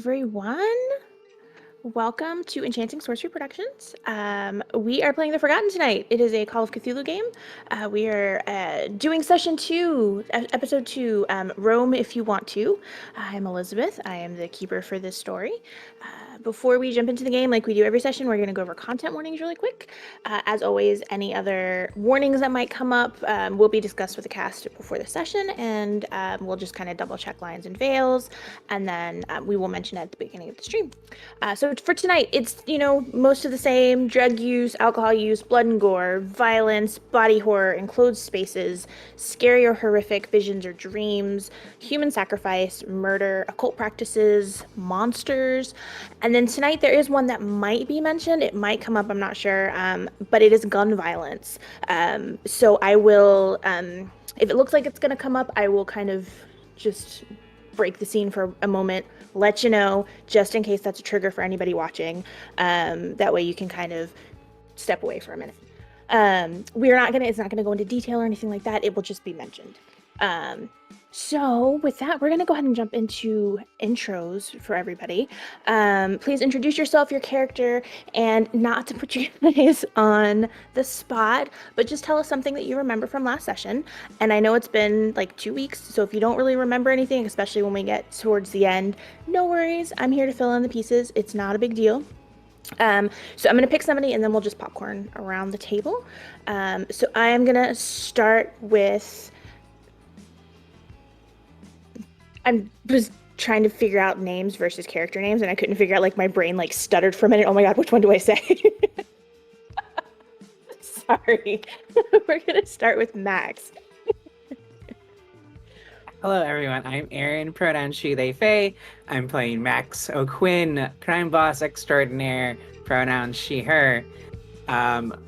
everyone. Welcome to Enchanting Sorcery Productions. We are playing The Forgotten tonight. It is a Call of Cthulhu game. We are doing session 2, episode 2, Roam If You Want To. I'm Elizabeth. I am the keeper for this story. Before we jump into the game, like we do every session, we're going to go over content warnings really quick. As always, any other warnings that might come up will be discussed with the cast before the session, and we'll just kind of double check lines and veils, and then we will mention it at the beginning of the stream. So for tonight, it's, most of the same: drug use, alcohol use, blood and gore, violence, body horror, enclosed spaces, scary or horrific visions or dreams, human sacrifice, murder, occult practices, monsters. And then tonight there is one that might be mentioned. It might come up, I'm not sure, but it is gun violence. So I will, if it looks like it's going to come up, I will kind of just break the scene for a moment, let you know, just in case that's a trigger for anybody watching. That way you can kind of step away for a minute. It's not gonna go into detail or anything like that. It will just be mentioned. So with that, we're gonna go ahead and jump into intros for everybody. Please introduce yourself, your character, and not to put you guys on the spot, but just tell us something that you remember from last session. And I know it's been like 2 weeks, so if you don't really remember anything, especially when we get towards the end, no worries. I'm here to fill in the pieces. It's not a big deal. So I'm going to pick somebody and then we'll just popcorn around the table. So I am going to start with... I was trying to figure out names versus character names, and I couldn't figure out, like, my brain, like, stuttered for a minute. Oh my god, which one do I say? Sorry. We're going to start with Max. Hello everyone, I'm Erin, pronoun she, they, fae. I'm playing Max O'Quinn, crime boss extraordinaire, pronoun she, her.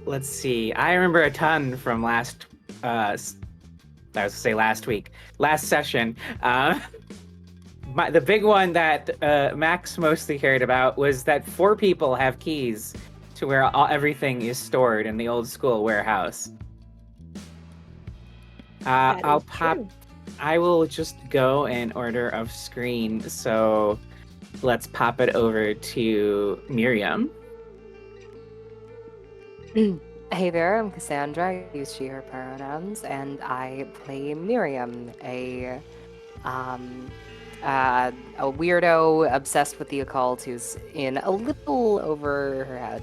Let's see, I remember a ton from last session. The big one that Max mostly cared about was that 4 people have keys to where everything is stored in the old school warehouse. I will just go in order of screen, so let's pop it over to Mirm. Hey there, I'm Cassandra. I use she, her pronouns, and I play Mirm, a weirdo obsessed with the occult who's in a little over her head.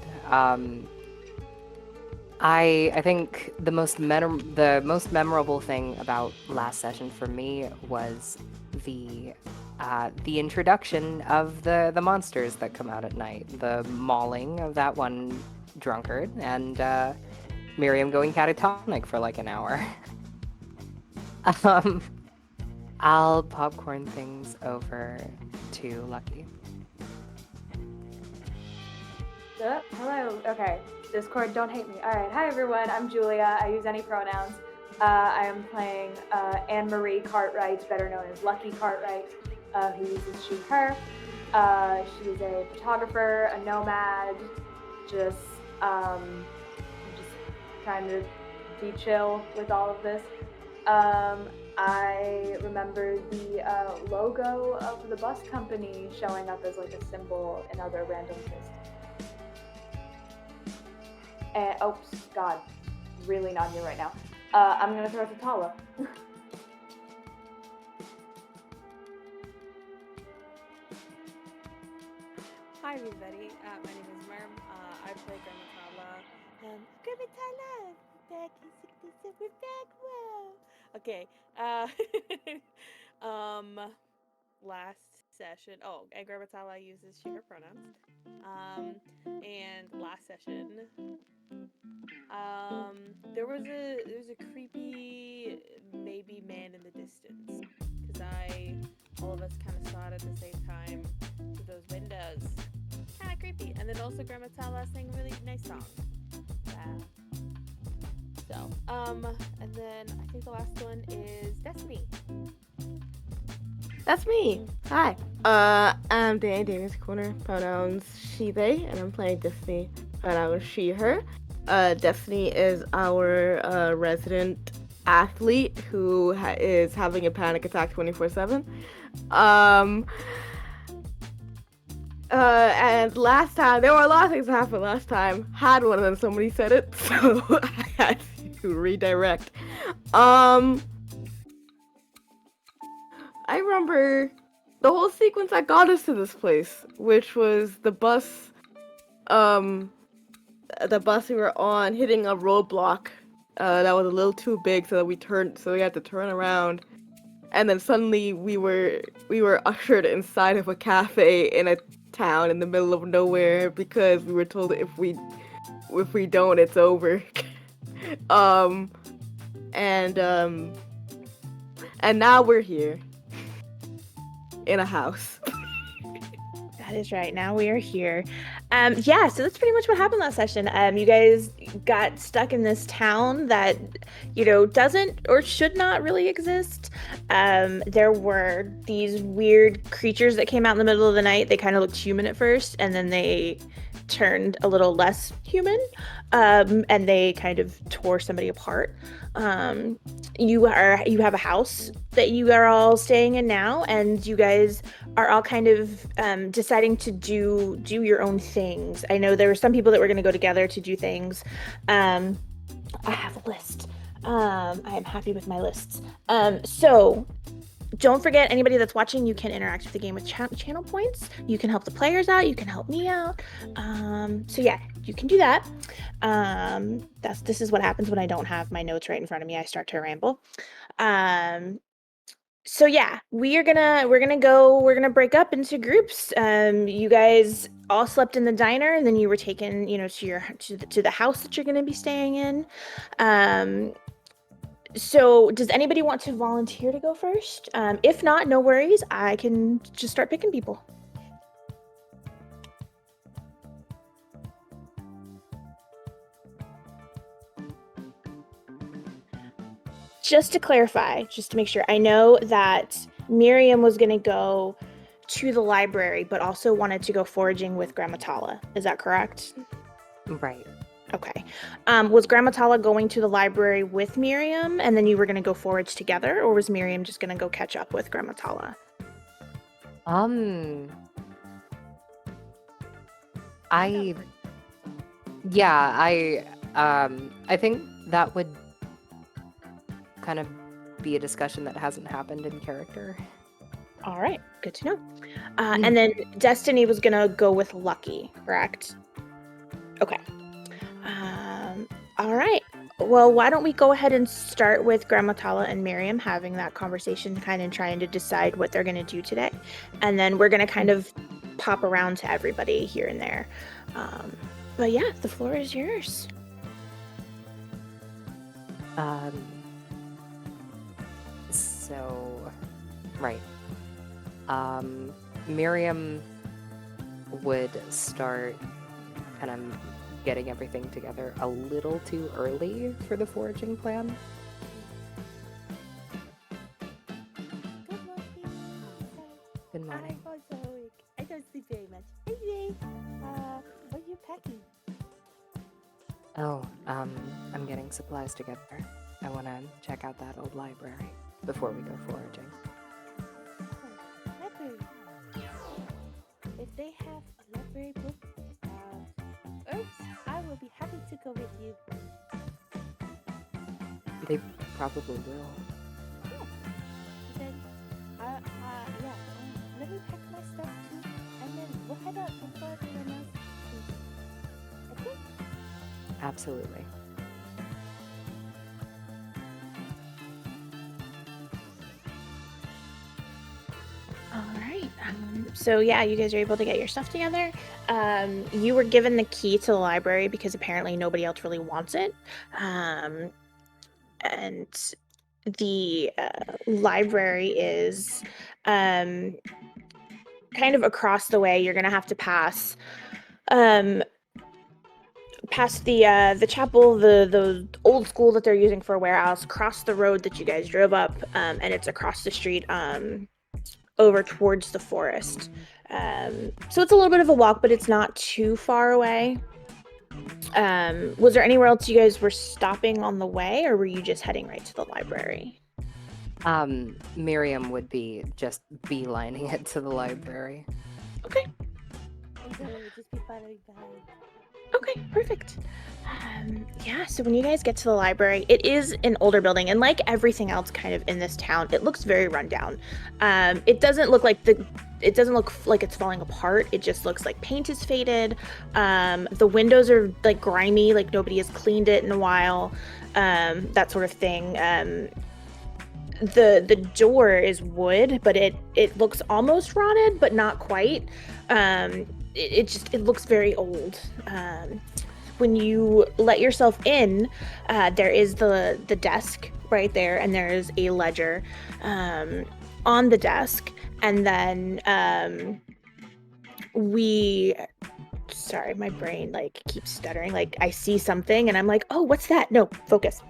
I think the most memorable thing about last session for me was the introduction of the monsters that come out at night, the mauling of that one drunkard, and Mirm going catatonic for like an hour. I'll popcorn things over to Lucky. Hello. Okay. Discord, don't hate me. Alright, hi everyone, I'm Julia. I use any pronouns. I am playing Anne-Marie Cartwright, better known as Lucky Cartwright, who uses she, her. She's a photographer, a nomad, just trying to be chill with all of this. I remember the logo of the bus company showing up as like a symbol in other random places. And, oh god, really not here right now. I'm gonna throw it to Tala. Hi everybody, my name is Mirm. I play Grammatala. Grammatala! Back in 67, we're back, whoa! Okay, last session, and Grammatala uses she, her pronouns. And last session, there was a creepy, maybe man in the distance, because all of us kind of saw it at the same time through those windows. Kind of creepy. And then also Grammatala sang a really nice song. And then I think the last one is Destiny. That's me. Hi. I'm Dani, Dani's Corner, pronouns she, they, and I'm playing Destiny, pronouns she, her. Destiny is our resident athlete who is having a panic attack 24/7. And last time, there were a lot of things that happened last time. Had one, and then somebody said it, so I had to redirect. I remember the whole sequence that got us to this place, which was the bus we were on hitting a roadblock that was a little too big, so we had to turn around, and then suddenly we were ushered inside of a cafe in a town in the middle of nowhere because we were told if we don't, it's over. um and now we're here in a house. That is right. Now we are here. Yeah, so that's pretty much what happened last session. You guys got stuck in this town that, doesn't or should not really exist. There were these weird creatures that came out in the middle of the night. They kind of looked human at first, and then they turned a little less human, and they kind of tore somebody apart. You have a house that you are all staying in now, and you guys are all kind of deciding to do your own things. I know there were some people that were going to go together to do things. I have a list. I am happy with my lists. So don't forget, anybody that's watching, you can interact with the game with channel points. You can help the players out. You can help me out. So yeah, you can do that. This is what happens when I don't have my notes right in front of me. I start to ramble. So yeah, we're gonna break up into groups. You guys all slept in the diner, and then you were taken, to the house that you're gonna be staying in. So does anybody want to volunteer to go first? If not, no worries. I can just start picking people. Just to clarify, just to make sure, I know that Miriam was going to go to the library, but also wanted to go foraging with Grandma Tala. Is that correct? Right. Okay. Was Grandma Tala going to the library with Miriam, and then you were going to go forage together, or was Miriam just going to go catch up with Grandma Tala? I think that would kind of be a discussion that hasn't happened in character. All right, good to know. And then Destiny was gonna go with Lucky, correct? Okay. All right. Well, why don't we go ahead and start with Grandma Tala and Miriam having that conversation, kind of trying to decide what they're gonna do today, and then we're gonna kind of pop around to everybody here and there. But yeah, the floor is yours. So, right. Miriam would start kind of getting everything together a little too early for the foraging plan. Good morning. Good morning. I'm also awake. I don't sleep very much. Anyway, what are you packing? Oh, I'm getting supplies together. I want to check out that old library before we go foraging. Oh, library. If they have a library book, herbs, I will be happy to go with you. They probably will. Yeah. Then, yeah. Let me pack my stuff too, and then we'll head out and forage for a nice food. Okay? Absolutely. All right. So yeah, you guys are able to get your stuff together. You were given the key to the library because apparently nobody else really wants it. And the library is kind of across the way. You're gonna have to pass past the chapel, the old school that they're using for a warehouse, cross the road that you guys drove up, and it's across the street over towards the forest. So it's a little bit of a walk, but it's not too far away. Was there anywhere else you guys were stopping on the way, or were you just heading right to the library? Miriam would be just beelining it to the library. Okay. And so it would just be following behind. Okay, perfect. Yeah, so when you guys get to the library, it is an older building, and like everything else kind of in this town, it looks very rundown. It doesn't look like it's falling apart. It just looks like paint is faded. The windows are like grimy, like nobody has cleaned it in a while. That sort of thing. The door is wood, but it looks almost rotted, but not quite. It looks very old. When you let yourself in, there is the desk right there, and there's a ledger on the desk, and then sorry, my brain like keeps stuttering. Like I see something, and I'm like, oh, what's that? No, focus.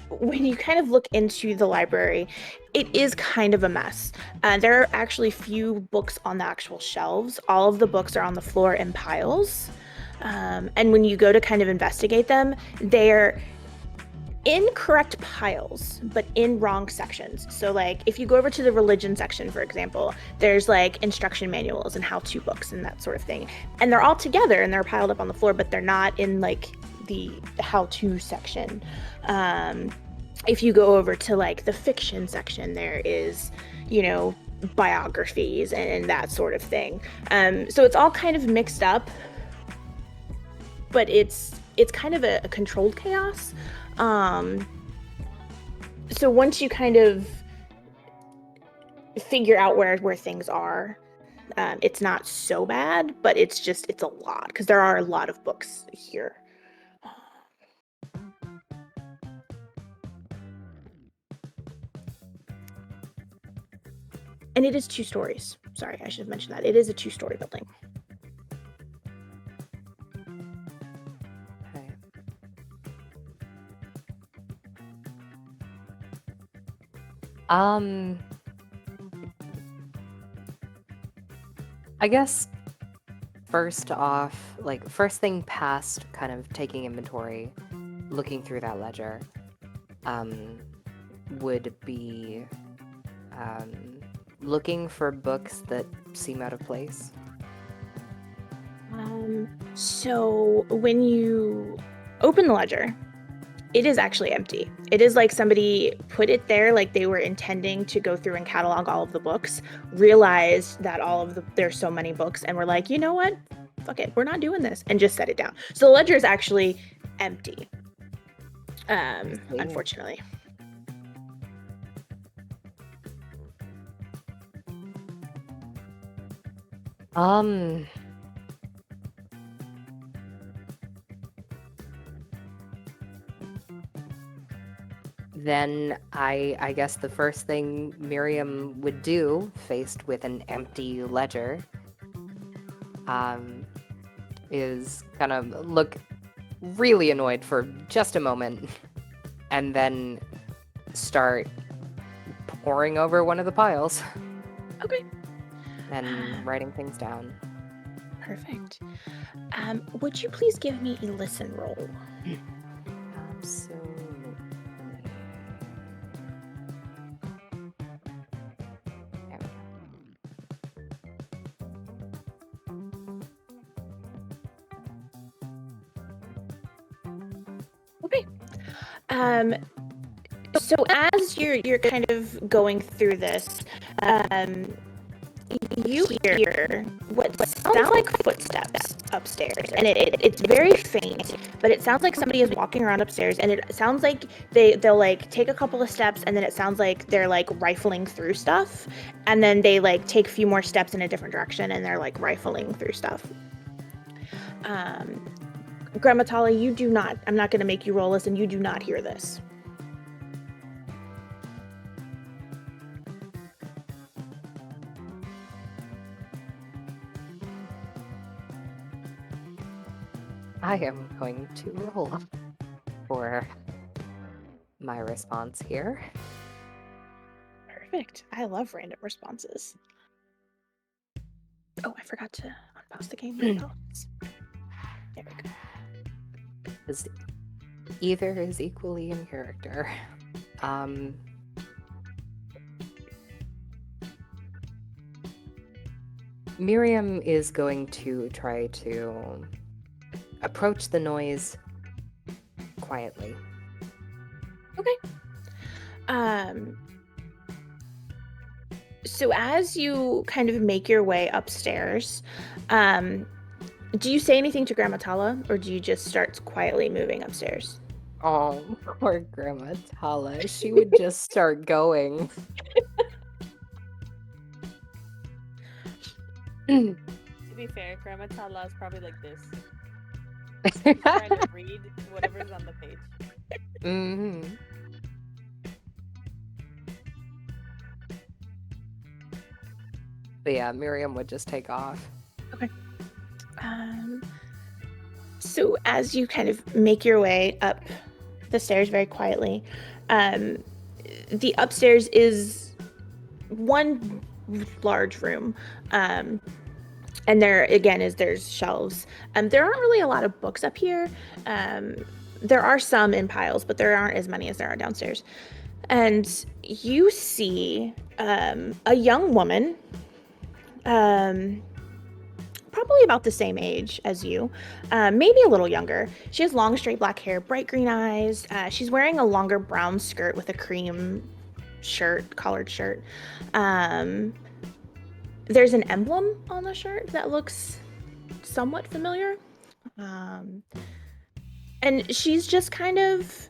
When you kind of look into the library, it is kind of a mess. There are actually few books on the actual shelves. All of the books are on the floor in piles. And when you go to kind of investigate them, they're in correct piles, but in wrong sections. So like if you go over to the religion section, for example, there's like instruction manuals and how-to books and that sort of thing. And they're all together and they're piled up on the floor, but they're not in like the how-to section. If you go over to like the fiction section, there is, biographies and that sort of thing. So it's all kind of mixed up, but it's kind of a controlled chaos. So once you kind of figure out where things are, it's not so bad, but it's a lot because there are a lot of books here. And it is 2 stories. Sorry, I should have mentioned that. It is a 2-story building. Okay. I guess first off, like first thing past kind of taking inventory, looking through that ledger, would be looking for books that seem out of place. So when you open the ledger, it is actually empty. It is like somebody put it there like they were intending to go through and catalog all of the books, realized that there's so many books, and we're like, you know what? Fuck it, we're not doing this, and just set it down. So the ledger is actually empty, unfortunately. Then I guess the first thing Miriam would do, faced with an empty ledger, is kind of look really annoyed for just a moment, and then start poring over one of the piles. Okay. And writing things down. Perfect. Would you please give me a listen roll? Absolutely. There we go. Okay. So as you're kind of going through this, you hear what sounds like footsteps upstairs, and it's very faint, but it sounds like somebody is walking around upstairs, and it sounds like they'll like take a couple of steps, and then it sounds like they're like rifling through stuff, and then they like take a few more steps in a different direction, and they're like rifling through stuff. Grammatala, I'm not going to make you roll this, and you do not hear this. I am going to roll for my response here. Perfect. I love random responses. Oh, I forgot to unpause the game. There we go. Because either is equally in character. Miriam is going to try to approach the noise quietly. Um, so as you kind of make your way upstairs, do you say anything to Grandma Tala, or do you just start quietly moving upstairs? Oh, poor Grandma Tala. She would just start going. To be fair, Grandma Tala is probably like this, trying to read whatever's on the page. hmm But yeah, Miriam would just take off. So as you kind of make your way up the stairs very quietly, the upstairs is one large room. And there again there's shelves. There aren't really a lot of books up here. There are some in piles, but there aren't as many as there are downstairs. And you see a young woman, probably about the same age as you, maybe a little younger. She has long, straight black hair, bright green eyes. She's wearing a longer brown skirt with a cream collared shirt. There's an emblem on the shirt that looks somewhat familiar. And she's just kind of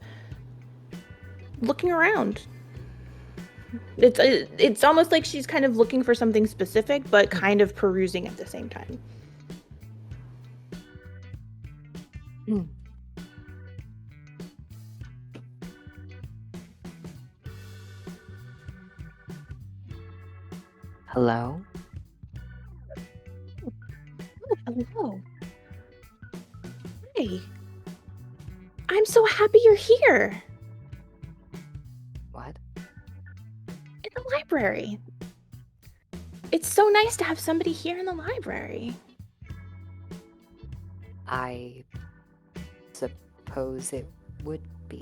looking around. It's almost like she's kind of looking for something specific, but kind of perusing at the same time. Hello? Hello. Hey. I'm so happy you're here. What? In the library. It's so nice to have somebody here in the library. I suppose it would be.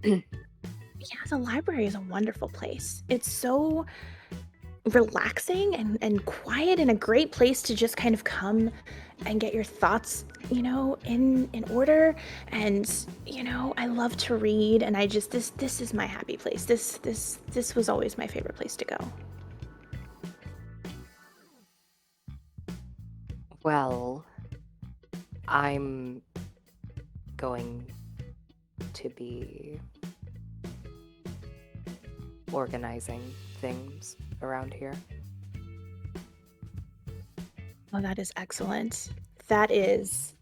Yeah, the library is a wonderful place. It's so relaxing and quiet, and a great place to just kind of come and get your thoughts, in order. And, I love to read, and I just this is my happy place. This was always my favorite place to go. Well, I'm going to be organizing things around here. Oh, that is excellent. That is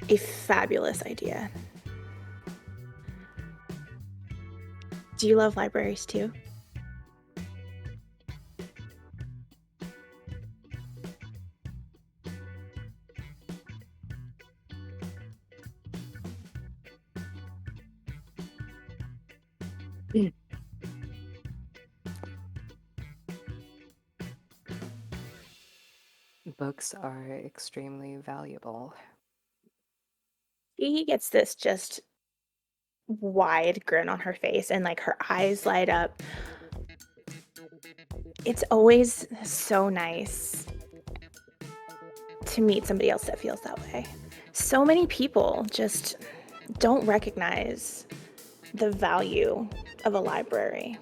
a fabulous idea. Do you love libraries too? Books are extremely valuable. He gets this just wide grin on her face, and like her eyes light up. It's always so nice to meet somebody else that feels that way. So many people just don't recognize the value of a library.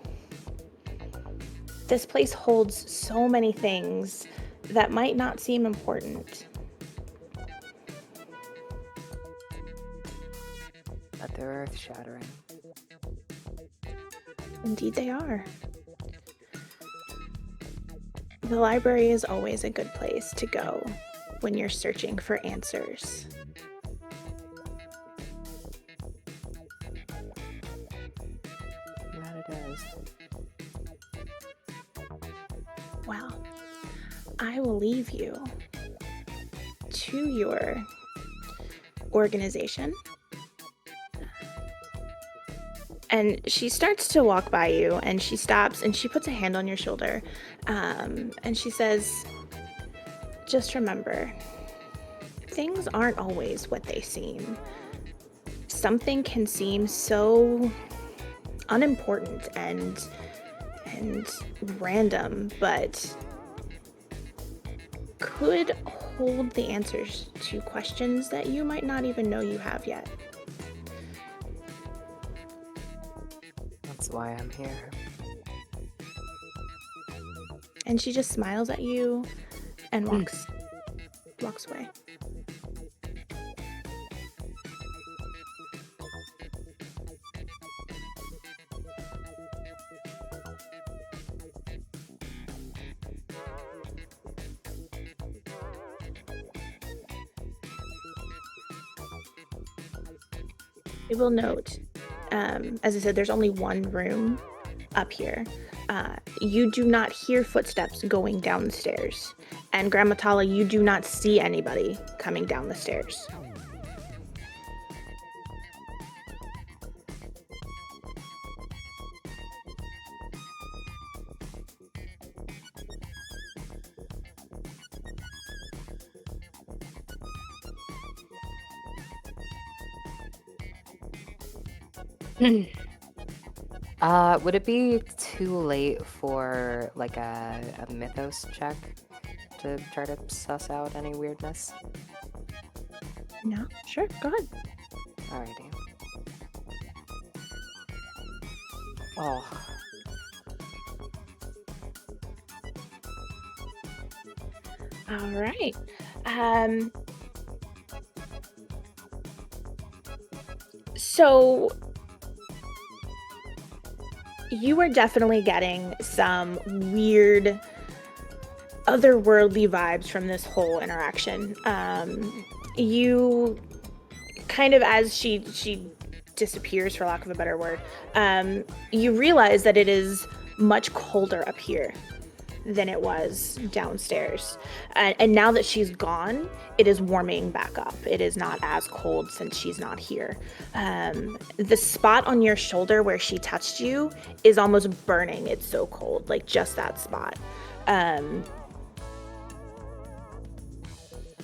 This place holds so many things that might not seem important. But they're earth-shattering. Indeed they are. The library is always a good place to go when you're searching for answers. That it is. Well, I will leave you to your organization. And she starts to walk by you, and she stops and she puts a hand on your shoulder. And she says, just remember, things aren't always what they seem. Something can seem so unimportant and and random, but could hold the answers to questions that you might not even know you have yet. That's why I'm here. And she just smiles at you and walks away. I will note, as I said, there's only one room up here. You do not hear footsteps going down the stairs. And Grandma Tala, you do not see anybody coming down the stairs. Would it be too late for like a mythos check to try to suss out any weirdness? No? Sure, go ahead. Alrighty. Oh. All right. So you are definitely getting some weird otherworldly vibes from this whole interaction. You kind of, as she disappears, for lack of a better word, you realize that it is much colder up here than it was downstairs. And now that she's gone, it is warming back up. It is not as cold since she's not here. The spot on your shoulder where she touched you is almost burning. It's so cold, like just that spot.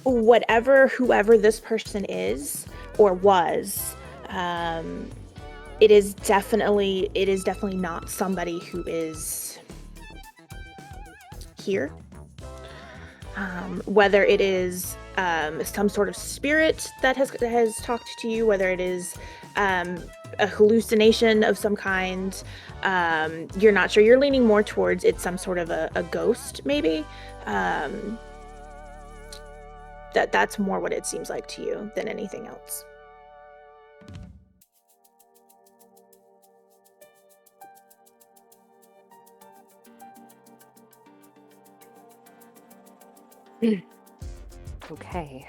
Whoever this person is or was, it is definitely not somebody who is here. Whether it is some sort of spirit that has talked to you, whether it is a hallucination of some kind, you're not sure. You're leaning more towards it's some sort of a ghost, maybe. That's more what it seems like to you than anything else. Okay.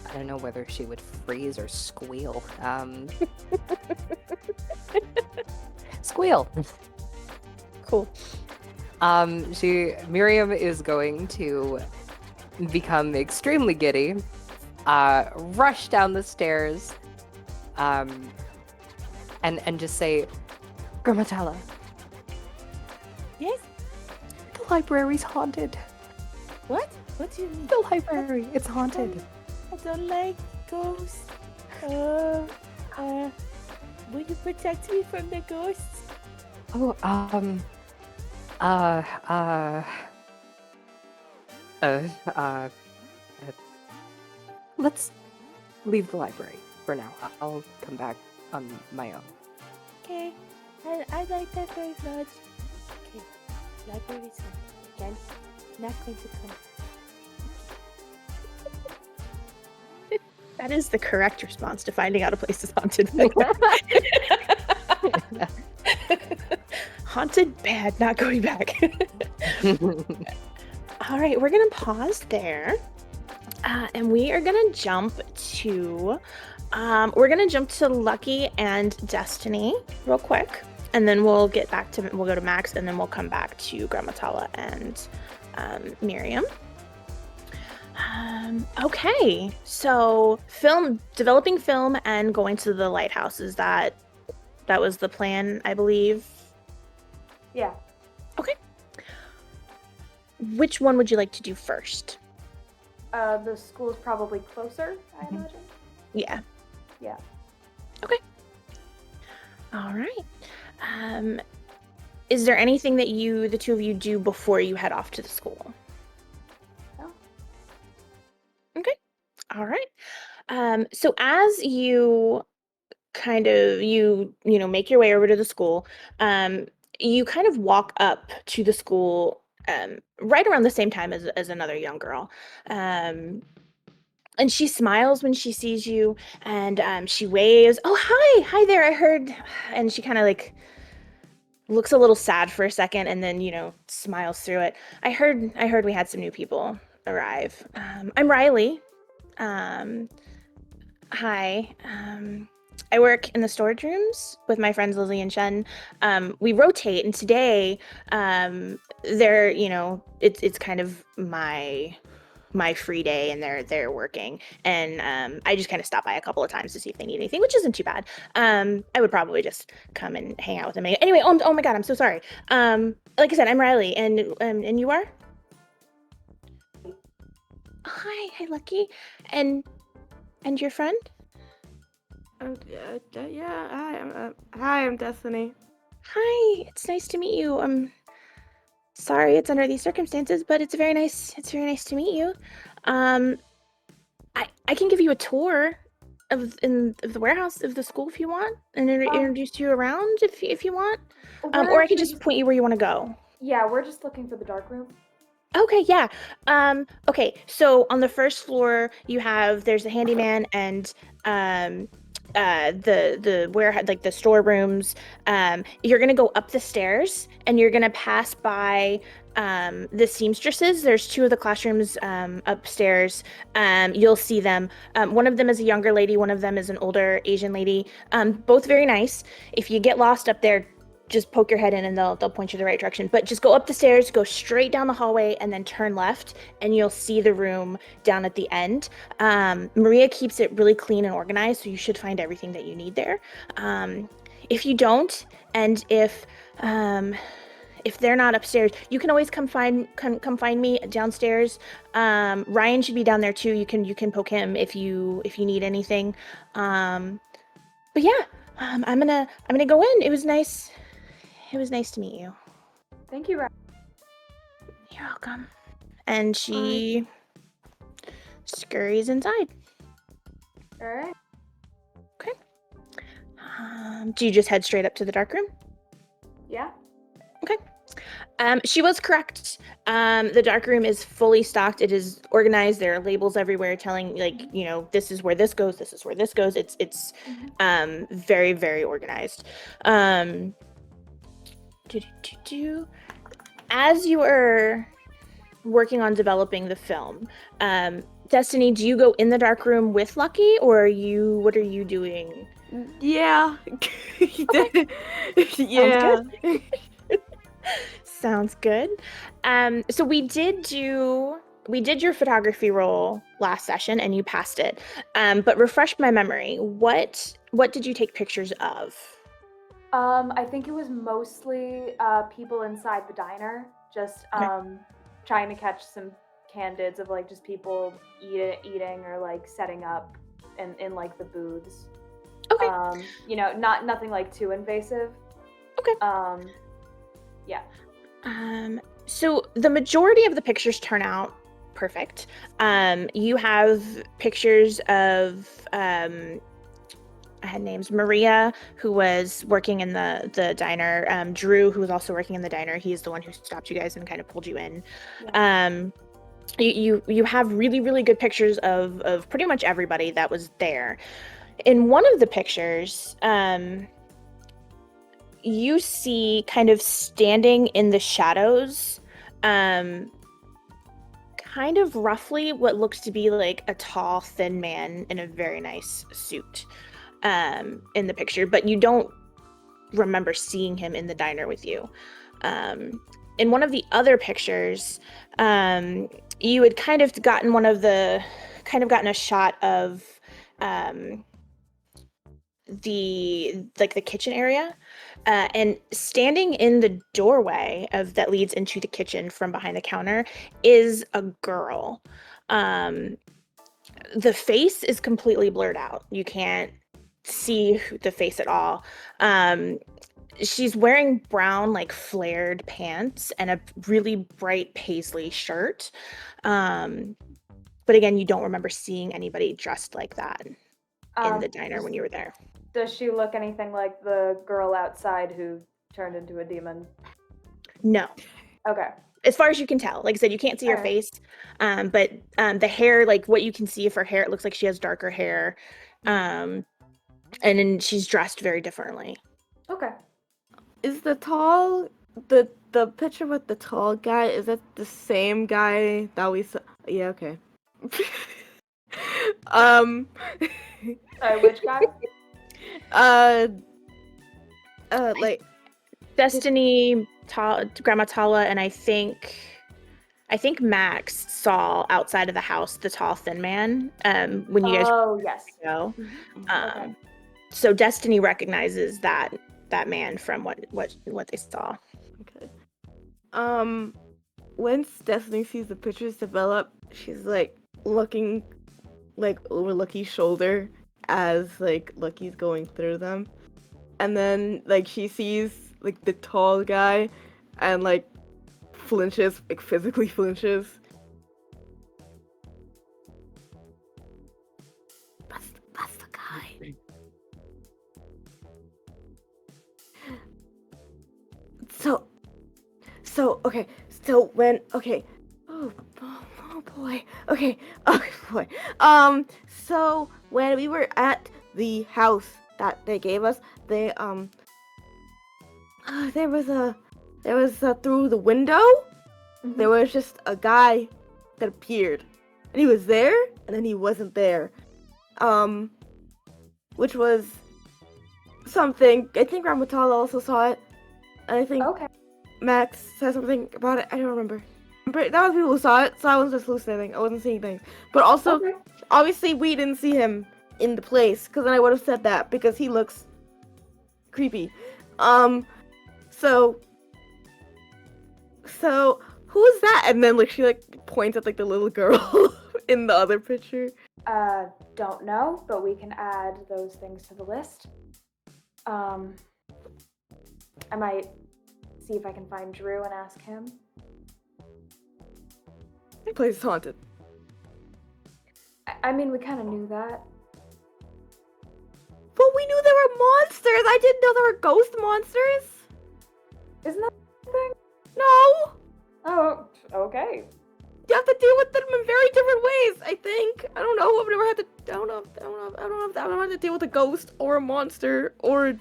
I don't know whether she would freeze or squeal. Squeal. Cool. Miriam is going to become extremely giddy, rush down the stairs, and just say, Grammatala. Yes? The library's haunted. What? What do you mean? The library, it's haunted. I don't like ghosts. Will you protect me from the ghosts? Oh, let's leave the library for now. I'll come back on my own. Okay, I like that very much. Okay, library's haunted. Again, not going to come. That is the correct response to finding out a place is haunted. Haunted, bad, not going back. All right, we're gonna pause there, and we are gonna jump to Lucky and Destiny real quick, and then we'll go to Max, and then we'll come back to Grammatala and Miriam. Okay, so developing film and going to the lighthouse, that was the plan, I believe? Yeah. Okay. which one would you like to do first? The school's probably closer, I imagine. Yeah. Yeah. Okay. All right. Is there anything that the two of you do before you head off to the school? No. Okay. All right. So as you kind of make your way over to the school, you kind of walk up to the school right around the same time as another young girl. And she smiles when she sees you, and she waves. Oh, hi there. I heard. And she kind of like looks a little sad for a second, and then smiles through it. I heard we had some new people arrive. I'm Riley. Um, Hi. I work in the storage rooms with my friends Lizzie and Shen. We rotate, and today, they're it's kind of my free day, and they're working, and I just kind of stop by a couple of times to see if they need anything, which isn't too bad. I would probably just come and hang out with them anyway. Oh my god, I'm so sorry. Like I said, I'm Riley, and you are? Hi, Lucky, and your friend? Hi, I'm Destiny. Hi, it's nice to meet you. I'm sorry it's under these circumstances, but it's very nice to meet you. I can give you a tour of the warehouse of the school if you want, and introduce you around if you want. Or I could just point you where you want to go. Yeah, we're just looking for the dark room. Okay, yeah. Okay, so on the first floor there's a handyman and the warehouse, like the storerooms. You're gonna go up the stairs and you're gonna pass by the seamstresses. There's two of the classrooms upstairs. You'll see them. One of them is a younger lady, one of them is an older Asian lady. Both very nice. If you get lost up there, just poke your head in and they'll point you the right direction. But just go up the stairs, go straight down the hallway, and then turn left, and you'll see the room down at the end. Maria keeps it really clean and organized, so you should find everything that you need there. If you don't, and if they're not upstairs, you can always come find me downstairs. Ryan should be down there too. You can poke him if you need anything. But yeah, I'm gonna go in. It was nice to meet you. Thank you, Ryan. You're welcome. And she scurries inside. All right. Okay. Do you just head straight up to the dark room? Yeah. Okay. She was correct. The dark room is fully stocked. It is organized. There are labels everywhere telling, this is where this goes. This is where this goes. It's very, very organized. As you are working on developing the film, Destiny, do you go in the dark room with Lucky, or what are you doing? Yeah. Okay. Yeah. Sounds good. So we did your photography roll last session and you passed it. But refresh my memory. What did you take pictures of? I think it was mostly people inside the diner, just trying to catch some candids of like just people eating or like setting up in like the booths. Okay. Nothing like too invasive. Okay. Yeah. So the majority of the pictures turn out perfect. You have pictures of I had names: Maria, who was working in the diner, Drew, who was also working in the diner. He's the one who stopped you guys and kind of pulled you in. Yeah. You have really, really good pictures of pretty much everybody that was there. In one of the pictures, you see kind of standing in the shadows, kind of roughly what looks to be like a tall, thin man in a very nice suit. In the picture, but you don't remember seeing him in the diner with you. In one of the other pictures, you had kind of gotten a shot of the kitchen area, And standing in the doorway that leads into the kitchen from behind the counter is a girl. The face is completely blurred out. You can't see the face at all. She's wearing brown, like flared pants and a really bright paisley shirt. But again, you don't remember seeing anybody dressed like that in the diner when you were there. Does she look anything like the girl outside who turned into a demon? No. Okay. As far as you can tell, like I said, you can't see her Alright. face, but the hair, like what you can see of her hair, it looks like she has darker hair, and then she's dressed very differently. Okay. Is the picture with the tall guy, is that the same guy that we saw? Yeah, okay. Sorry, which guy? Like Destiny, Grandma Tala, and I think Max saw outside of the house the tall, thin man. When you guys yes. go, Okay. so Destiny recognizes that man from what they saw. Okay. Once Destiny sees the pictures develop, she's like looking like over Lucky's shoulder as like Lucky's going through them. And then like she sees like the tall guy and like flinches, like physically flinches. That's the guy. Okay. Oh boy. Okay. Oh boy. So when we were at the house that they gave us, there was through the window, there was just a guy that appeared, and he was there, and then he wasn't there, which was something. I think Ramatala also saw it, and I think Max said something about it. I don't remember. That was people who saw it, so I was just hallucinating. I wasn't seeing things. But also, obviously, we didn't see him in the place, because then I would have said that, because he looks creepy. So who's that? And then, like, she, like, points at, like, the little girl in the other picture. Don't know, but we can add those things to the list. I might see if I can find Drew and ask him. The place is haunted. I mean, we kind of knew that. But we knew there were monsters! I didn't know there were ghost monsters! Isn't that a thing? No! Oh, okay. You have to deal with them in very different ways, I think. I don't know. I've never had to. I don't know how to deal with a ghost or a monster or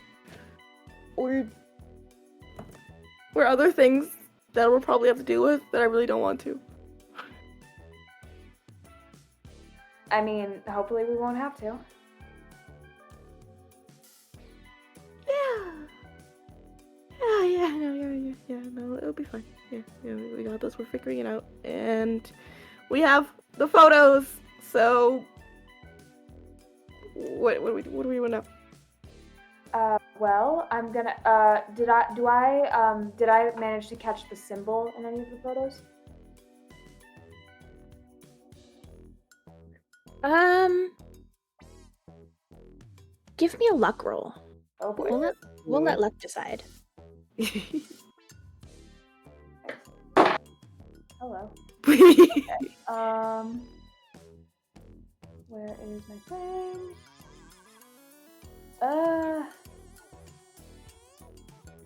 other things that we'll probably have to deal with that I really don't want to. I mean, hopefully we won't have to. No, it'll be fine. Yeah, we got this. We're figuring it out, and we have the photos. So, what do we want now? Well, I'm gonna. Did I manage to catch the symbol in any of the photos? Give me a luck roll. Oh boy. We'll let luck decide. Hello. Okay. Where is my thing?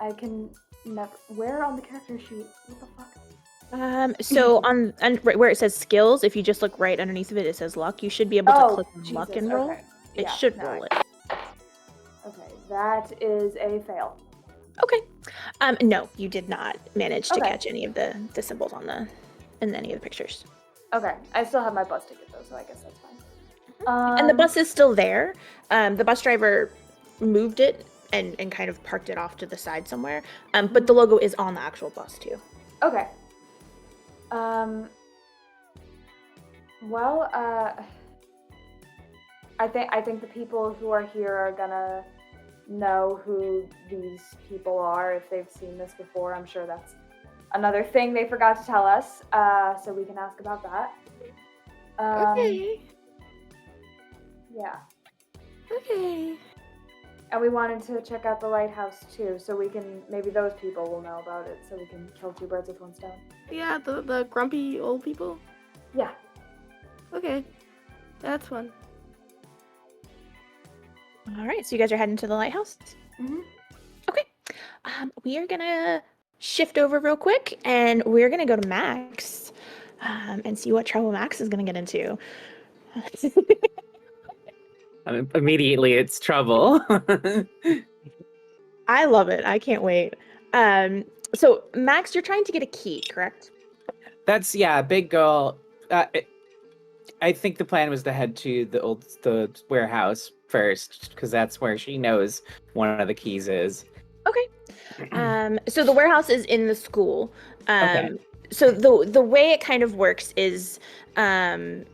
I can never. Where on the character sheet? What the fuck? So on right where it says skills, if you just look right underneath of it, it says luck. You should be able to click on luck Jesus, and roll. okay. It Yeah, should no, roll it. Okay, that is a fail. Okay. No, you did not manage to Okay. catch any of the symbols in any of the pictures. Okay, I still have my bus ticket though, so I guess that's fine. And the bus is still there. The bus driver moved it and kind of parked it off to the side somewhere. But the logo is on the actual bus too. Okay. Well, I think the people who are here are gonna know who these people are, if they've seen this before. I'm sure that's another thing they forgot to tell us, so we can ask about that. Okay. Yeah. Okay. And we wanted to check out the lighthouse too, so we can, maybe those people will know about it, so we can kill two birds with one stone. Yeah, the grumpy old people. Yeah. Okay. That's fun. All right, so you guys are heading to the lighthouse. Mm-hmm. Okay. We are gonna shift over real quick, and we're gonna go to Max, and see what trouble Max is gonna get into. Immediately, it's trouble. I love it. I can't wait. So Max, you're trying to get a key, correct? That's big girl. I think the plan was to head to the warehouse first because that's where she knows one of the keys is. Okay. So the warehouse is in the school. Okay. So the way it kind of works is, the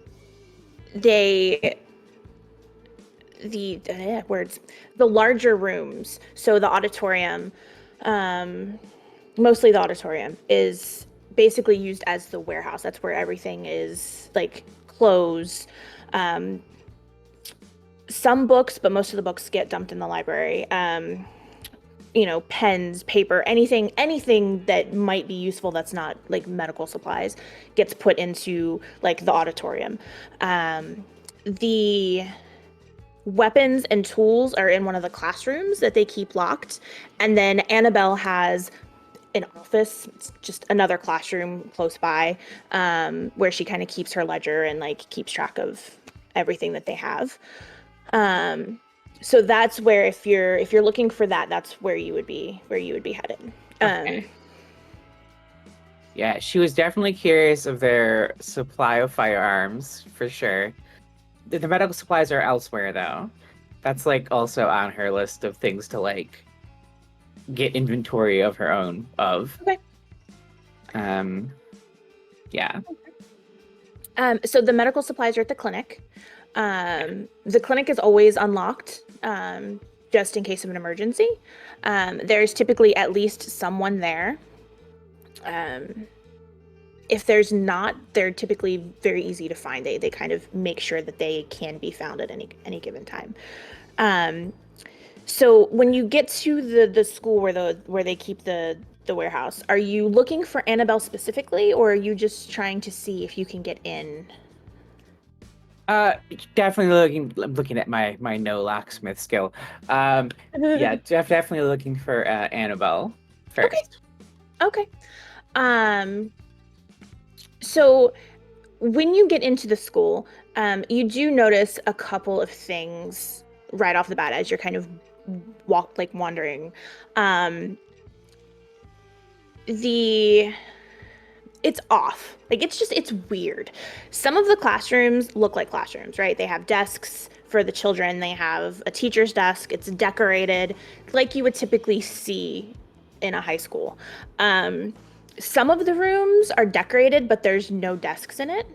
larger rooms. So the auditorium, mostly the auditorium, is basically used as the warehouse. That's where everything is, like, clothes. Some books, but most of the books get dumped in the library. Pens, paper, anything that might be useful that's not like medical supplies gets put into like the auditorium. The weapons and tools are in one of the classrooms that they keep locked. And then Annabelle has an office, it's just another classroom close by, where she kind of keeps her ledger and like keeps track of everything that they have. So that's where, if you're looking for that, that's where you would be headed. Okay. Yeah, she was definitely curious of their supply of firearms, for sure. The medical supplies are elsewhere, though. That's, like, also on her list of things to, like, get inventory of her own of. Okay. Yeah. So the medical supplies are at the clinic. The clinic is always unlocked, just in case of an emergency. There's typically at least someone there. If there's not, they're typically very easy to find. They kind of make sure that they can be found at any given time. So when you get to the school where they keep the warehouse, are you looking for Annabelle specifically, or are you just trying to see if you can get in? Definitely looking at my no locksmith skill. Yeah, definitely looking for Annabelle first. Okay. So when you get into the school, you do notice a couple of things right off the bat as you're kind of wandering. It's off. Like, it's weird. Some of the classrooms look like classrooms, right? They have desks for the children. They have a teacher's desk. It's decorated like you would typically see in a high school. Some of the rooms are decorated, but there's no desks in it.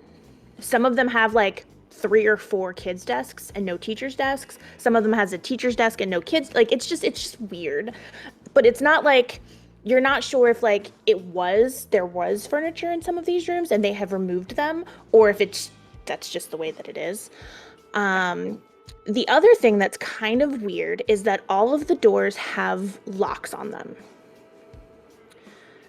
Some of them have like 3 or 4 kids' desks and no teachers' desks. Some of them has a teacher's desk and no kids. Like, it's just weird. But it's not like, you're not sure if like there was furniture in some of these rooms and they have removed them, or if that's just the way that it is. The other thing that's kind of weird is that all of the doors have locks on them.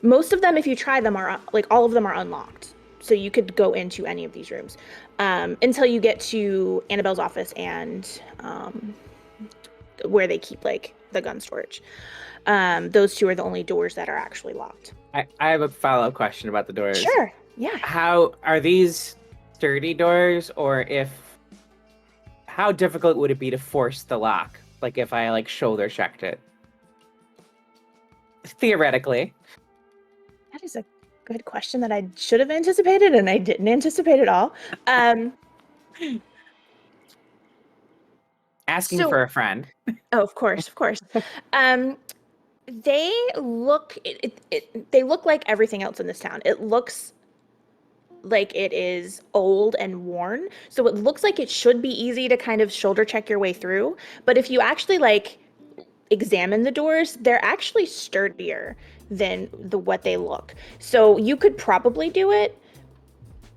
Most of them, if you try them, are like, all of them are unlocked. So you could go into any of these rooms, until you get to Annabelle's office and where they keep like the gun storage. Those two are the only doors that are actually locked. I have a follow-up question about the doors. Sure. Yeah. How are these sturdy doors, or how difficult would it be to force the lock? Like, if I like shoulder checked it? Theoretically. That is a good question that I should have anticipated and I didn't anticipate at all. Asking for a friend. Oh, of course. They look they look like everything else in this town. It looks like it is old and worn, so it looks like it should be easy to kind of shoulder check your way through. But if you actually like examine the doors, they're actually sturdier than what they look. So you could probably do it,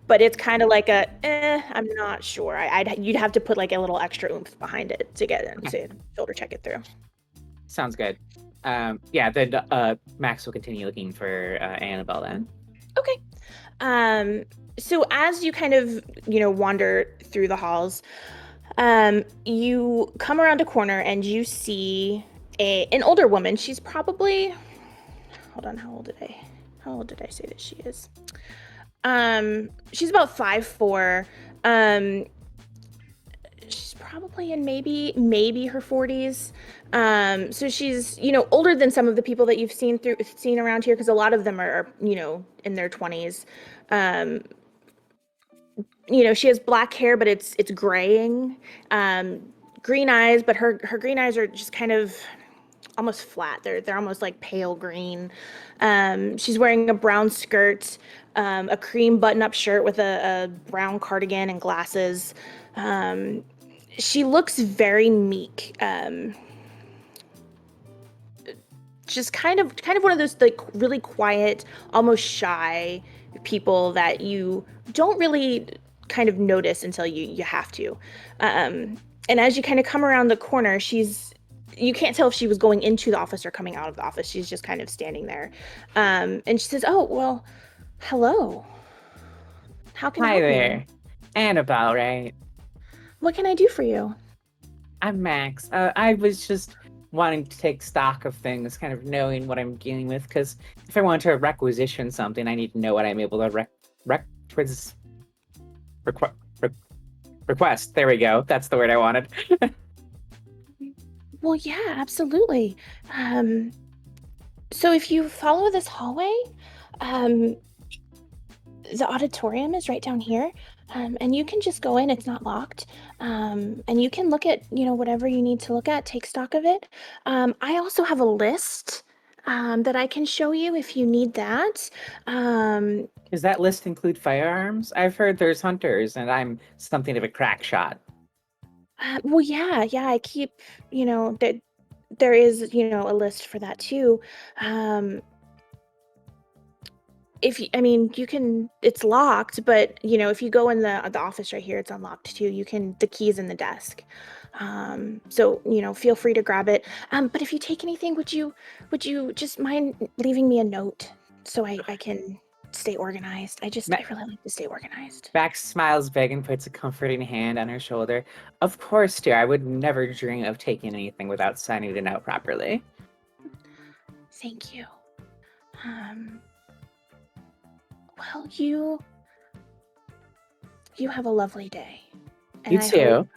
but it's kind of like I'm not sure. You'd have to put like a little extra oomph behind it to get in, to shoulder check it through. Sounds good. Yeah, then Max will continue looking for Annabelle then. Okay. So as you kind of, wander through the halls, you come around a corner and you see an older woman. She's probably, hold on, how old did I say that she is? She's about 5'4". She's probably in maybe her 40s. So she's, older than some of the people that you've seen around here, because a lot of them are, in their 20s. She has black hair, but it's graying. Green eyes, but her green eyes are just kind of almost flat. They're almost like pale green. She's wearing a brown skirt, a cream button-up shirt with a brown cardigan and glasses. She looks very meek. Just kind of one of those like really quiet, almost shy people that you don't really kind of notice until you have to. And as you kind of come around the corner, you can't tell if she was going into the office or coming out of the office. She's just kind of standing there. And she says, "Oh, well, hello. How can I Hi help there. you? Annabelle, right? What can I do for you?" I'm Max. I was just wanting to take stock of things, kind of knowing what I'm dealing with, because if I want to requisition something, I need to know what I'm able to request. There we go. That's the word I wanted. Well, yeah, absolutely. So if you follow this hallway, the auditorium is right down here, and you can just go in. It's not locked, and you can look at whatever you need to look at, take stock of it. I also have a list that I can show you if you need that. Does that list include firearms? I've heard there's hunters, and I'm something of a crack shot. Well, yeah, I keep that there is a list for that too. You can, it's locked, but if you go in the office right here, it's unlocked too. The key's in the desk. So feel free to grab it. But if you take anything, would you just mind leaving me a note so I can stay organized? I really like to stay organized. Max smiles big and puts a comforting hand on her shoulder. Of course, dear, I would never dream of taking anything without signing it out properly. Thank you. Well, you have a lovely day. And You too.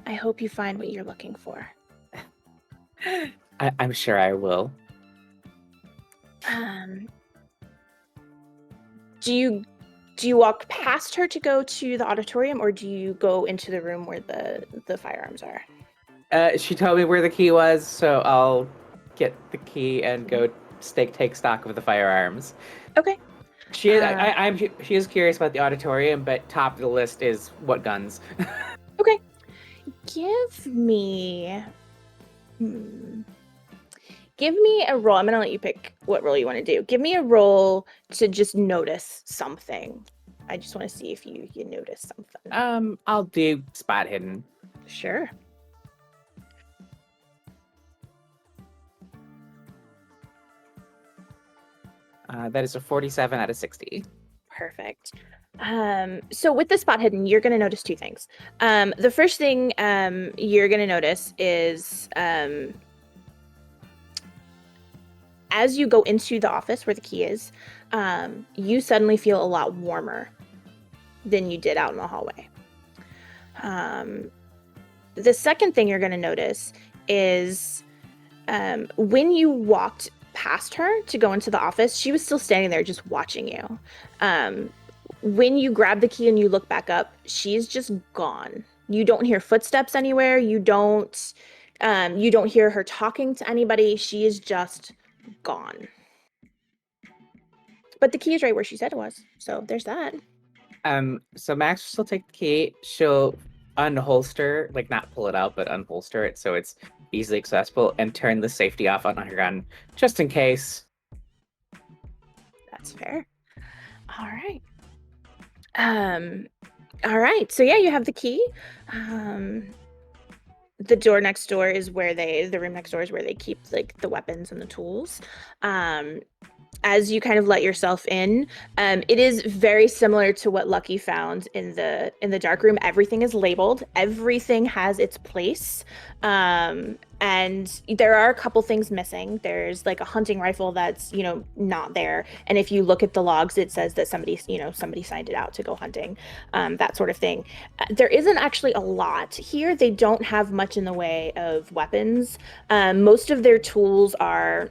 I hope you find what you're looking for. I'm sure I will. Do you walk past her to go to the auditorium, or do you go into the room where the firearms are? She told me where the key was, so I'll get the key and go take stock of the firearms. Okay. She is curious about the auditorium, but top of the list is what guns. Okay. Give me a roll. I'm gonna let you pick what roll you want to do. Give me a roll to just notice something. I just want to see if you notice something. I'll do spot hidden. Sure. That is a 47 out of 60. Perfect. So with the spot hidden, you're going to notice two things. The first thing you're going to notice is as you go into the office where the key is, you suddenly feel a lot warmer than you did out in the hallway. The second thing you're going to notice is when you walked past her to go into the office, she was still standing there just watching you. When you grab the key and you look back up, she's just gone. You don't hear footsteps anywhere. You don't hear her talking to anybody. She is just gone. But the key is right where she said it was. So there's that. So Max will still take the key. She'll unholster, like not pull it out, but unholster it so it's easily accessible, and turn the safety off on her gun just in case. That's fair. All right. All right. So yeah, you have the key. The door next door is where the room next door is where they keep like the weapons and the tools. As you kind of let yourself in, it is very similar to what Lucky found in the dark room. Everything is labeled. Everything has its place. And there are a couple things missing. There's like a hunting rifle that's, not there. And if you look at the logs, it says that somebody signed it out to go hunting, that sort of thing. There isn't actually a lot here. They don't have much in the way of weapons. Most of their tools are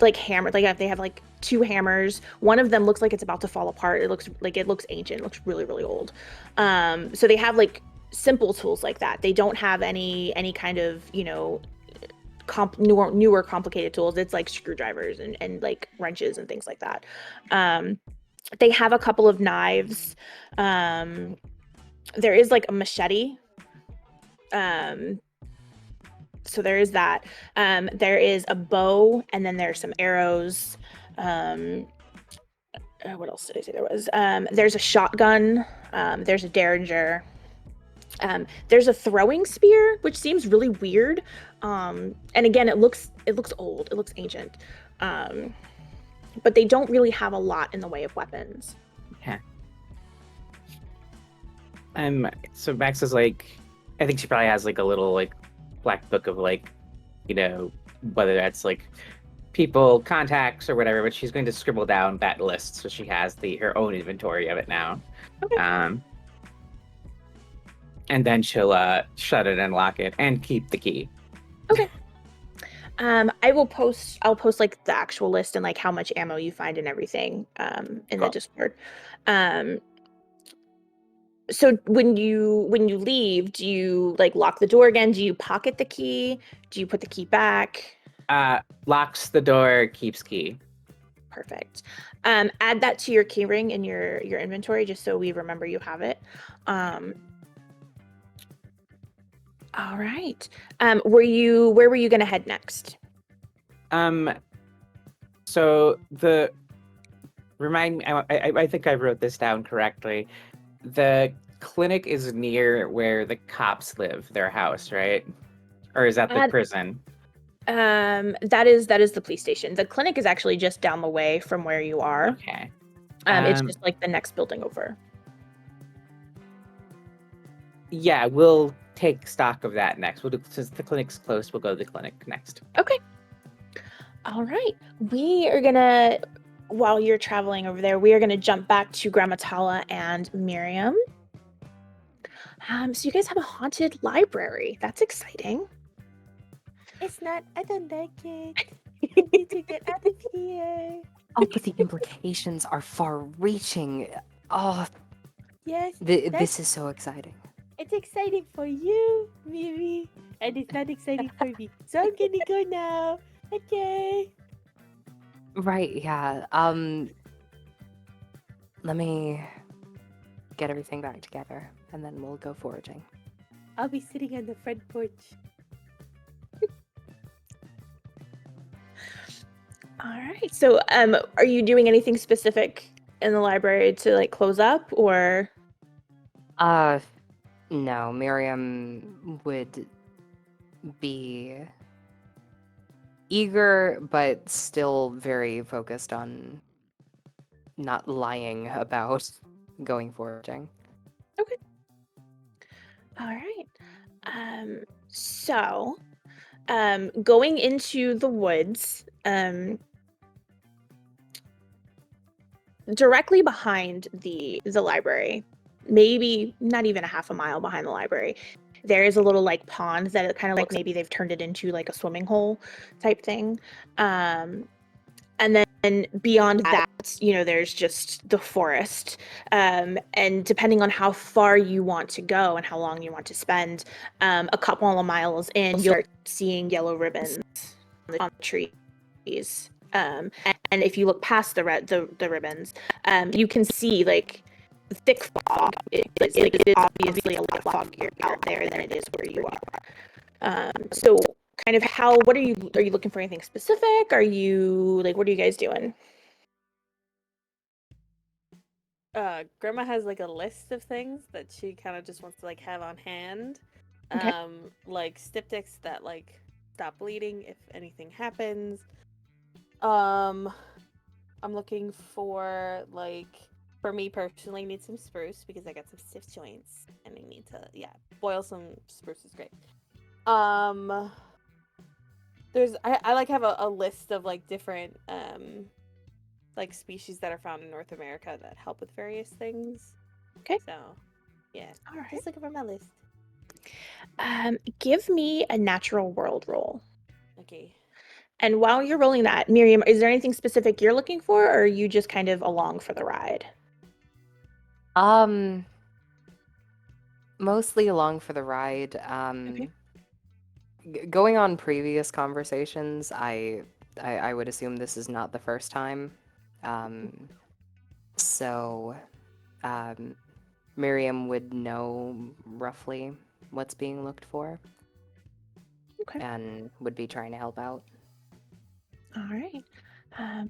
like hammer. Like they have like 2 hammers. One of them looks like it's about to fall apart. It looks ancient. It looks really, really old. So they have like simple tools like that. They don't have any kind of newer complicated tools. It's like screwdrivers and like wrenches and things like that. They have a couple of knives. There is like a machete. So there is that. There is a bow, and then there's some arrows. What else did I say there was? There's a shotgun. There's a derringer. There's a throwing spear, which seems really weird. And again, it looks old. It looks ancient. But they don't really have a lot in the way of weapons. Yeah. So Max is like, I think she probably has like a little like black book of like, whether that's like people, contacts, or whatever, but she's going to scribble down that list so she has her own inventory of it now. Okay. And then she'll shut it and lock it and keep the key. Okay. I'll post like the actual list and like how much ammo you find and everything in the Discord. So when you leave, do you like lock the door again? Do you pocket the key? Do you put the key back? Locks the door, keeps key. Perfect. Add that to your key ring in your inventory just so we remember you have it. All right. Where were you gonna head next? So remind me, I think I wrote this down correctly. The clinic is near where the cops live, their house, right? Or is that the prison? That is the police station. The clinic is actually just down the way from where you are. Okay. It's just like the next building over. Yeah, we'll take stock of that next. Since the clinic's close, we'll go to the clinic next. Okay. All right. We are gonna, while you're traveling over there, we are gonna jump back to Grammatala and Miriam. So you guys have a haunted library. That's exciting. It's not. I don't like it. I need to get out of here. Oh, but the implications are far-reaching. Oh, Yes. this is so exciting. It's exciting for you, Miri, and it's not exciting for me. So I'm gonna go now. Okay. Right, yeah. Let me get everything back together, and then we'll go foraging. I'll be sitting on the front porch. All right. So, are you doing anything specific in the library to like close up, or? No. Miriam would be eager, but still very focused on not lying about going foraging. Okay. All right. So, going into the woods, directly behind the library, maybe not even a half a mile behind the library, there is a little like pond that it kind of like maybe they've turned it into like a swimming hole type thing. And then beyond that, there's just the forest. And depending on how far you want to go and how long you want to spend, a couple of miles in, you'll start seeing yellow ribbons on the trees. And if you look past the ribbons, you can see like thick fog. It is obviously a lot foggier out there than it is where you are. So kind of what are you looking for anything specific? Are you what are you guys doing? Grandma has like a list of things that she kind of just wants to like have on hand. Okay. Like styptics that like stop bleeding if anything happens. I'm looking for for me personally, need some spruce because I got some stiff joints and I need to boil some spruce is great. There's I like have a list of like different like species that are found in North America that help with various things. Okay. So, yeah. All right. Just looking for my list. Give me a natural world roll. Okay. And while you're rolling that, Miriam, is there anything specific you're looking for, or are you just kind of along for the ride? Mostly along for the ride. Okay. Going on previous conversations, I would assume this is not the first time. So Miriam would know roughly what's being looked for. Okay. And would be trying to help out. All right.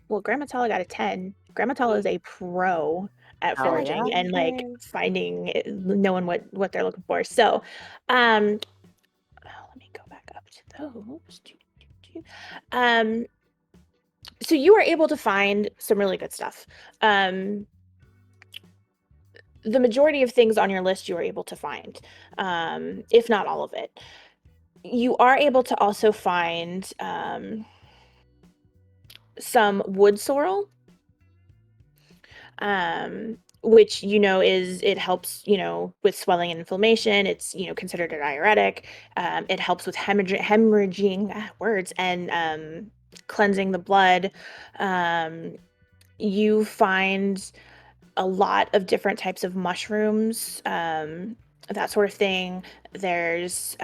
Well, Grandma Tala got a 10. Grandma Tala is a pro at Oh, foraging yeah? and knowing what they're looking for. So, let me go back up to those. So you are able to find some really good stuff. The majority of things on your list you are able to find, if not all of it. You are able to also find some wood sorrel, which it helps with swelling and inflammation. It's considered a diuretic. It helps with hemorrhaging words and cleansing the blood. You find a lot of different types of mushrooms, that sort of thing. There's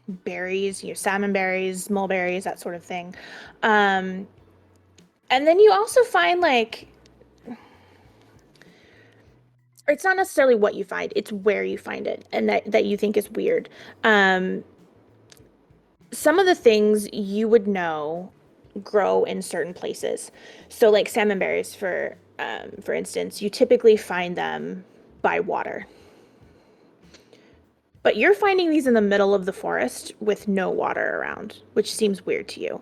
berries, salmon berries, mulberries, that sort of thing. And then you also find or it's not necessarily what you find, it's where you find it and that you think is weird. Some of the things you would know grow in certain places. So like salmon berries, for instance, you typically find them by water. But you're finding these in the middle of the forest with no water around, which seems weird to you.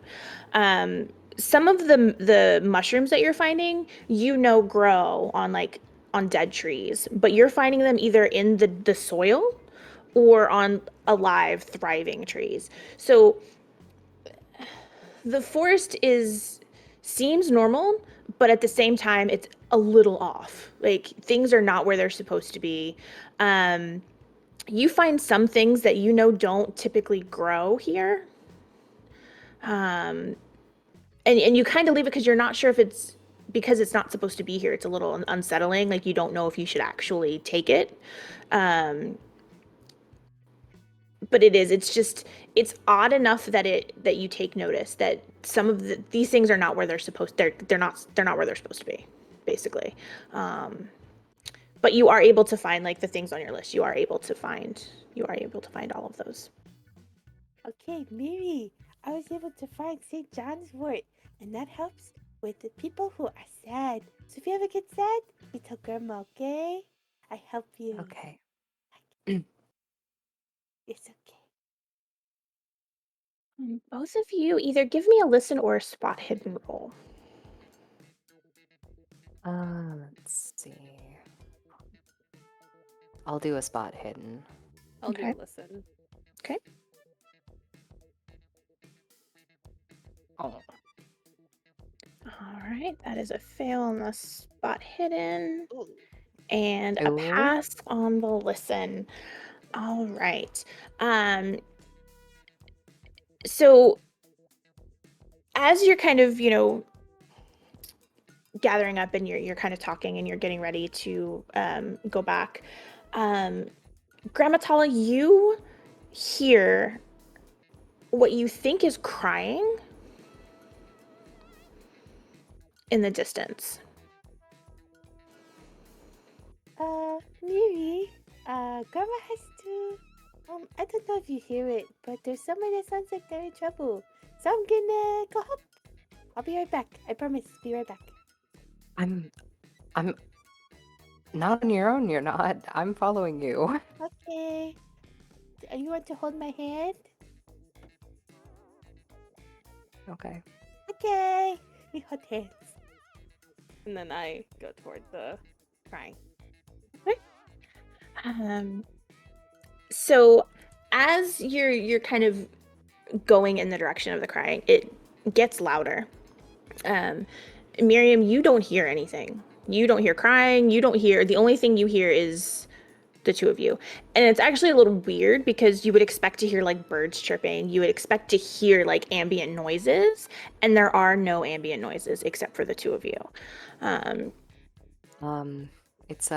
Some of the mushrooms that you're finding, grow on dead trees, but you're finding them either in the soil or on alive, thriving trees. So the forest seems normal, but at the same time, it's a little off. Like things are not where they're supposed to be. You find some things that don't typically grow here. And you kind of leave it because you're not sure if it's because it's not supposed to be here. It's a little unsettling. Like you don't know if you should actually take it. But it's odd enough that you take notice that some of these things are not where they're not where they're supposed to be, basically. But you are able to find the things on your list. You are able to find all of those. Okay, Miri, I was able to find St. John's wort, and that helps with the people who are sad. So if you ever get sad, you tell Grandma, okay? I help you. Okay. It's okay. Both of you either give me a listen or a spot hidden roll. Let's see. I'll do a spot hidden. I'll Okay. do a listen. Okay. Oh. All right, that is a fail on the spot hidden. Ooh. And a Ooh. pass on the listen. All right. So as you're kind of, gathering up and you're kind of talking and you're getting ready to go back, Grandma Tala, you hear what you think is crying in the distance. Miri, Grandma has to. I don't know if you hear it, but there's someone that sounds like they're in trouble. So I'm gonna go help. I'll be right back. I promise. Be right back. I'm not on your own. You're not. I'm following you. Okay. You want to hold my hand? Okay. Okay. We hold hands. And then I go toward the crying. So as you're kind of going in the direction of the crying, it gets louder. Miriam, you don't hear anything. You don't hear crying. You don't hear. The only thing you hear is the two of you. And it's actually a little weird because you would expect to hear like birds chirping. You would expect to hear like ambient noises, and there are no ambient noises except for the two of you. It's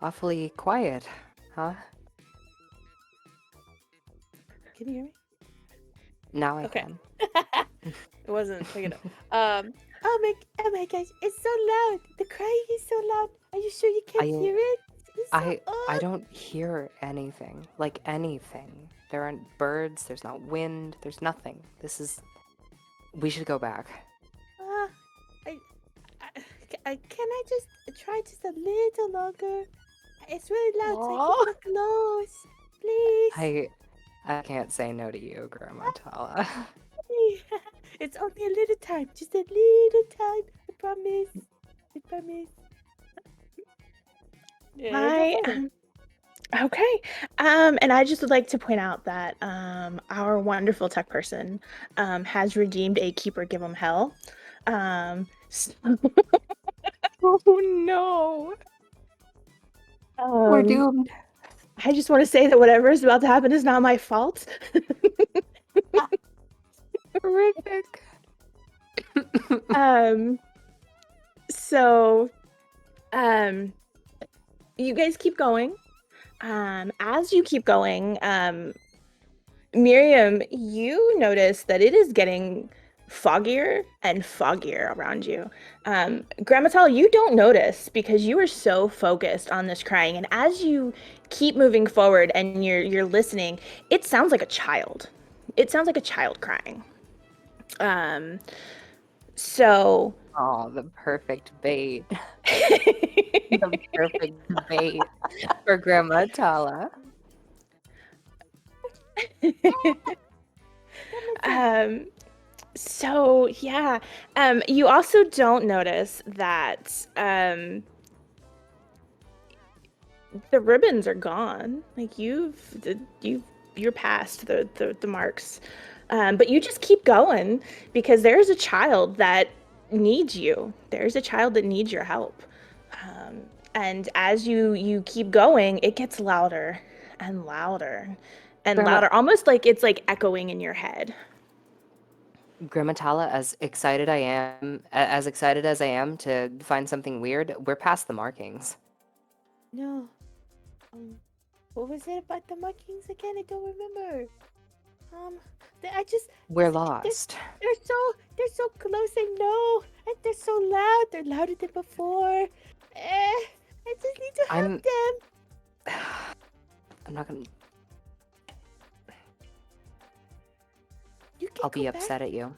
awfully quiet, huh? Can you hear me? Now I Okay. can. It wasn't big enough. Oh my gosh, it's so loud. The crying is so loud. Are you sure you can't I- hear it? It's so I don't hear anything. Like anything. There aren't birds, there's not wind, there's nothing. We should go back. Can I just try just a little longer? It's really loud, so I Aw. can get close. Please. I can't say no to you, Grandma Tala. It's only a little time. Just a little time. I promise. I promise. Okay. And I just would like to point out that our wonderful tech person has redeemed a keeper give 'em hell. Oh no. We're doomed. I just want to say that whatever is about to happen is not my fault. Horrific. So you guys keep going. As you keep going, Miriam, you notice that it is getting foggier and foggier around you. Grandma Tal, you don't notice because you are so focused on this crying. And as you keep moving forward and you're listening, it sounds like a child. It sounds like a child crying. So Oh, the perfect bait. The perfect bait for Grandma Tala. So yeah, you also don't notice that the ribbons are gone. Like you're past the marks, but you just keep going because there's a child that needs you. There's a child that needs your help, and as you keep going, it gets louder and louder and Grandma- louder, almost like it's like echoing in your head. Grandma Tala, as excited as I am to find something weird, we're past the markings. No. What was it about the markings again? I don't remember. We're lost. They're so close. I know, and they're so loud. They're louder than before. I just need to help them. I'm not gonna. You can I'll go be back. upset at you.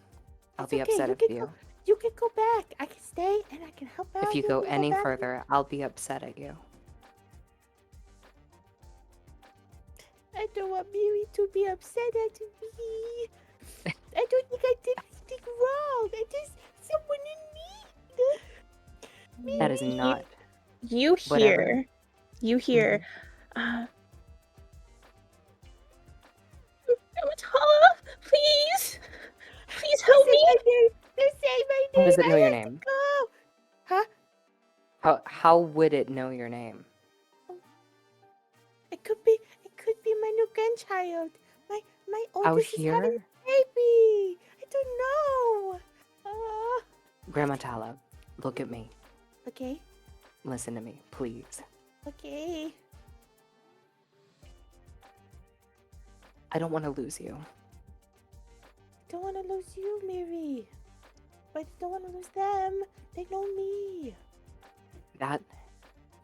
I'll It's be okay, upset you if can you. go- You can go back. I can stay and I can help out. If you go can any back. further, I'll be upset at you. I don't want Miri to be upset at me. I don't think I did anything wrong. I just someone in need. That is not. You Whatever. hear, Amatala, please help me. They say my name. How does it know I your have to name? go. Huh? How would it know your name? It could be my new grandchild. My Out oldest is having here? a baby. I don't know. Grandma Tala, look at me. Okay. Listen to me, please. Okay. I don't want to lose you. Don't want to lose you, Miri. But I don't want to lose them. They know me. That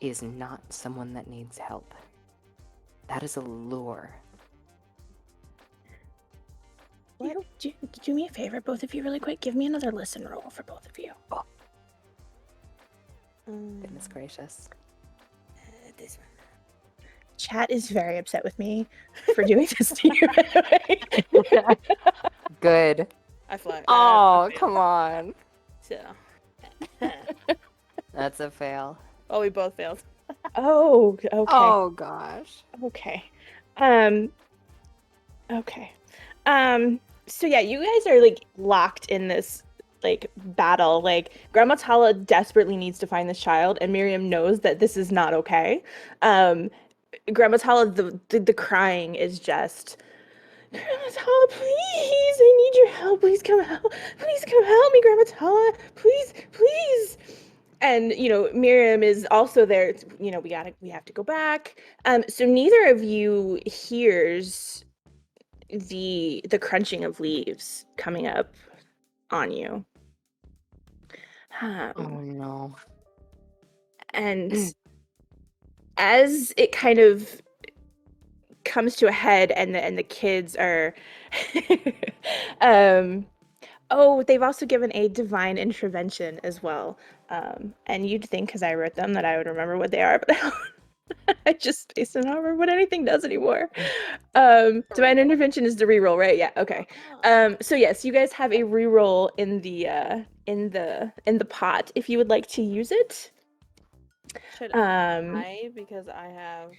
is not someone that needs help. That is a lure. Do me a favor, both of you, really quick. Give me another listen roll for both of you. Goodness gracious. This one. Chat is very upset with me for doing this to you, by the way. Good. I fly. Oh, come on. So. That's a fail. Oh, we both failed. Oh, okay. Oh gosh. Okay. Okay. So yeah, you guys are like locked in this like battle. Like Grandma Tala desperately needs to find this child, and Miriam knows that this is not okay. Grandma Tala, the crying is just, Grandma Tala, please, I need your help. Please come help. Please come help me, Grandma Tala. Please, please. And Miriam is also there. We have to go back. So neither of you hears the crunching of leaves coming up on you. Oh no. And as it kind of comes to a head, and the kids are they've also given a divine intervention as well. And you'd think, because I wrote them, that I would remember what they are, but I just basically don't remember what anything does anymore. Divine intervention is the reroll, right? Yeah, okay. So yes, you guys have a reroll in the pot if you would like to use it. Should I, because I have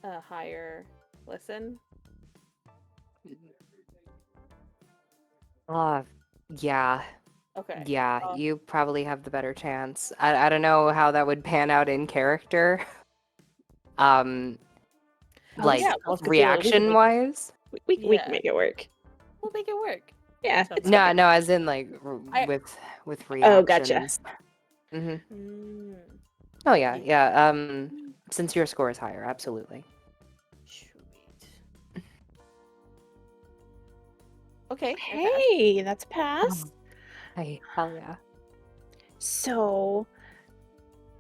a higher listen? Yeah. Okay. Yeah, you probably have the better chance. I don't know how that would pan out in character. Like yeah, Call of Cthulhu, reaction wise. We can Yeah. make it work. We'll make it work. Yeah. Sounds It's No, fine. no, as in like I- with Oh, gotcha. reactions. Mm-hmm. Mm, Oh yeah, yeah. Since your score is higher, absolutely. sweet. Okay. Hey, that's a pass. Hey, hell yeah. So,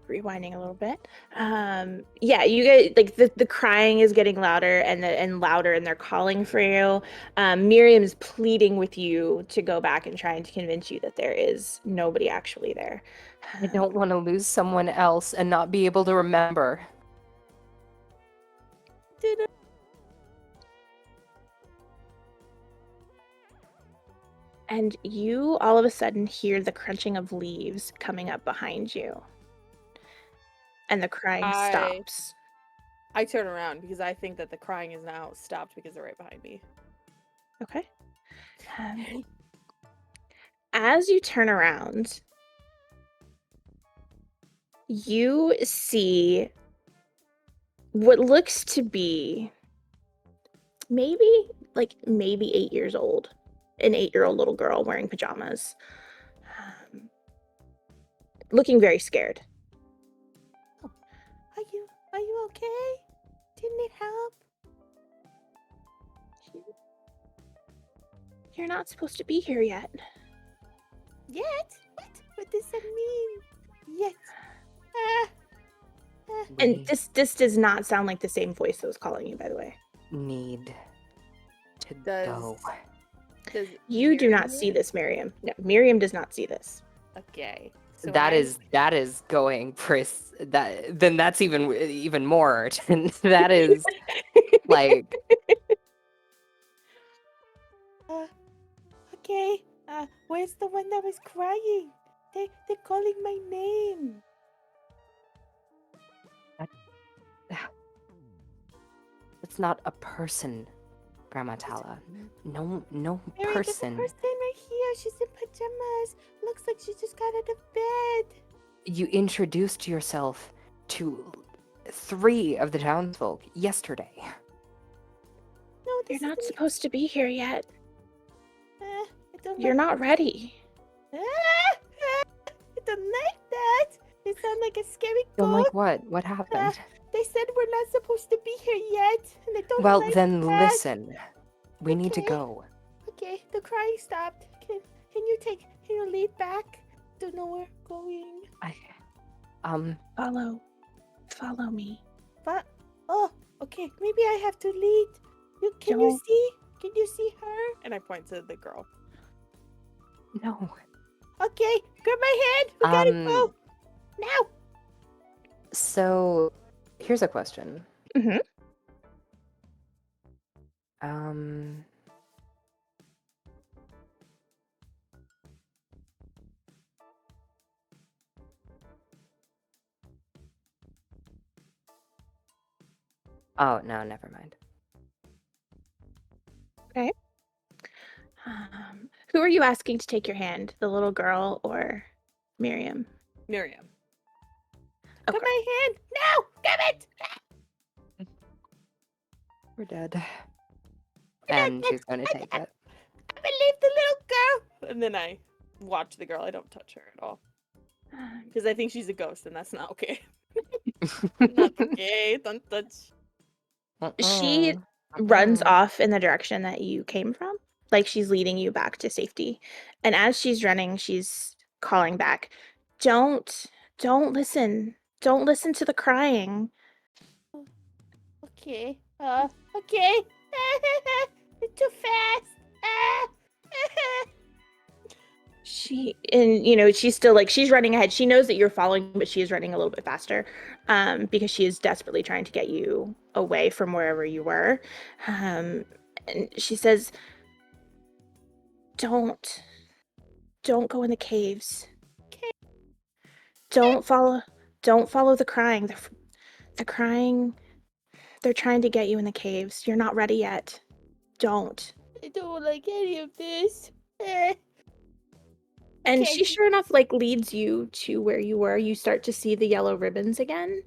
rewinding a little bit. Yeah, you guys, like the crying is getting louder and louder, and they're calling for you. Miriam's pleading with you to go back and trying to convince you that there is nobody actually there. I don't want to lose someone else and not be able to remember. And you all of a sudden hear the crunching of leaves coming up behind you. And the crying stops. I turn around because I think that the crying is now stopped because they're right behind me. Okay. As you turn around, you see what looks to be maybe 8 years old. An 8-year-old little girl wearing pajamas. Looking very scared. Are you okay? Do you need help? You're not supposed to be here yet. Yet? What does that mean? Yet? And this does not sound like the same voice that was calling you, by the way. Need to Does- go. You do not Miriam? see this, Miriam. No, Miriam does not see this. Okay. So That is going then that's even more urgent. That is like okay. Where's the one that was crying? They're calling my name. it's not a person, Grandma Tala. No Erin, there's a person. person right here. She's in pajamas. Looks like she just got out of bed. You introduced yourself to 3 of the townsfolk yesterday. No, You're this not is supposed to be here yet. I don't You're like not ready. I don't like that. They sound like a scary Don't ghost. like what? What happened? They said we're not supposed to be here yet, and I don't Well, like then that. listen. We need to Okay. go. Okay, the crying stopped. Can you lead back? Don't know where we're going. I Follow Follow me. But oh, okay. Maybe I have to lead. Can you Don't- see? Can you see her? And I point to the girl. No. Okay, grab my hand. We gotta go now. So, here's a question. Mhm. Um. Oh, no, never mind. Who are you asking to take your hand? The little girl or Miriam? Miriam. Okay. Grab my hand now. Grab it. We're dead. And she's going to take it. I believe the little girl. And then I watch the girl. I don't touch her at all because I think she's a ghost, and that's not okay. Not okay. Don't touch. She runs off in the direction that you came from. Like she's leading you back to safety. And as she's running, she's calling back. Don't listen. Don't listen to the crying. Okay. Okay. It's too fast. She's still like she's running ahead. She knows that you're following, but she is running a little bit faster because she is desperately trying to get you away from wherever you were. And she says, don't go in the caves. Okay. Don't follow the crying. The crying, they're trying to get you in the caves. You're not ready yet. Don't. I don't like any of this. And Okay. she sure enough leads you to where you were. You start to see the yellow ribbons again.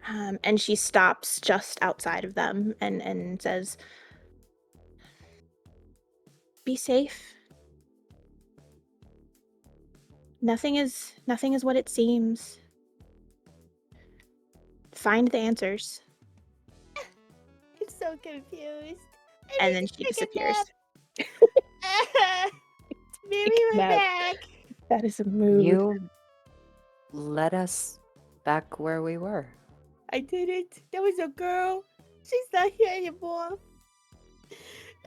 And she stops just outside of them and says, be safe. Nothing is what it seems. Find the answers. I'm so confused. And then she disappears. Maybe we're Nap. back. That is a mood. You led us back where we were. I did it. There was a girl. She's not here anymore.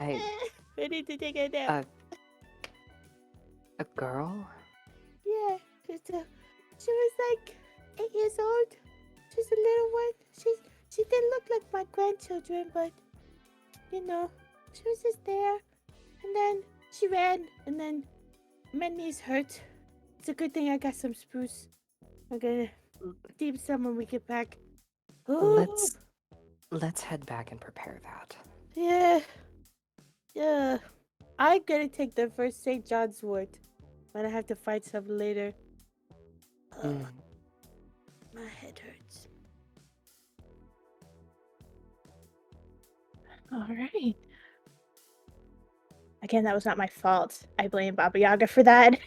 I- I need to take a nap. A girl? Yeah, she was like 8 years old. She's a little one. She didn't look like my grandchildren, but she was just there. And then she ran, and then my knees hurt. It's a good thing I got some spruce. I'm gonna deep some when we get back. Oh, Let's head back and prepare that. yeah. I'm gonna take the first St. John's wort, but I have to fight some later. Mm. My head hurts. All right. Again, that was not my fault. I blame Baba Yaga for that.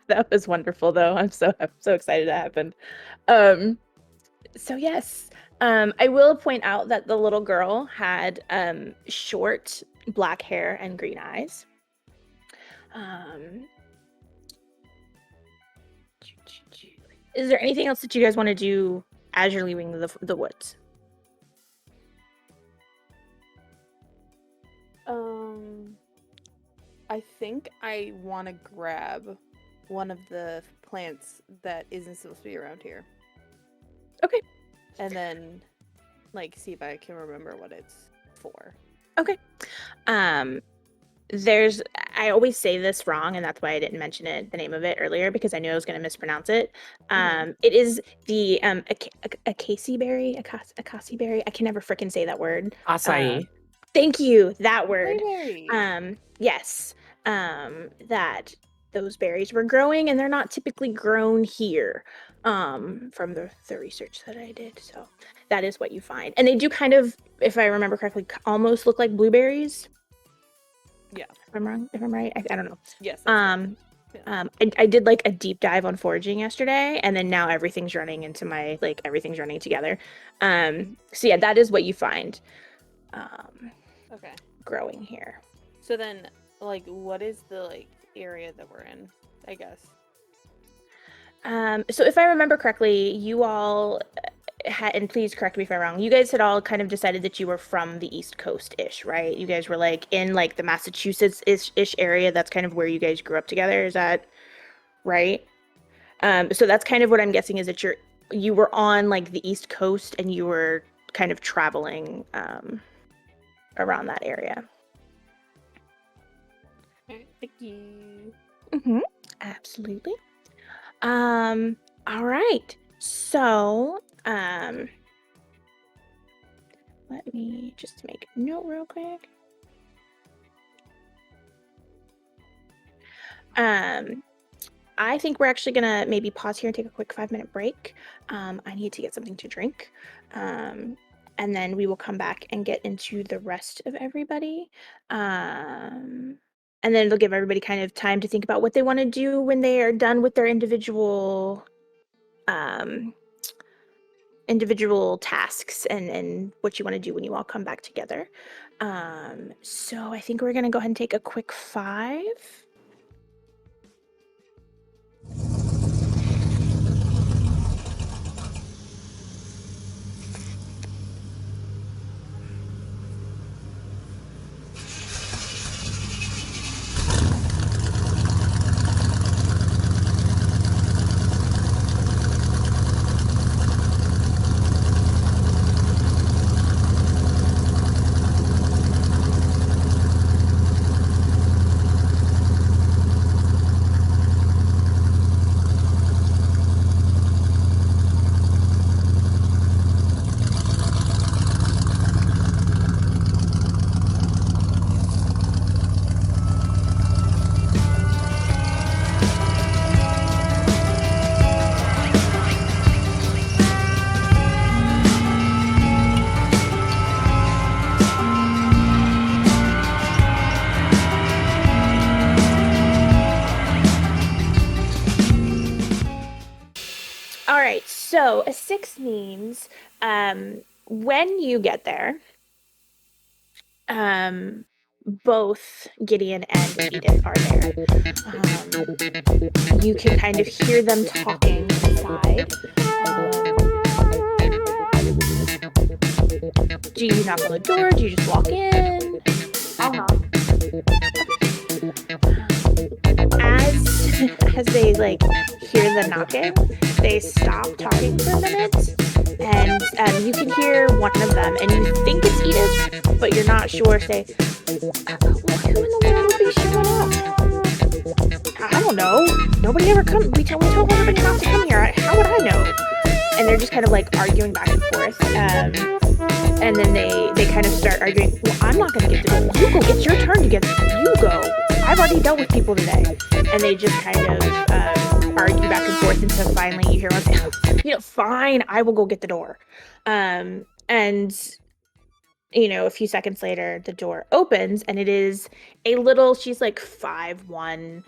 That was wonderful, though. I'm so excited that happened. So yes, I will point out that the little girl had short black hair and green eyes. Is there anything else that you guys want to do as you're leaving the woods? I think I want to grab one of the plants that isn't supposed to be around here. Okay. And then, see if I can remember what it's for. Okay. I always say this wrong, and that's why I didn't mention the name of it earlier, because I knew I was going to mispronounce it. It is the acai berry, acai berry. I can never frickin' say that word. Acai. Thank you, that word. Berry. Yes. That those berries were growing, and they're not typically grown here. From the research that I did, so that is what you find, and they do kind of, if I remember correctly, almost look like blueberries. Yeah. If I'm wrong, if I'm right, I don't know. Yes. Yeah. I did a deep dive on foraging yesterday, and then now everything's running into my everything's running together. So yeah, that is what you find. Okay. Growing here. So then, what is the area that we're in? I guess. So if I remember correctly, you all had, and please correct me if I'm wrong, you guys had all kind of decided that you were from the East Coast-ish, right? You guys were like in like the Massachusetts-ish area. That's kind of where you guys grew up together. Is that right? So that's kind of what I'm guessing is that you were on like the East Coast and you were kind of traveling around that area. Thank you. Mm-hmm. Absolutely. All right. So, let me just make a note real quick. I think we're actually gonna maybe pause here and take a quick 5-minute break. I need to get something to drink. And then we will come back and get into the rest of everybody. And then it'll give everybody kind of time to think about what they want to do when they are done with their individual tasks and what you want to do when you all come back together. So I think we're gonna go ahead and take a quick 5. All right, so a 6 means when you get there, both Gideon and Edith are there. You can kind of hear them talking inside. Do you knock on the door? Do you just walk in? I'll knock. As they like hear the knocking, they stop talking for a minute, and you can hear one of them, and you think it's Edith, but you're not sure. Say, who in the world would be showing up? I don't know. Nobody ever comes. We told everybody not to come here. How would I know? And they're just kind of like arguing back and forth. And then they kind of start arguing. Well, I'm not gonna get to go. You go. It's your turn to get. You go. I've already dealt with people today. And they just kind of argue back and forth until finally you hear one say, fine, I will go get the door. And a few seconds later, the door opens, and it is a little. She's like 5'1".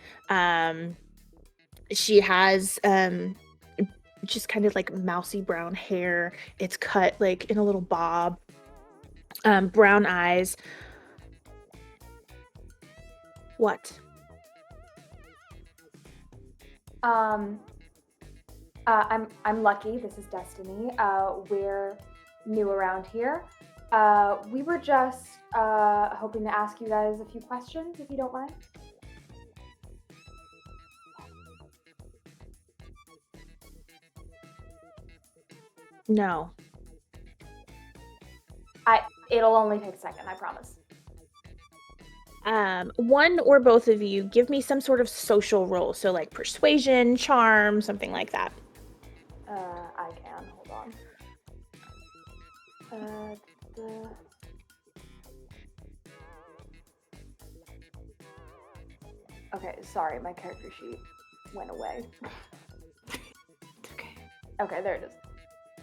She has just kind of like mousy brown hair. It's cut like in a little bob. Brown eyes. What? I'm Lucky. This is Destiny. We're new around here. We were just hoping to ask you guys a few questions, if you don't mind. No. It'll only take a second, I promise. One or both of you give me some sort of social role, so like persuasion, charm, something like that. I can. Hold on. Okay, sorry, my character sheet went away. Okay. Okay, there it is.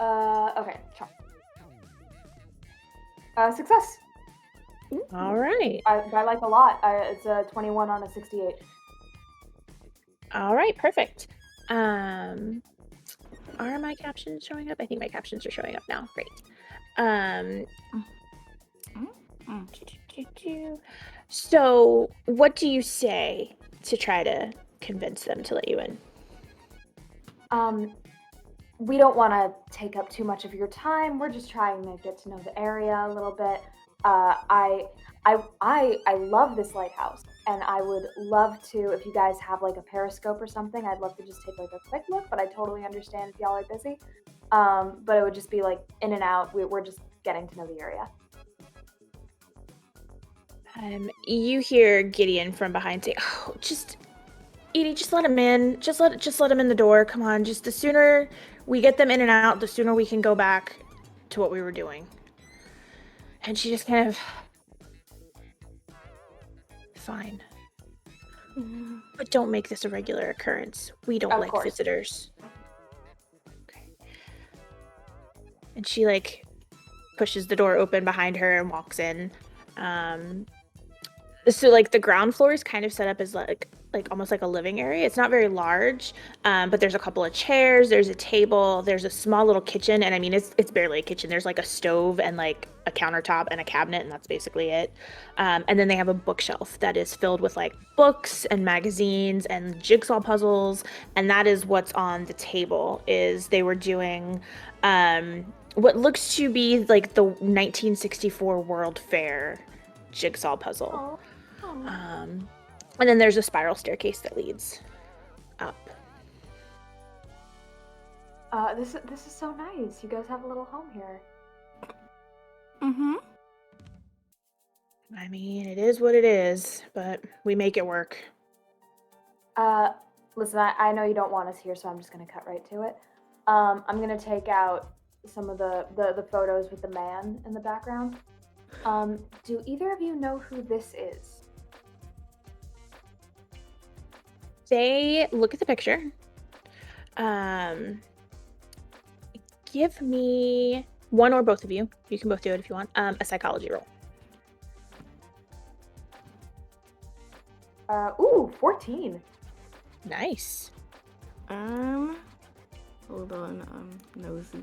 Okay, charm. Success. All right. By like a lot. It's a 21 on a 68. All right, perfect. Are my captions showing up? I think my captions are showing up now. Great. So, what do you say to try to convince them to let you in? We don't want to take up too much of your time. We're just trying to get to know the area a little bit. I love this lighthouse, and I would love to, if you guys have like a periscope or something, I'd love to just take like a quick look. But I totally understand if y'all are busy. But it would just be like in and out. We're just getting to know the area. You hear Gideon from behind say, "Oh, Edie, just let him in. Just let him in the door. Come on. Just the sooner we get them in and out, the sooner we can go back to what we were doing." And she just kind of, fine. But don't make this a regular occurrence. We don't Of like course. visitors. Okay. And she like pushes the door open behind her and walks in. So like the ground floor is kind of set up as like almost like a living area. It's not very large, but there's a couple of chairs, there's a table, there's a small little kitchen, and I mean it's barely a kitchen. There's like a stove and like a countertop and a cabinet, and that's basically it. And then they have a bookshelf that is filled with like books and magazines and jigsaw puzzles, and that is what's on the table. Is they were doing what looks to be like the 1964 World Fair jigsaw puzzle. And then there's a spiral staircase that leads up. This is so nice. You guys have a little home here. Mm-hmm. I mean, it is what it is, but we make it work. Listen, I know you don't want us here, so I'm just gonna cut right to it. I'm gonna take out some of the photos with the man in the background. Do either of you know who this is? They look at the picture. Give me one or both of you. You can both do it if you want. A psychology roll. 14. Nice. Hold on, I'm nosy.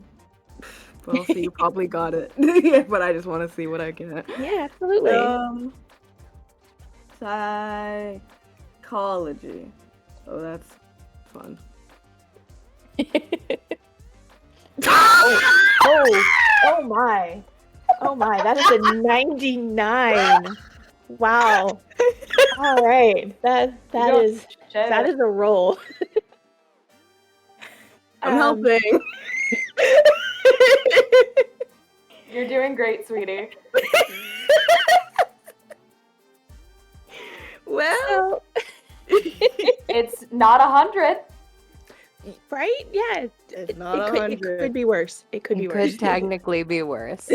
Well, so you probably got it. Yeah, but I just want to see what I get. Yeah, absolutely. Psychology. Oh, that's fun. Oh my. Oh my, that is a 99. Wow. All right. That is a roll. I'm helping. You're doing great, sweetie. Well, It's not 100. Right? Yeah. it's not It 100. could be worse. It could be It worse. could technically be worse.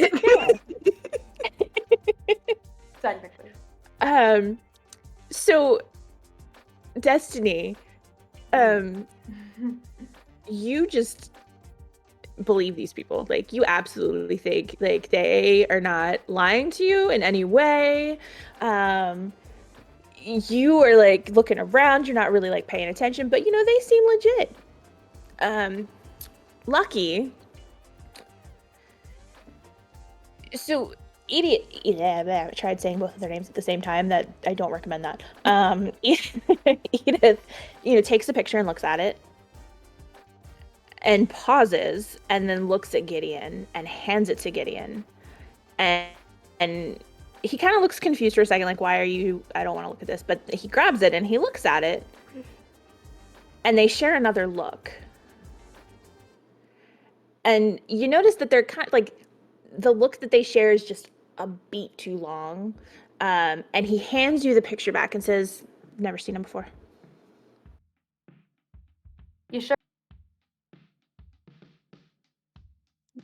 Technically. So Destiny, you just believe these people. Like, you absolutely think like they are not lying to you in any way. You are like looking around, you're not really like paying attention, but you know, they seem legit. Lucky. So I tried saying both of their names at the same time. That I don't recommend that. Edith, takes a picture and looks at it, and pauses, and then looks at Gideon and hands it to Gideon, and he kind of looks confused for a second, like, why are you? I don't want to look at this, but he grabs it and he looks at it, and they share another look, and you notice that they're kind of like, the look that they share is just a beat too long. And he hands you the picture back and says, "Never seen him before." You sure?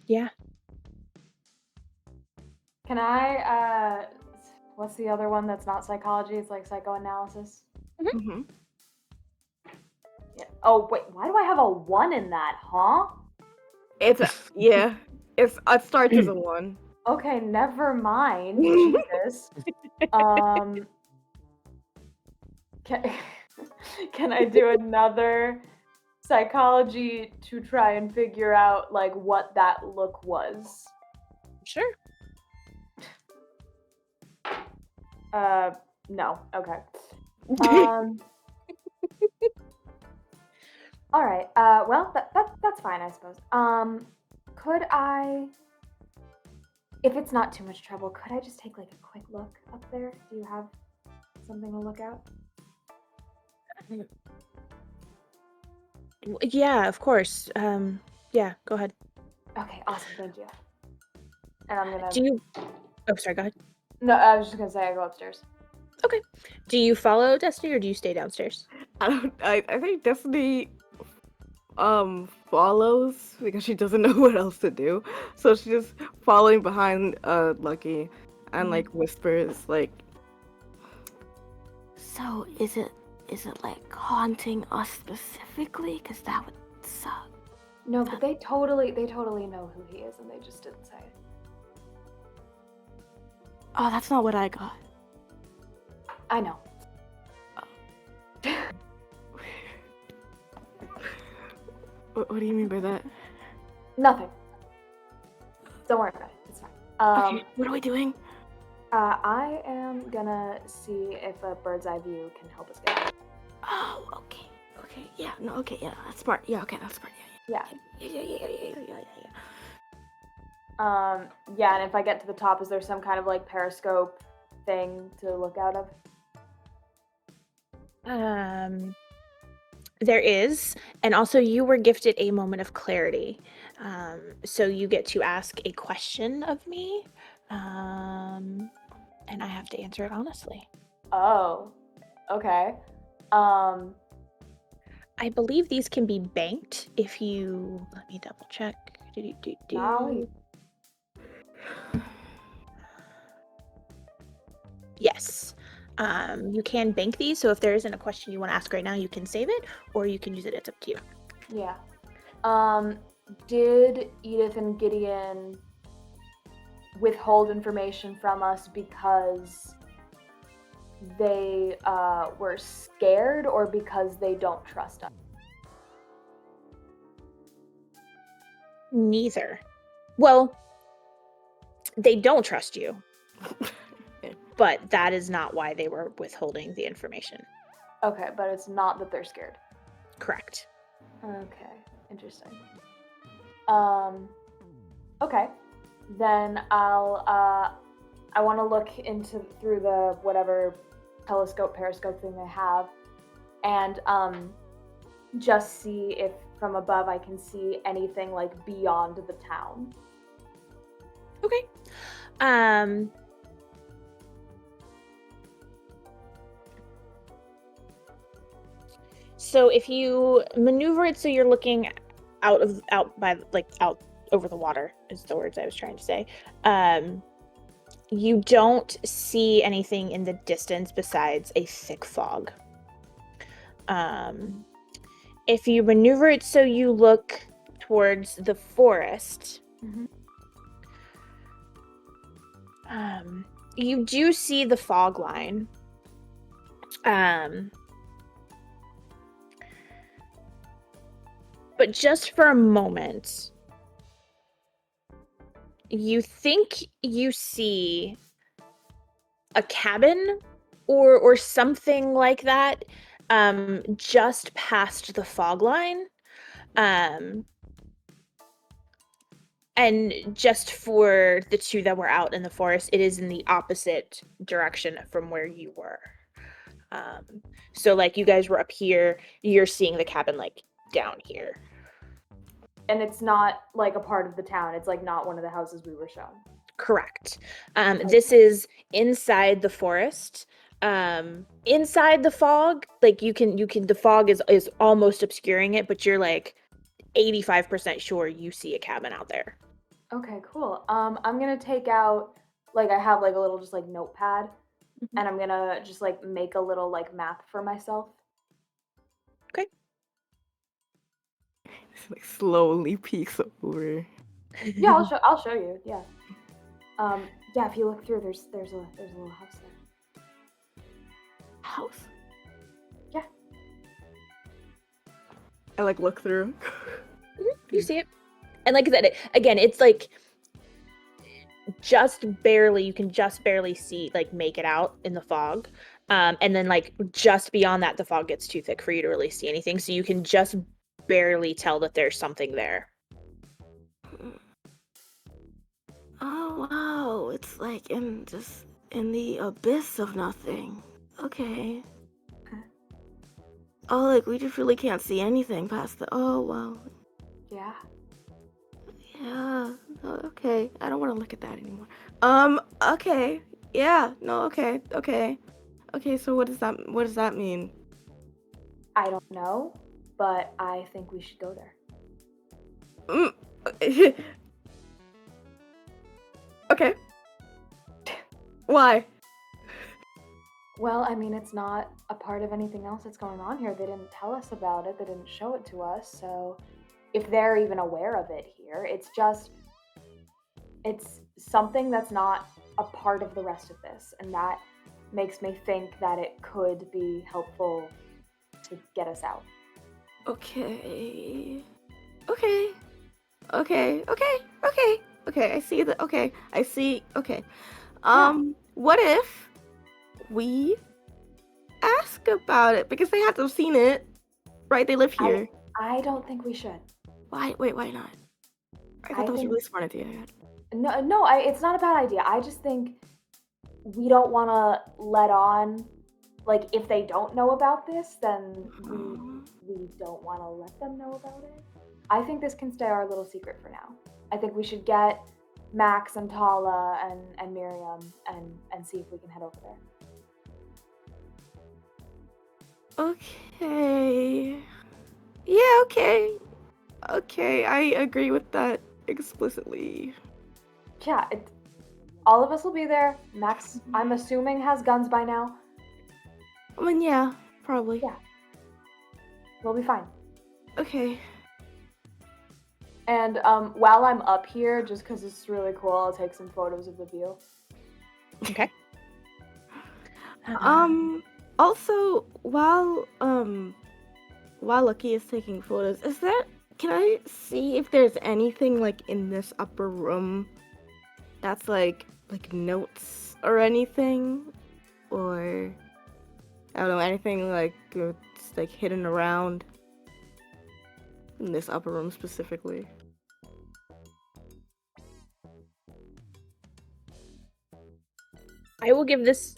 Yeah. Can I, what's the other one that's not psychology? It's like psychoanalysis. Mm-hmm. Yeah. Oh, wait, why do I have a 1 in that, huh? Yeah. It starts as a 1. Okay, never mind. Jesus. Can I do another psychology to try and figure out like what that look was? Sure. No. Okay. All right. Well, that's fine, I suppose. Could I, if it's not too much trouble, could I just take like a quick look up there? Do you have something to look at? Yeah, of course. Yeah, go ahead. Okay, awesome. Thank you. And I'm gonna. Do you? Oh, sorry. Go ahead. No, I was just gonna say I go upstairs. Do you follow Destiny or do you stay downstairs? I think Destiny follows because she doesn't know what else to do. So she's just following behind Lucky and like whispers like, so is it like haunting us specifically? Cause that would suck. No, but they totally know who he is, and they just didn't say it. Oh, that's not what I got. I know. What do you mean by that? Nothing. Don't worry about it. It's fine. Okay, what are we doing? I am gonna see if a bird's eye view can help us get out. Oh, okay. Okay, yeah, no, okay, yeah, that's smart. Yeah, okay, that's smart. Yeah. Yeah. Yeah, and if I get to the top, is there some kind of like periscope thing to look out of? There is, and also you were gifted a moment of clarity. So you get to ask a question of me, and I have to answer it honestly. Oh, okay. I believe these can be banked if you let me double check. Golly. Yes. You can bank these, so if there isn't a question you want to ask right now, you can save it, or you can use it. It's up to you. Yeah. Did Edith and Gideon withhold information from us because they were scared, or because they don't trust us? Neither. Well, they don't trust you, but that is not why they were withholding the information. Okay, but it's not that they're scared. Correct. Okay, interesting. Okay, then I want to look through the whatever telescope, periscope thing they have, and just see if from above I can see anything like beyond the town. Okay. So if you maneuver it so you're looking out over the water is the words I was trying to say. You don't see anything in the distance besides a thick fog. If you maneuver it so you look towards the forest, you do see the fog line. But just for a moment, you think you see a cabin or something like that just past the fog line. And just for the two that were out in the forest, it is in the opposite direction from where you were. So like you guys were up here, you're seeing the cabin like down here. And it's not like a part of the town. It's like not one of the houses we were shown. Correct. This is inside the forest. Inside the fog, like you can the fog is almost obscuring it, but you're like 85% sure you see a cabin out there. Okay, cool. I'm gonna take out, like, I have like a little just like notepad, and I'm gonna just like make a little like map for myself. Okay. It's like slowly peeks over. Yeah, I'll show you. Yeah. Yeah. If you look through, there's a little house there. House. Yeah. I like look through. You see it, and like I said, it's like you can just barely see, like make it out in the fog, and then like just beyond that, the fog gets too thick for you to really see anything. So you can just barely tell that there's something there. Oh wow, it's like in the abyss of nothing. Okay. Oh, like we just really can't see anything past the. Oh wow. Yeah. Yeah. Oh, okay. I don't want to look at that anymore. Okay. Yeah. No. Okay. Okay. Okay. So what does that mean? I don't know, but I think we should go there. Okay. Why? Well, I mean, it's not a part of anything else that's going on here. They didn't tell us about it. They didn't show it to us. So if they're even aware of it here, it's something that's not a part of the rest of this. And that makes me think that it could be helpful to get us out. Okay. Okay. Okay. Okay. Okay. Okay. I see that. Okay. I see. Okay. What if we ask about it? Because they have to have seen it, right? They live here. I don't think we should. Why? Wait, why not? I thought that was a really smart idea. No, it's not a bad idea. I just think we don't want to let on, like, if they don't know about this, then we don't want to let them know about it. I think this can stay our little secret for now. I think we should get Max and Tala and Miriam and see if we can head over there. Okay. Yeah, okay. Okay, I agree with that explicitly. Yeah, all of us will be there. Max, I'm assuming, has guns by now. I mean, yeah, probably. Yeah. We'll be fine. Okay. And while I'm up here, just because it's really cool, I'll take some photos of the view. Okay. Also, while Lucky is taking photos, can I see if there's anything like in this upper room that's like notes or anything, or I don't know, anything like it's like hidden around in this upper room specifically? I will give this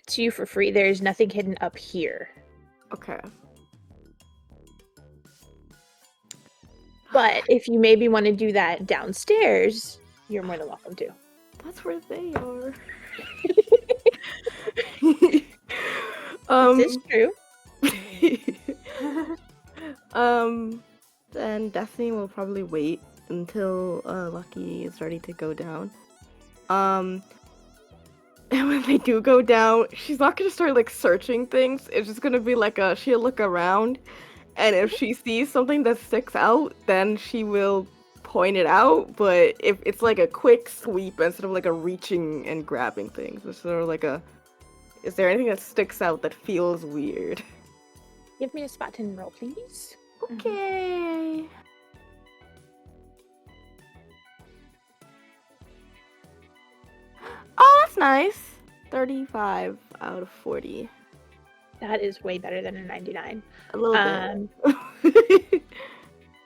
to you for free. There's nothing hidden up here. Okay. But if you maybe want to do that downstairs, you're more than welcome to. That's where they are. This is true. Then Destiny will probably wait until Lucky is ready to go down. And when they do go down, she's not gonna start like searching things. It's just gonna be like she'll look around, and if she sees something that sticks out, then she will point it out. But if it's like a quick sweep instead of like a reaching and grabbing things, it's sort of like is there anything that sticks out that feels weird? Give me a spot hidden roll, please. Okay. Oh, that's nice. 35 out of 40. That is way better than a 99. A little bit.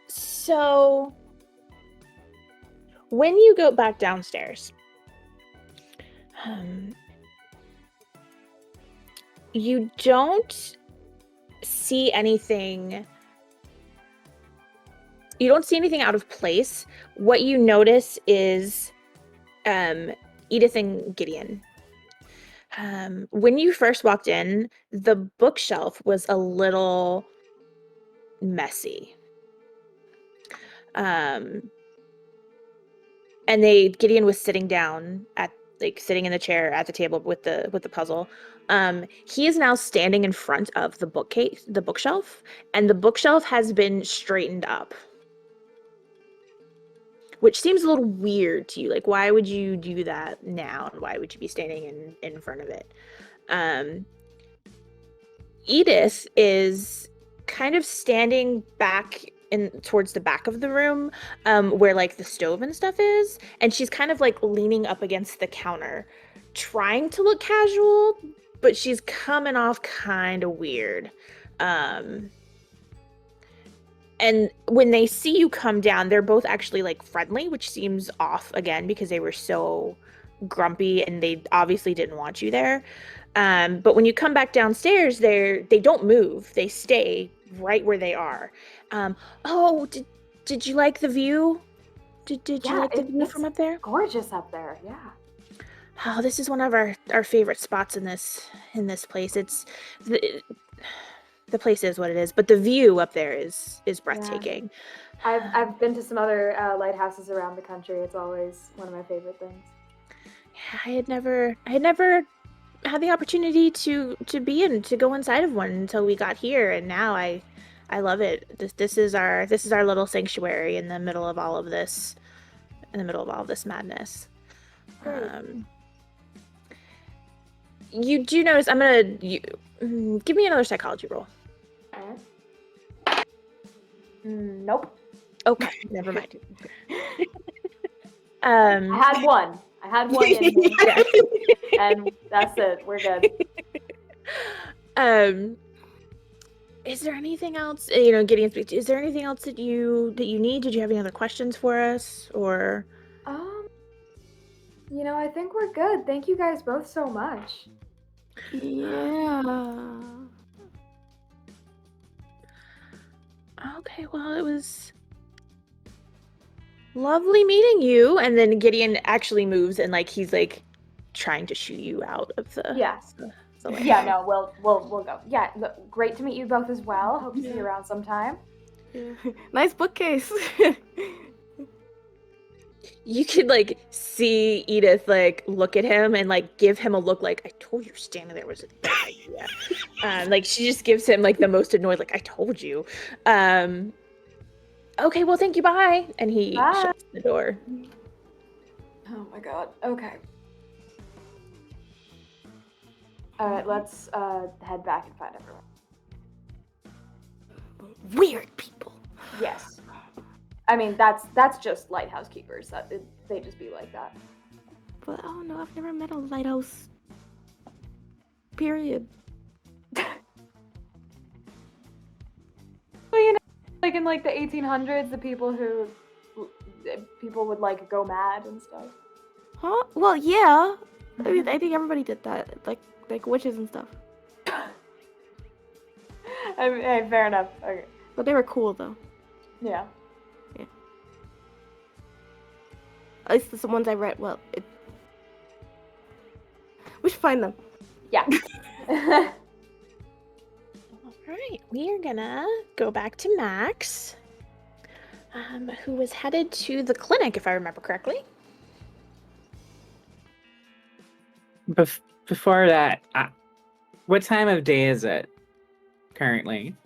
So, when you go back downstairs, you don't see anything. You don't see anything out of place. What you notice is Edith and Gideon. When you first walked in, the bookshelf was a little messy. And Gideon was sitting down sitting in the chair at the table with the puzzle. He is now standing in front of the bookshelf, and the bookshelf has been straightened up, which seems a little weird to you. Like, why would you do that now? And why would you be standing in front of it? Edith is kind of standing back towards the back of the room, where like the stove and stuff is, and she's kind of like leaning up against the counter, trying to look casual, but she's coming off kind of weird. And when they see you come down, they're both actually like friendly, which seems off again because they were so grumpy and they obviously didn't want you there. But when you come back downstairs, they don't move. They stay right where they are. Oh, did you like the view? Did you like the view it's from up there? gorgeous up there. Yeah. Oh, this is one of our favorite spots in this place. It's the place is what it is, but the view up there is breathtaking. I've been to some other lighthouses around the country. It's always one of my favorite things. Yeah, I had never had the opportunity to go inside of one until we got here, and now I love it. This is our little sanctuary in the middle of all of this madness. Great. You do notice I'm gonna give me another psychology roll. Nope. Okay, never mind. I had one. In me, Yeah. and that's it. We're good. Is there anything else? Gideon speaks. Is there anything else that you need? Did you have any other questions for us, or? I think we're good. Thank you guys both so much. Yeah. Okay, well, it was lovely meeting you. And then Gideon actually moves and he's trying to shoo you out of the Yeah, no, we'll go. Yeah, look, great to meet you both as well. Hope to see you around sometime. Yeah. Nice bookcase. You could see Edith look at him and give him a look I told you standing there was a bad idea. She just gives him the most annoyed I told you. Okay, well, thank you, bye. And he shuts the door. Oh my god. Okay. All right, let's head back and find everyone. Weird people. Yes. I mean, that's just lighthouse keepers. They just be like that. But I don't know. I've never met a lighthouse. Period. Well, in the 1800s, the people would go mad and stuff. Huh? Well, yeah. I mean, I think everybody did that. Like witches and stuff. Hey, fair enough. Okay. But they were cool though. Yeah. At least the ones I read. Well, we should find them. Yeah. All right, we are gonna go back to Max, who was headed to the clinic, if I remember correctly. Before that, what time of day is it currently?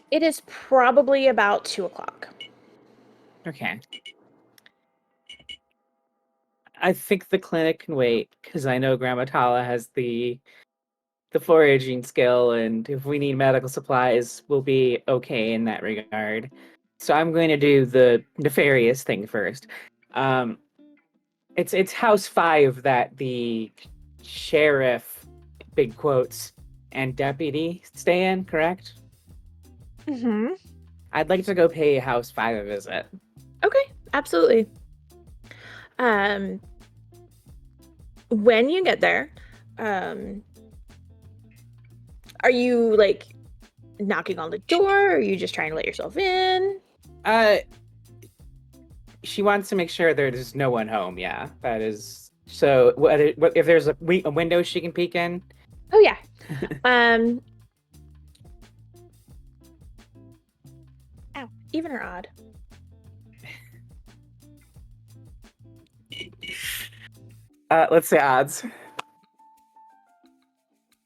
It is probably about 2:00. Okay. I think the clinic can wait because I know Grandma Tala has the foraging skill, and if we need medical supplies, we'll be okay in that regard. So I'm going to do the nefarious thing first. It's House 5 that the sheriff, big quotes, and deputy stay in, correct? Mm-hmm. I'd like to go pay House 5 a visit. Okay, absolutely. When you get there, are you knocking on the door, or are you just trying to let yourself in? She wants to make sure there's no one home. Yeah, that is. So, if there's a window she can peek in. Oh yeah. Ow, even or odd? Let's say odds.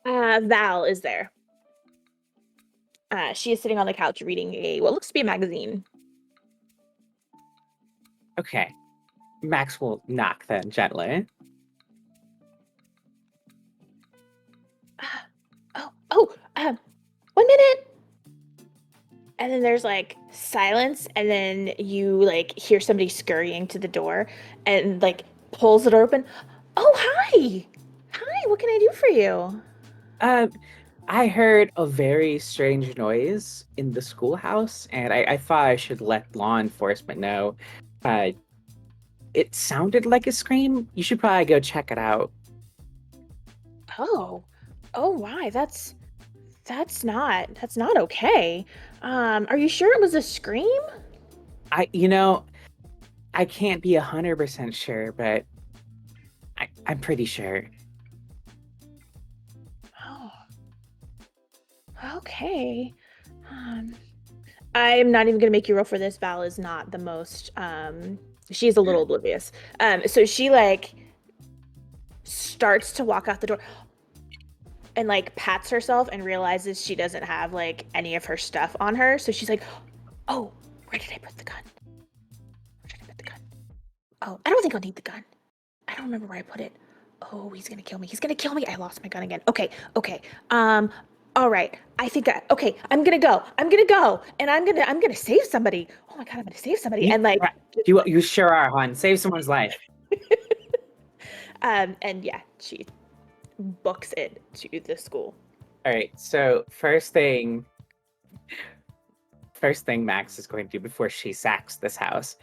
Val is there. She is sitting on the couch reading what looks to be a magazine. Okay. Max will knock then, gently. 1 minute. And then there's silence, and then you hear somebody scurrying to the door and pulls it open. Oh, hi. Hi, what can I do for you? I heard a very strange noise in the schoolhouse, and I thought I should let law enforcement know. Uh, it sounded like a scream. You should probably go check it out. Oh, oh my, that's not okay. Are you sure it was a scream? I can't be 100% sure, but I'm pretty sure. Oh, okay. I'm not even gonna make you roll for this. Val is not the most. She's a little oblivious. So she like starts to walk out the door and like pats herself and realizes she doesn't have like any of her stuff on her. So she's like, "Oh, where did I put the gun? Where did I put the gun? Oh, I don't think I'll need the gun. I don't remember where I put it. Oh, he's gonna kill me. He's gonna kill me. I lost my gun again. Okay. All right. Okay, I'm gonna go. And I'm gonna save somebody. Oh my god, I'm gonna save somebody. And like You sure are, hon. Save someone's life. and yeah, she books it to the school. All right. So first thing Max is going to do before she sacks this house.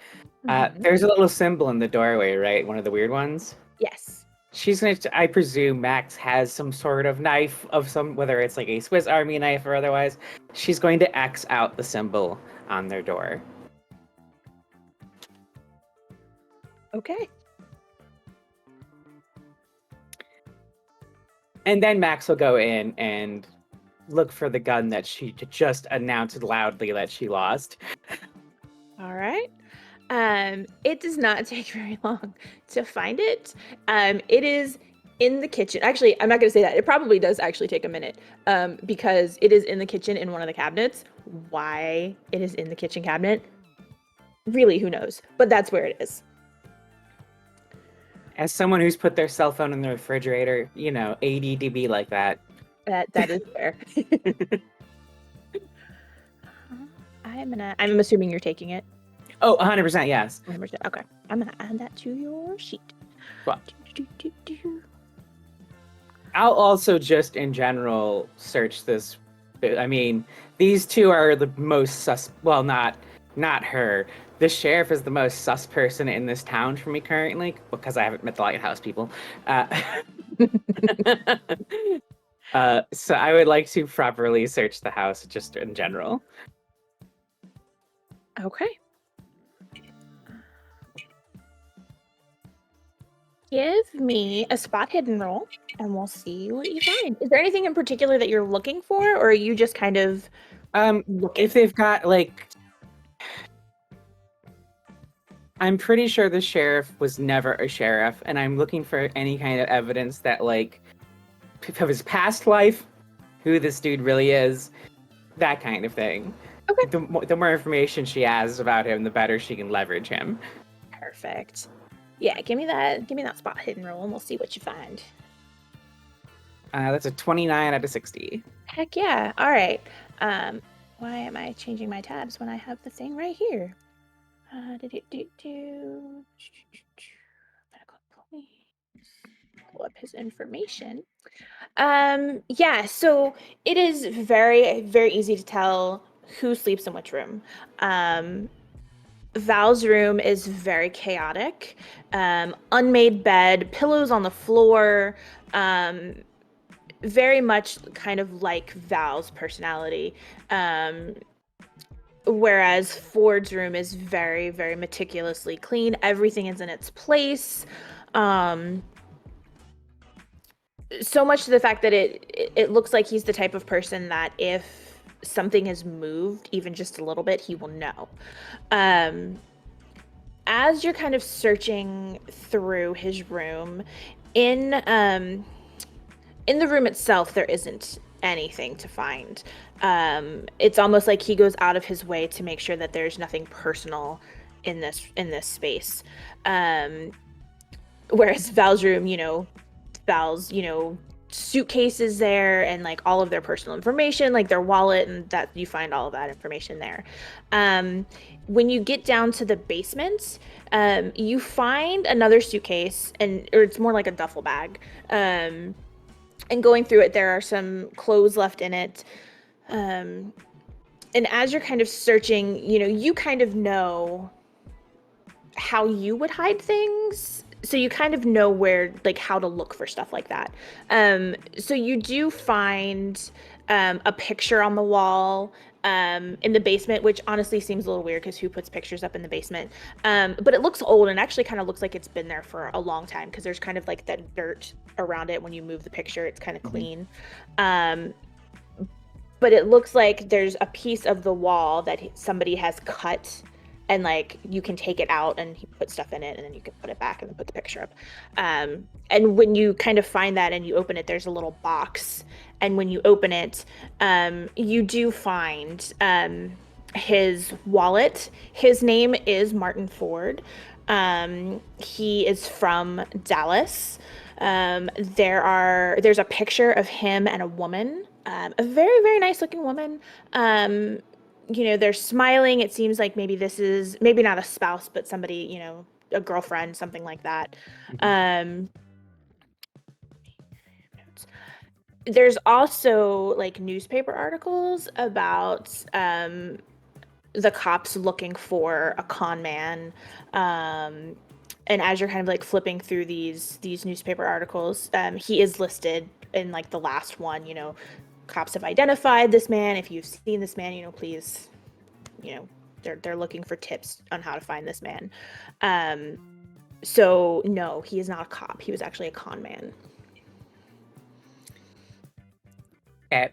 Mhm. There's a little symbol in the doorway, right? One of the weird ones. Yes. She's going to, I presume Max has some sort of knife of some, whether it's like a Swiss Army knife or otherwise. She's going to X out the symbol on their door. Okay. And then Max will go in and look for the gun that she just announced loudly that she lost. All right. It does not take very long to find it. It is in the kitchen. Actually, I'm not going to say that. It probably does actually take a minute because it is in the kitchen in one of the cabinets. Why it is in the kitchen cabinet, really, who knows? But that's where it is. As someone who's put their cell phone in the refrigerator, ADDB like that. That is fair. I'm assuming you're taking it. Oh, 100%, yes. 100%. Okay. I'm going to add that to your sheet. Well, I'll also just in general search this. I mean, these two are the most well, not her. The sheriff is the most sus person in this town for me currently because I haven't met the lighthouse people. So I would like to properly search the house just in general. Okay. Give me a spot hidden roll, and we'll see what you find. Is there anything in particular that you're looking for, or are you just kind of looking? If they've got like, I'm pretty sure the sheriff was never a sheriff, and I'm looking for any kind of evidence that like of his past life, who this dude really is, that kind of thing. Okay. The more information she has about him, the better she can leverage him. Perfect. Yeah, give me that spot hidden roll, and we'll see what you find. That's a 29 out of 60. Heck yeah! All right. Why am I changing my tabs when I have the thing right here? Pull up his information. Yeah, so it is very, very easy to tell who sleeps in which room. Val's room is very chaotic. Unmade bed, pillows on the floor, very much kind of like Val's personality. Whereas Ford's room is very, very meticulously clean. Everything is in its place. So much to the fact that it looks like he's the type of person that if something has moved even just a little bit, he will know. As you're kind of searching through his room, in the room itself, there isn't anything to find. It's almost like he goes out of his way to make sure that there's nothing personal in this space. Whereas Val's room, Val's, suitcases there and like all of their personal information, like their wallet, and that you find all of that information there. When you get down to the basement, you find another suitcase, or it's more like a duffel bag, And going through it, there are some clothes left in it. And as you're kind of searching, you kind of know how you would hide things. So you kind of know where, like, how to look for stuff like that. So you do find a picture on the wall in the basement, which honestly seems a little weird because who puts pictures up in the basement? But it looks old and actually kind of looks like it's been there for a long time because there's kind of like that dirt around it when you move the picture. It's kind of clean. But it looks like there's a piece of the wall that somebody has cut, and like you can take it out and he put stuff in it, and then you can put it back and then put the picture up. And when you kind of find that and you open it, there's a little box, and when you open it, you do find his wallet. His name is Martin Ford. He is from Dallas. There's a picture of him and a woman, a very, very nice looking woman. They're smiling. It seems like maybe this is maybe not a spouse, but somebody, a girlfriend, something like that. There's also like newspaper articles about the cops looking for a con man. And as you're kind of like flipping through these newspaper articles, he is listed in like the last one. Cops have identified this man. If you've seen this man, please, they're looking for tips on how to find this man. So no, he is not a cop. He was actually a con man. Okay.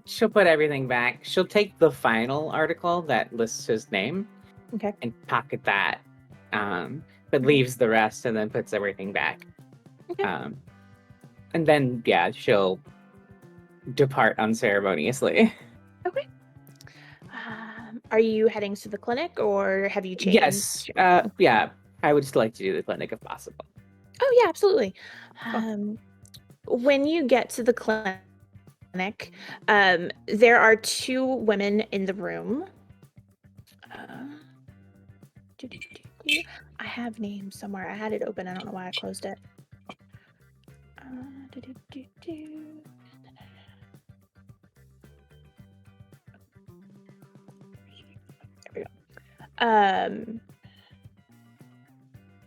She'll put everything back. She'll take the final article that lists his name, Okay. and pocket that, but leaves the rest and then puts everything back. Okay. And then, she'll depart unceremoniously. Okay. Are you heading to the clinic, or have you changed? Yes. Yeah. I would just like to do the clinic if possible. Oh yeah, absolutely. When you get to the clinic, there are two women in the room. I have names somewhere. I had it open. I don't know why I closed it. There we go.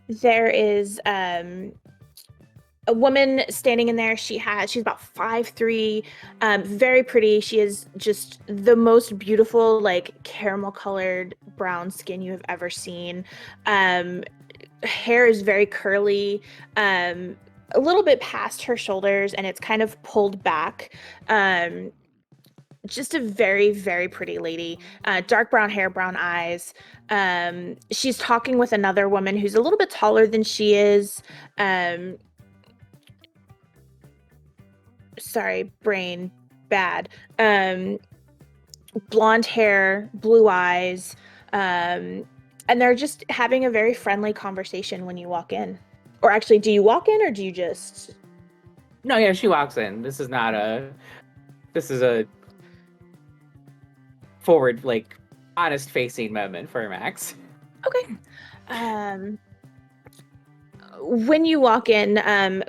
There is a woman standing in there. She's about 5'3", very pretty. She is just the most beautiful, like caramel colored brown skin you have ever seen. Hair is very curly, a little bit past her shoulders, and it's kind of pulled back. Just a very, very pretty lady. Dark brown hair, brown eyes. She's talking with another woman who's a little bit taller than she is. Sorry, brain bad. Blonde hair, blue eyes, and they're just having a very friendly conversation when you walk in. Or actually, do you walk in or do you just? No, yeah, she walks in. This is a forward, like, honest-facing moment for Max. Okay. When you walk in,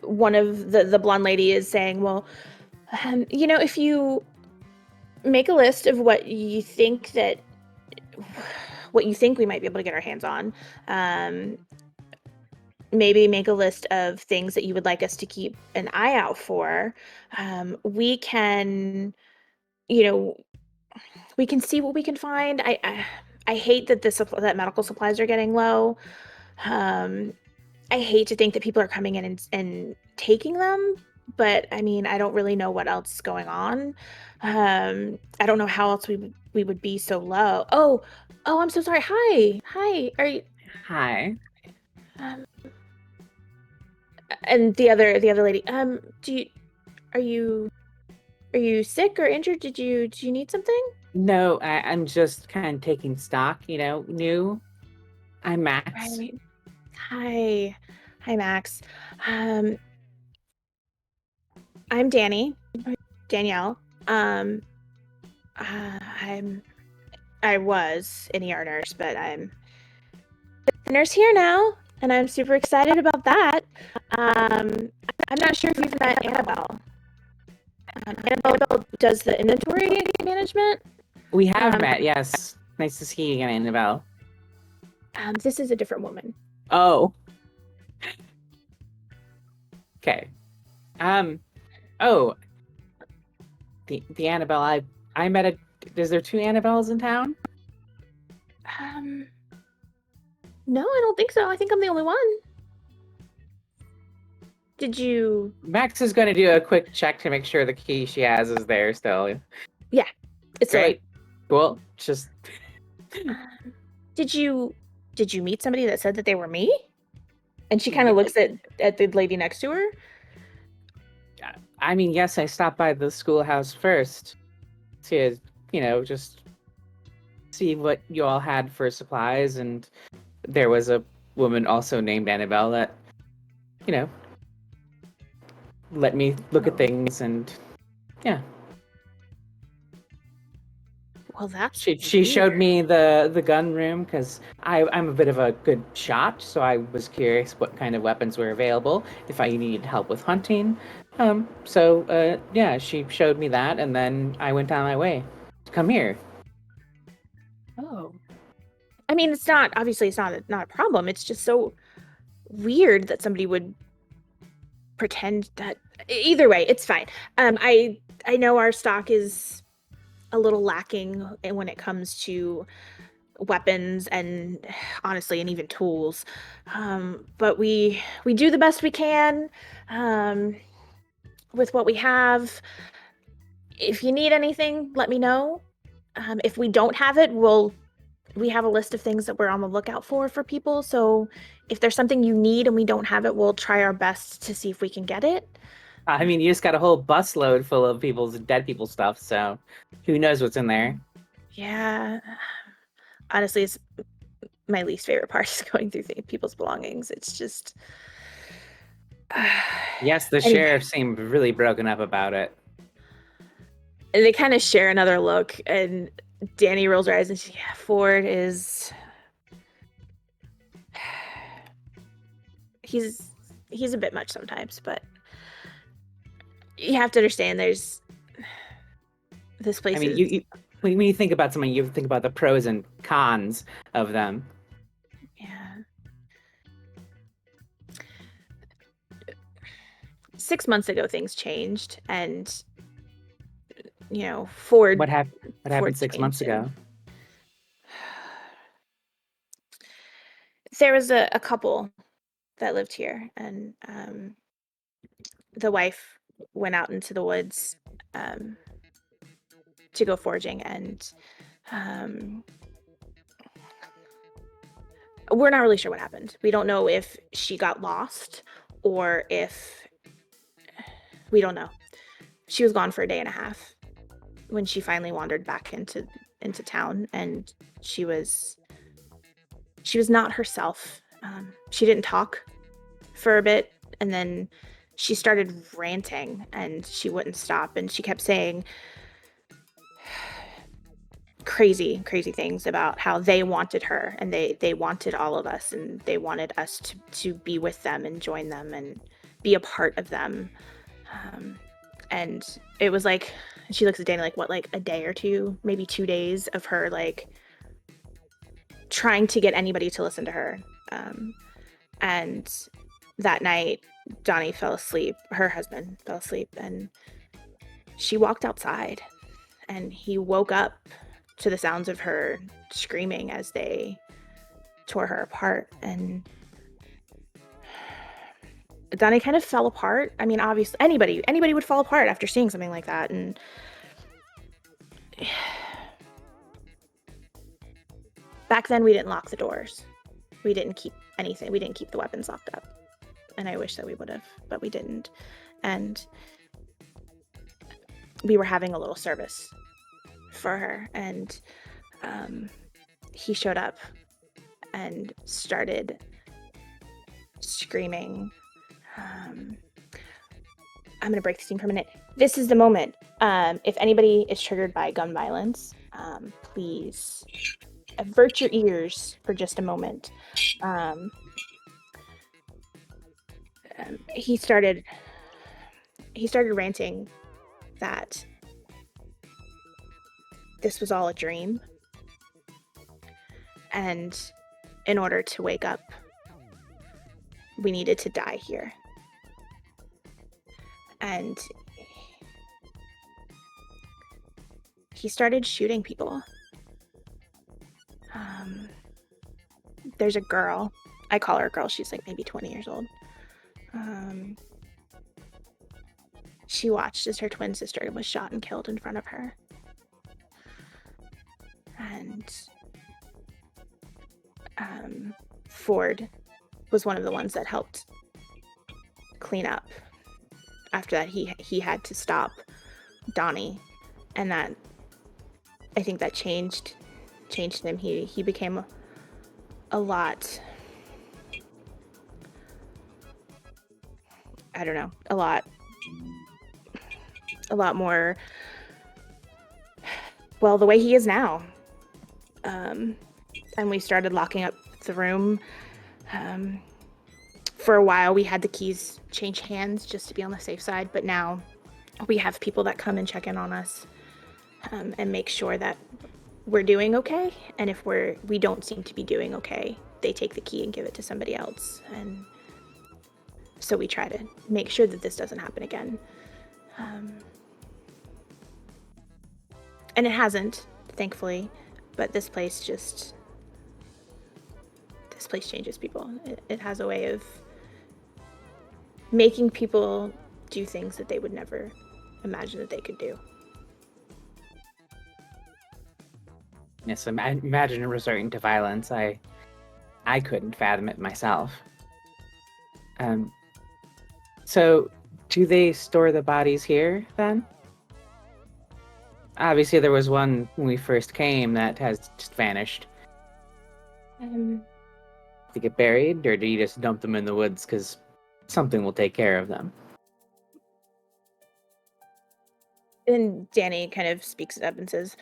one of the blonde lady is saying, well, if you make a list of what you think we might be able to get our hands on, maybe make a list of things that you would like us to keep an eye out for, we can, we can see what we can find. I hate that that medical supplies are getting low. I hate to think that people are coming in and taking them, but I mean, I don't really know what else is going on. I don't know how else we would be so low. Oh, I'm so sorry. Hi. Are you? Hi. And the other lady. Are you sick or injured? Do you need something? No, I'm just kind of taking stock. New. I'm Max. Right. Hi, Max. I'm Dani, Danielle. I was an ER nurse, but I'm the nurse here now, and I'm super excited about that. I'm not sure if you've met Annabelle. Annabelle does the inventory management. We have met, yes. Nice to see you again, Annabelle. This is a different woman. Oh. Okay. Oh. The Annabelle I met a. Is there 2 Annabelles in town? No, I don't think so. I think I'm the only one. Did you? Max is going to do a quick check to make sure the key she has is there still. It's Great. Cool. Just. Did you meet somebody that said that they were me? And she kind of looks at the lady next to her. I mean, yes, I stopped by the schoolhouse first to, just see what you all had for supplies, and there was a woman also named Annabelle that, let me look at things, and yeah. Well, that's She showed me the gun room because I'm a bit of a good shot, so I was curious what kind of weapons were available if I needed help with hunting. Yeah, she showed me that, and then I went on my way to come here. Oh. I mean, it's not a problem. It's just so weird that somebody would pretend that. Either way, it's fine. I know our stock is a little lacking when it comes to weapons and honestly, and even tools. But we do the best we can with what we have. If you need anything, let me know. If we don't have it, we have a list of things that we're on the lookout for people. So if there's something you need and we don't have it, we'll try our best to see if we can get it. I mean, you just got a whole busload full of dead people's stuff, so who knows what's in there? Yeah. Honestly, it's my least favorite part is going through people's belongings. It's just... Yes, the sheriff seemed really broken up about it. And they kind of share another look, and Dani rolls her eyes and she's, yeah, Ford is... He's a bit much sometimes, but you have to understand there's... This place is... When you think about someone, you think about the pros and cons of them. Yeah. 6 months ago, things changed, and Ford. What happened 6 months ago? There was a couple that lived here, and the wife went out into the woods to go foraging, and we're not really sure what happened. We don't know if she got lost or if... We don't know. She was gone for a day and a half when she finally wandered back into town, and she was not herself. She didn't talk for a bit, and then she started ranting, and she wouldn't stop, and she kept saying crazy things about how they wanted her, and they wanted all of us, and they wanted us to be with them and join them and be a part of them. And it was like, she looks at Dani like, what, like a day or two, maybe 2 days of her like trying to get anybody to listen to her. And that night, Dani fell asleep, her husband fell asleep, and she walked outside, and he woke up to the sounds of her screaming as they tore her apart. And Dani kind of fell apart. I mean, obviously anybody would fall apart after seeing something like that. And back then we didn't lock the doors. We didn't keep anything. We didn't keep the weapons locked up. And I wish that we would have, but we didn't. And we were having a little service for her, and he showed up and started screaming. I'm going to break the scene for a minute. This is the moment. If anybody is triggered by gun violence, please avert your ears for just a moment. He started ranting that this was all a dream. And in order to wake up, we needed to die here. And he started shooting people. There's a girl. I call her a girl. She's like maybe 20 years old. She watched as her twin sister was shot and killed in front of her. And Ford was one of the ones that helped clean up. After that, he had to stop Dani, and that, I think that changed him. He became a lot, I don't know, a lot more, well, the way he is now. And we started locking up the room. For a while, we had the keys change hands just to be on the safe side, but now we have people that come and check in on us and make sure that we're doing okay. And if we don't seem to be doing okay, they take the key and give it to somebody else. And so we try to make sure that this doesn't happen again. And it hasn't, thankfully, but this place changes people. It has a way of making people do things that they would never imagine that they could do. Yes, imagine resorting to violence. I couldn't fathom it myself. So, do they store the bodies here, then? Obviously, there was one when we first came that has just vanished. They get buried, or do you just dump them in the woods because something will take care of them? And Dani kind of speaks up and says,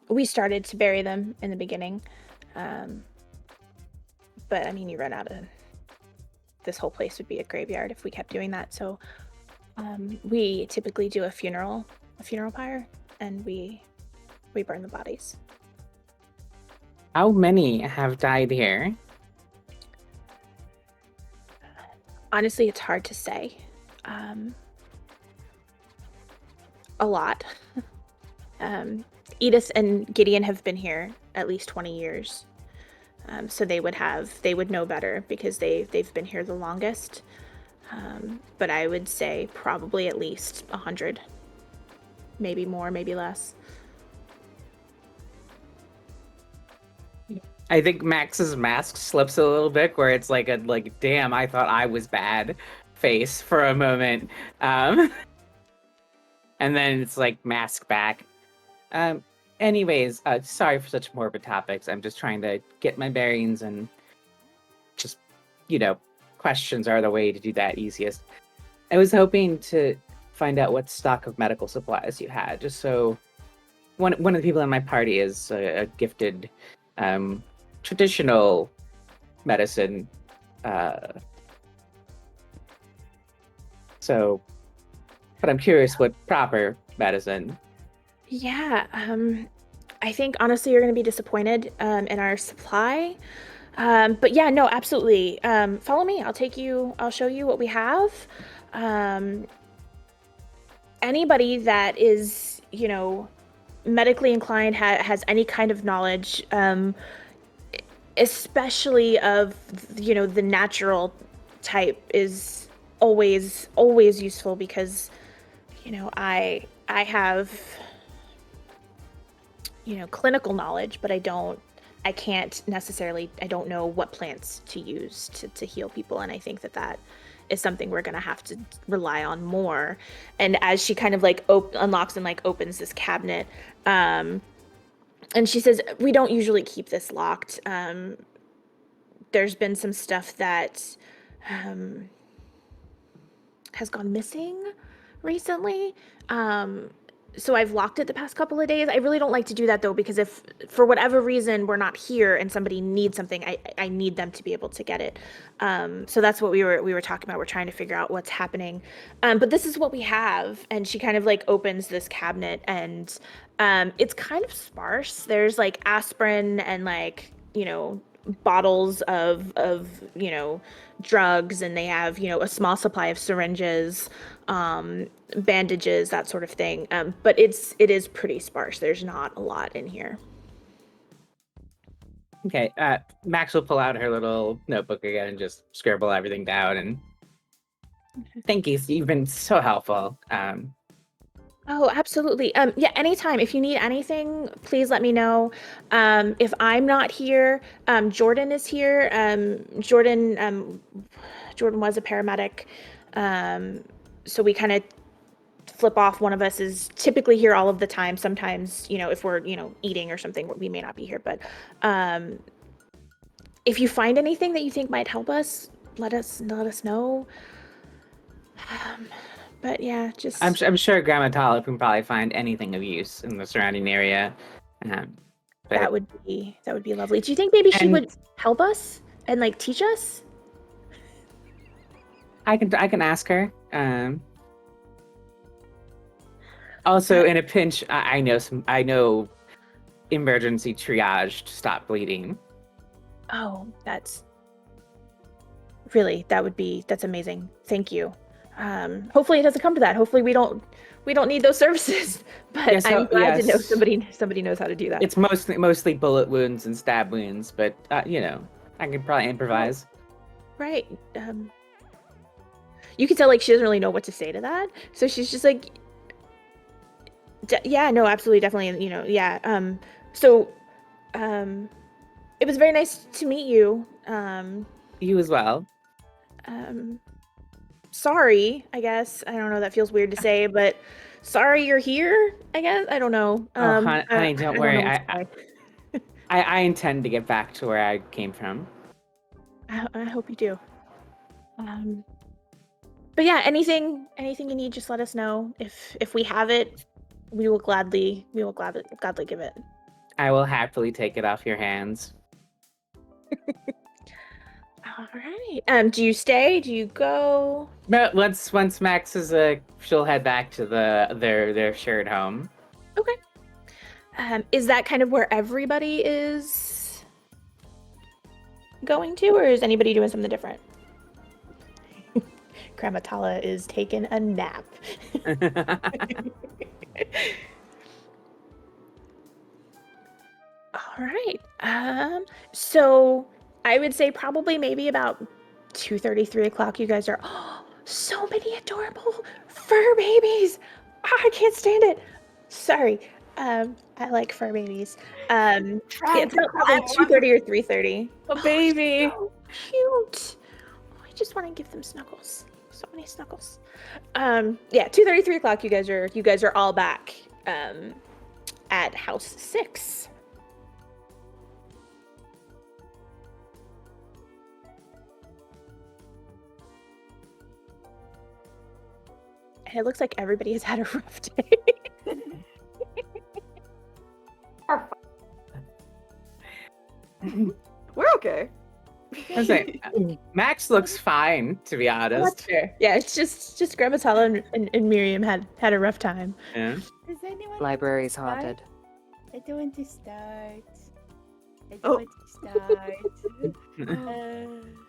we started to bury them in the beginning. But I mean, you run out of, this whole place would be a graveyard if we kept doing that. So we typically do a funeral pyre, and we burn the bodies. How many have died here? Honestly, it's hard to say. A lot. Edith and Gideon have been here at least 20 years. So they would know better because they've been here the longest. But I would say probably at least 100. Maybe more, maybe less. I think Max's mask slips a little bit, where it's like damn, I thought I was bad face for a moment. And then it's like mask back. Anyways, sorry for such morbid topics. I'm just trying to get my bearings, and just, questions are the way to do that easiest. I was hoping to find out what stock of medical supplies you had, just so one of the people in my party is a gifted traditional medicine. But I'm curious what proper medicine. Yeah, I think honestly you're going to be disappointed in our supply. But yeah, no, absolutely. Follow me. I'll show you what we have. Anybody that is, medically inclined, has any kind of knowledge, especially of, the natural type, is always useful, because, I have, clinical knowledge, but I don't know what plants to use to heal people. And I think that is something we're going to have to rely on more. And as she kind of unlocks and opens this cabinet, and she says, we don't usually keep this locked. There's been some stuff that has gone missing recently. so I've locked it the past couple of days. I really don't like to do that though, because if for whatever reason we're not here and somebody needs something, I need them to be able to get it. So that's what we were talking about. We're trying to figure out what's happening. But this is what we have, and she kind of like opens this cabinet, and it's kind of sparse. There's like aspirin and like bottles of drugs, and they have a small supply of syringes, bandages, that sort of thing. But it is pretty sparse. There's not a lot in here. Okay, Max will pull out her little notebook again and just scribble everything down. And thank you, you've been so helpful. Oh, absolutely. Yeah, anytime. If you need anything, please let me know. If I'm not here, Jordan is here. Jordan was a paramedic. So we kind of flip off. One of us is typically here all of the time. Sometimes, if we're, eating or something, we may not be here. But if you find anything that you think might help us, let us know. But yeah, just I'm sure Grandma Tala can probably find anything of use in the surrounding area. But that would be lovely. Do you think maybe she And- would help us and like teach us? I can ask her. Also, in a pinch, I know emergency triage to stop bleeding. Oh, that's amazing. Thank you. Hopefully it doesn't come to that. Hopefully we don't need those services. But Yes, I'm glad to know yes. somebody knows how to do that. It's mostly bullet wounds and stab wounds, but I could probably improvise. Right. You can tell like she doesn't really know what to say to that. So she's just like, yeah, no, absolutely, definitely, yeah. So, it was very nice to meet you. You as well. Sorry, I guess. I don't know, that feels weird to say, but sorry you're here, I guess. I don't know. Honey, don't I worry. know what to say. I intend to get back to where I came from. I hope you do. But yeah, anything you need, just let us know. If we have it, we will gladly give it. I will happily take it off your hands. All right. Do you stay? Do you go? No, once Max is she'll head back to their shared home. Okay. Is that kind of where everybody is going to, or is anybody doing something different? Grandma Tala is taking a nap. All right. So I would say probably maybe about 2:30, 3 o'clock. You guys are so many adorable fur babies. I can't stand it. Sorry. I like fur babies. It's about probably 2:30 or 3:30. A baby. So cute. Oh, I just want to give them snuggles. So many snuggles. Yeah, 2:30, 3 o'clock. You guys are all back at house 6. And it looks like everybody has had a rough day. We're okay. I was like, Max looks fine, to be honest. That's fair. Yeah, it's just Grandma Tala and Miriam had a rough time. Yeah. Does anyone Library's start? haunted. I don't want to start. I don't Oh. want to start.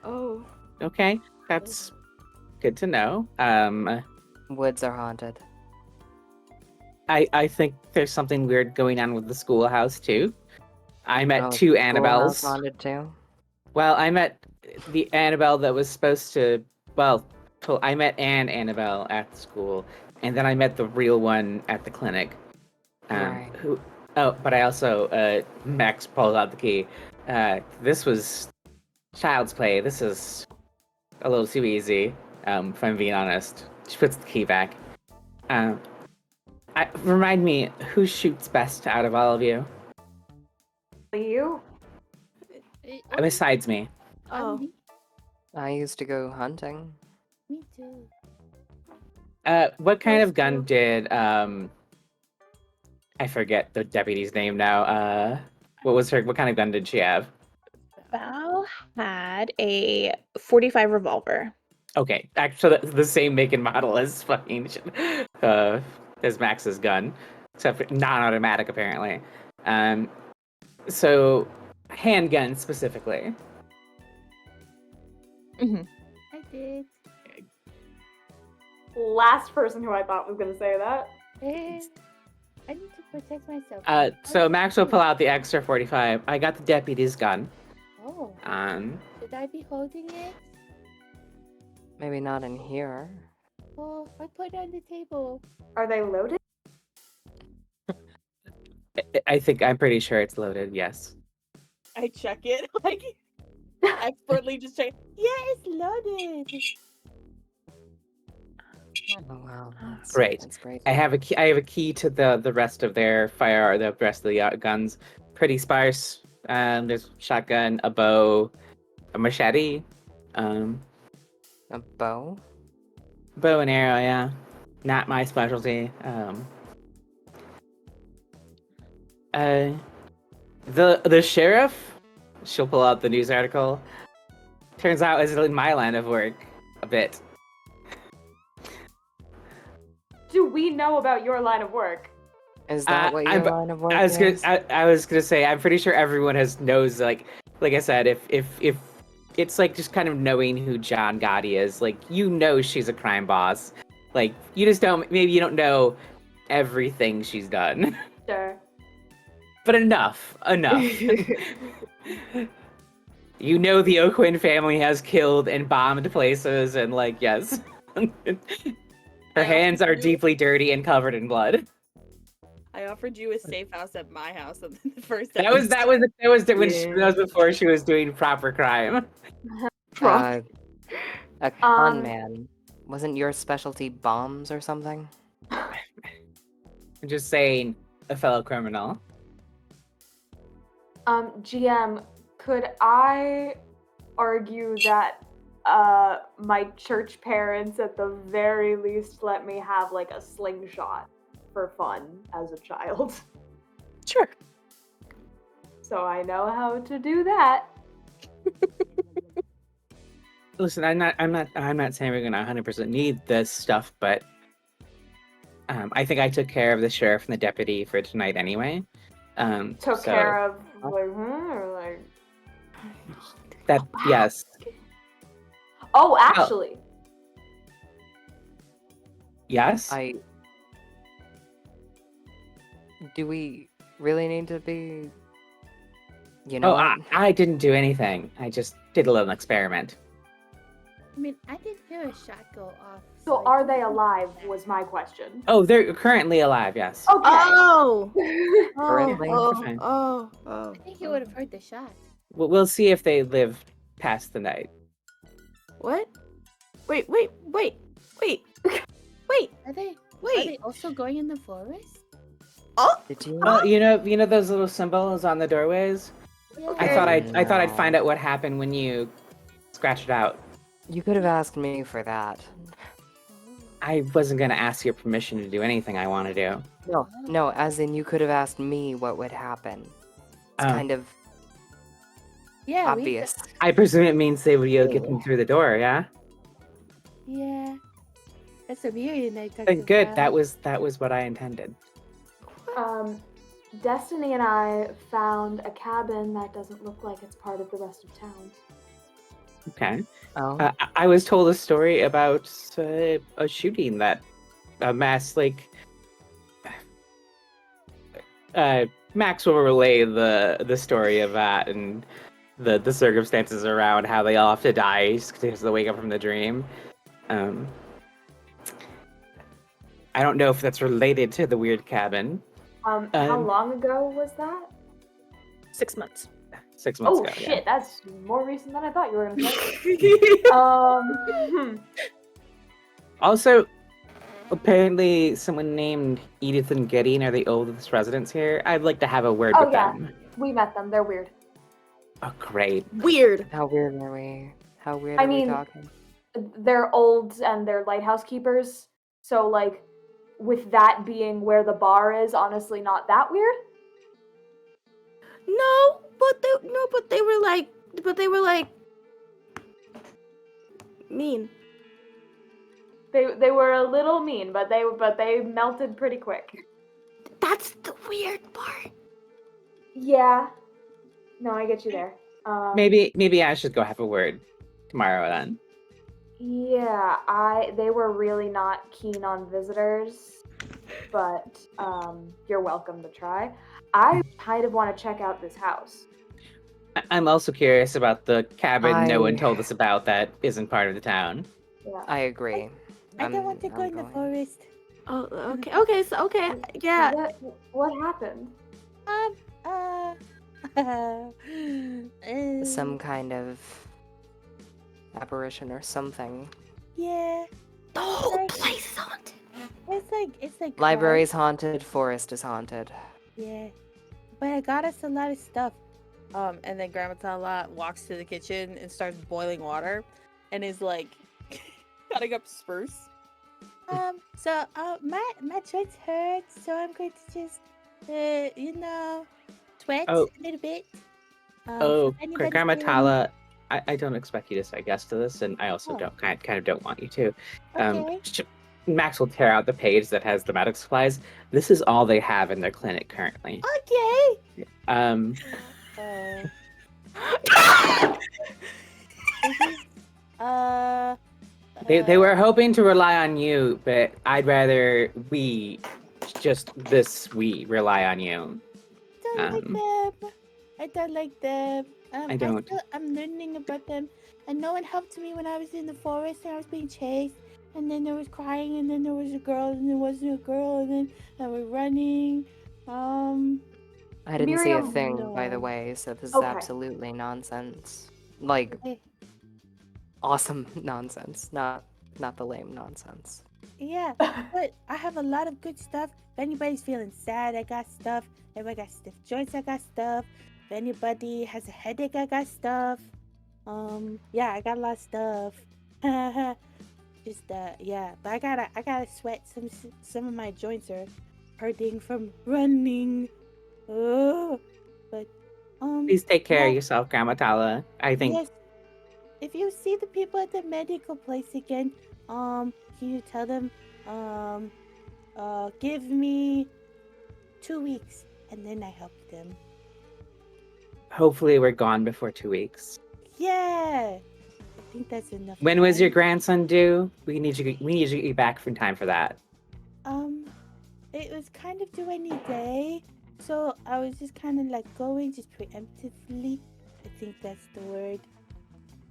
Oh. Okay, that's good to know. Woods are haunted. I think there's something weird going on with the schoolhouse too. I met Oh, two Schoolhouse Annabelles. haunted too. Well, I met the Annabelle that was supposed to. Well, I met an Annabelle at school, and then I met the real one at the clinic. Right. But I also Max pulled out the key. This was child's play. This is a little too easy. If I'm being honest. She puts the key back. Remind me, who shoots best out of all of you? You? Besides me. Oh. I used to go hunting. Me too. What kind of gun cool. did I forget the deputy's name now. What kind of gun did she have? Val had a 45 revolver. Okay, actually, the same make and model as as Max's gun, except for non-automatic apparently. So handgun specifically. Mm-hmm. I did. Last person who I thought was gonna say that. I need to protect myself. So Max will pull out the extra 45. I got the deputy's gun. Oh, should I be holding it? Maybe not in here. Oh, I put it on the table. Are they loaded? I'm pretty sure it's loaded. Yes. I check it, like, expertly just check. Yeah, it's loaded. Oh wow. That's, Great. That's great. I have a key to the rest of their the rest of the guns. Pretty sparse. There's a shotgun, a bow, a machete, A bow? bow and arrow. Yeah, not my specialty. The sheriff. She'll pull out the news article. Turns out is in my line of work a bit. Do we know about your line of work? Is that what your line of work I was gonna, is? I was gonna say, I'm pretty sure everyone knows. Like I said, if it's like just kind of knowing who John Gotti is, like she's a crime boss. Like you just maybe you don't know everything she's done, Sure. but enough. You know the O'Quinn family has killed and bombed places, and like yes, her hands are deeply dirty and covered in blood. I offered you a safe house at my house on the first That was Yeah. before she was doing proper crime. A con Um, man. Wasn't your specialty bombs or something? I'm just saying, a fellow criminal. GM, could I argue that my church parents at the very least let me have like a slingshot for fun as a child? Sure. So I know how to do that. Listen, I'm not saying we're gonna 100% need this stuff, but I think I took care of the sheriff and the deputy for tonight anyway. Took So care of or like that. Wow. Yes. Oh, actually. Yes. Do we really need to be? You know. Oh, what? I didn't do anything. I just did a little experiment. I mean, I did hear a shot go off. So are they alive was my question. Oh, they're currently alive. Yes. Okay. Oh. Currently, fine. Oh. I think you would have heard the shot. We'll see if they live past the night. What? Wait. Wait. Are they? Are Wait. they also going in the forest? Oh. Did you? Well, you know those little symbols on the doorways. Yeah. I thought I'd find out what happened when you scratched it out. You could have asked me for that. I wasn't gonna ask your permission to do anything I want to do. No, as in you could have asked me what would happen. It's Oh. kind of Yeah. obvious. I presume it means they would be able to get them through the door. Yeah. Yeah. That's a very nice. Good. That was what I intended. Destiny and I found a cabin that doesn't look like it's part of the rest of town. Okay. Oh, I was told a story about a shooting that a mass Max will relay the story of that and the circumstances around how they all have to die because they wake up from the dream. I don't know if that's related to the weird cabin. How long ago was that? 6 months. 6 months Oh ago. shit, that's more recent than I thought you were gonna say. Also, apparently, someone named Edith and Gideon are the oldest residents here. I'd like to have a word Oh, with yeah. them. We met them. They're weird. Oh, great. Weird. how weird are we? How weird I are we mean- talking? They're old and they're lighthouse keepers. So like, with that being where the bar is, honestly not that weird. No, but they were like mean. They were a little mean, but they melted pretty quick. That's the weird part. Yeah. No, I get you there. Maybe I should go have a word tomorrow then. Yeah, they were really not keen on visitors, but you're welcome to try. I kind of want to check out this house. I'm also curious about the cabin no one I- told us about that isn't part of the town. Yeah. I agree. I don't want to go in the forest. Oh, okay, yeah. What happened? Some kind of apparition or something. Yeah. The whole Like- place is haunted. It's like Library's haunted, forest is haunted. Yeah. But it got us a lot of stuff. And then Grandma Tala walks to the kitchen and starts boiling water and is like cutting up spruce. My joints hurt, so I'm going to just sweat Oh. a little bit. Oh, if anybody Grandma feeling- Tala, I don't expect you to say yes to this, and I also Oh. don't kind of don't want you to. Okay. Max will tear out the page that has the medical supplies. This is all they have in their clinic currently. Okay. Um, they were hoping to rely on you, but I'd rather we rely on you. Don't like them. I don't like them. I don't. I'm learning about them, and no one helped me when I was in the forest and I was being chased. And then there was crying, and then there was a girl, and there wasn't a girl, and then I was running. I didn't see a Miriam, thing, by the no. way, so this is Okay. absolutely nonsense. Like, Okay. awesome nonsense, not the lame nonsense. Yeah, but I have a lot of good stuff. If anybody's feeling sad, I got stuff. If I got stiff joints, I got stuff. If anybody has a headache, I got stuff. Yeah, I got a lot of stuff. Just yeah, but I gotta sweat. Some of my joints are hurting from running. Oh, but Please take care yeah. of yourself, Grandma Tala. I think Yes. If you see the people at the medical place again, can you tell them, give me 2 weeks, and then I help them. hopefully we're gone before 2 weeks. Yeah, I think that's enough. When was your time. grandson due? We need you to get back from time for that. It was kind of due any day, so I was just kind of like going just preemptively. I think that's the word.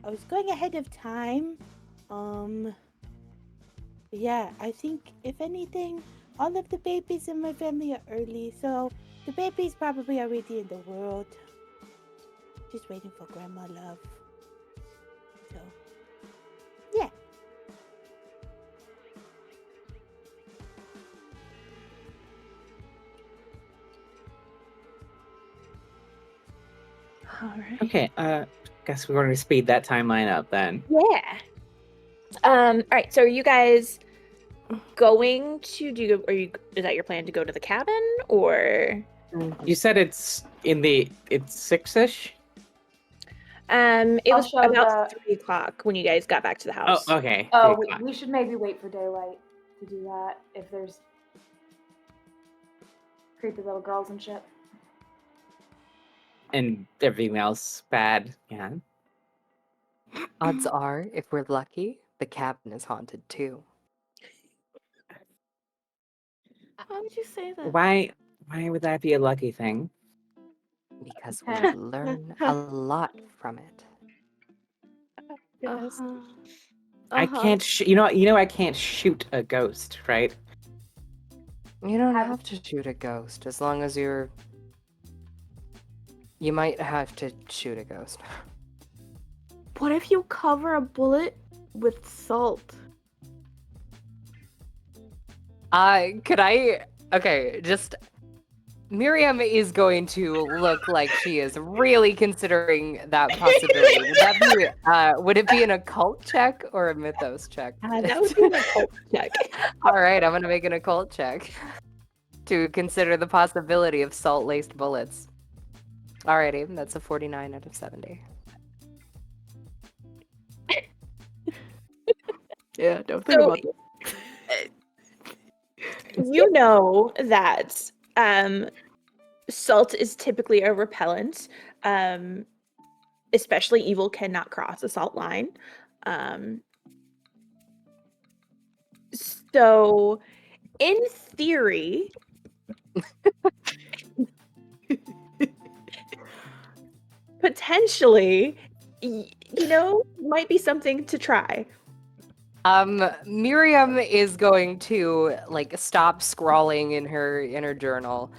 I was going ahead of time. Yeah, I think if anything, all of the babies in my family are early, so the baby's probably already in the world. Just waiting for grandma love. So, yeah. All right. Okay, guess we're going to speed that timeline up then. Yeah. All right. So are you guys going to do? Is that your plan to go to the cabin or? You said it's 6-ish? It I'll was show about the- 3 o'clock when you guys got back to the Oh, house. okay. Oh, 3 o'clock. we should maybe wait for daylight to do that if there's creepy little girls and shit. And everything else bad. Yeah. Odds are, if we're lucky, the cabin is haunted too. How would you say that? Why would that be a lucky thing? Because we learn a lot from it. Yes. I can't. I can't shoot a ghost, right? You don't Have- have to shoot a ghost as long as you're. You might have to shoot a ghost. What if you cover a bullet with salt? Could I? Okay, just Miriam is going to look like she is really considering that possibility. Would it be an occult check or a mythos check? That would be an occult check. All right, I'm gonna make an occult check to consider the possibility of salt-laced bullets. Alrighty, that's a 49 out of 70. Yeah, don't think So- about that. You know that salt is typically a repellent. Especially evil cannot cross a salt line. So, in theory, potentially, might be something to try. Miriam is going to like stop scrawling in her journal,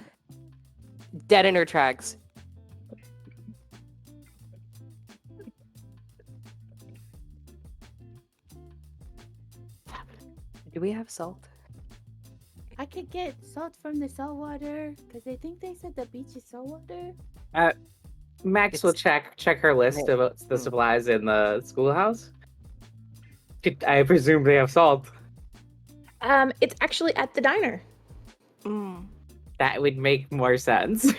dead in her tracks. Do we have salt? I could get salt from the salt water because I think they said the beach is salt water. Max will check her list of the supplies in the schoolhouse. I presume they have salt. It's actually at the diner. That would make more sense.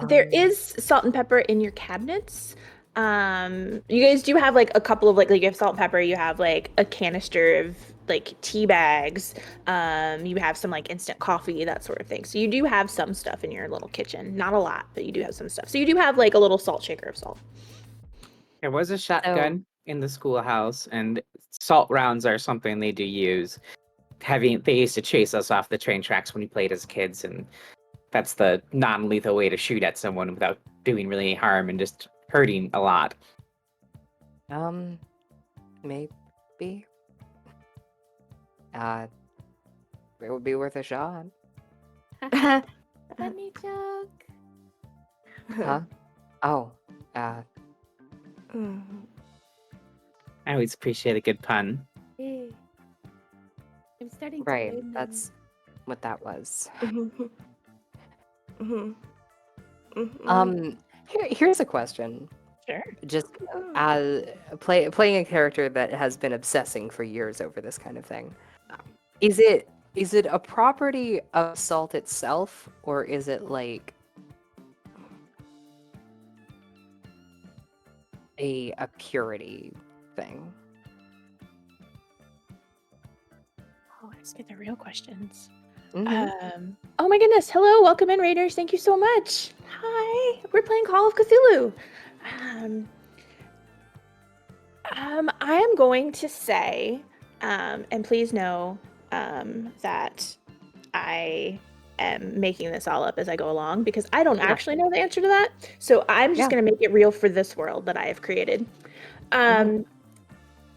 There is salt and pepper in your cabinets. You guys do have like a couple of like you have salt and pepper. You have like a canister of like tea bags. You have some like instant coffee, that sort of thing. So you do have some stuff in your little kitchen. Not a lot, but you do have some stuff. So you do have like a little salt shaker of salt. There was a shotgun in the schoolhouse, and salt rounds are something they do use. They used to chase us off the train tracks when we played as kids, and that's the non-lethal way to shoot at someone without doing really any harm and just hurting a lot. Maybe. It would be worth a shot. Funny joke. Huh? Oh, I always appreciate a good pun. Hey. I'm starting to right. learn That's what that was. Here's a question. Sure. Just playing a character that has been obsessing for years over this kind of thing. Is it a property of salt itself, or is it like a purity thing? Oh, let's get the real questions. Mhm. Oh my goodness. Hello, welcome in, Raiders. Thank you so much. Hi. We're playing Call of Cthulhu. I am going to say, and please know that I am making this all up as I go along because I don't actually know the answer to that. So I'm just going to make it real for this world that I have created.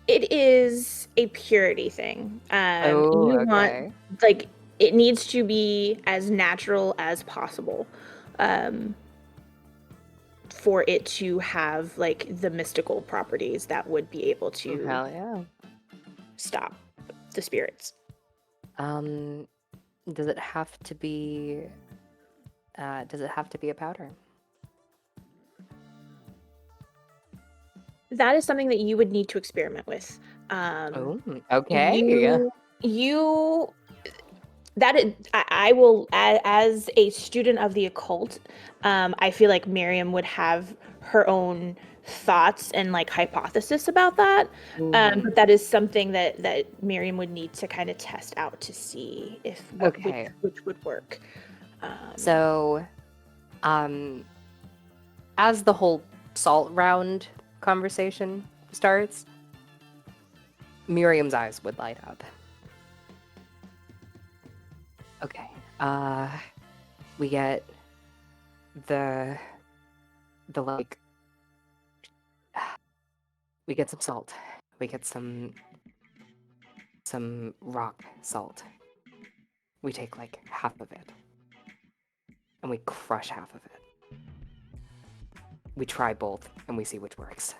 It is a purity thing. You want, like, it needs to be as natural as possible for it to have like the mystical properties that would be able to stop the spirits. Does it have to be a powder? That is something that you would need to experiment with. Okay. I will, as a student of the occult, I feel like Miriam would have her own thoughts and like hypothesis about that. But that is something that Miriam would need to kind of test out to see if which would work. So, as the whole salt round conversation starts, Miriam's eyes would light up. Okay. We get the like. We get some salt. We get some rock salt. We take like half of it, and we crush half of it. We try both, and we see which works.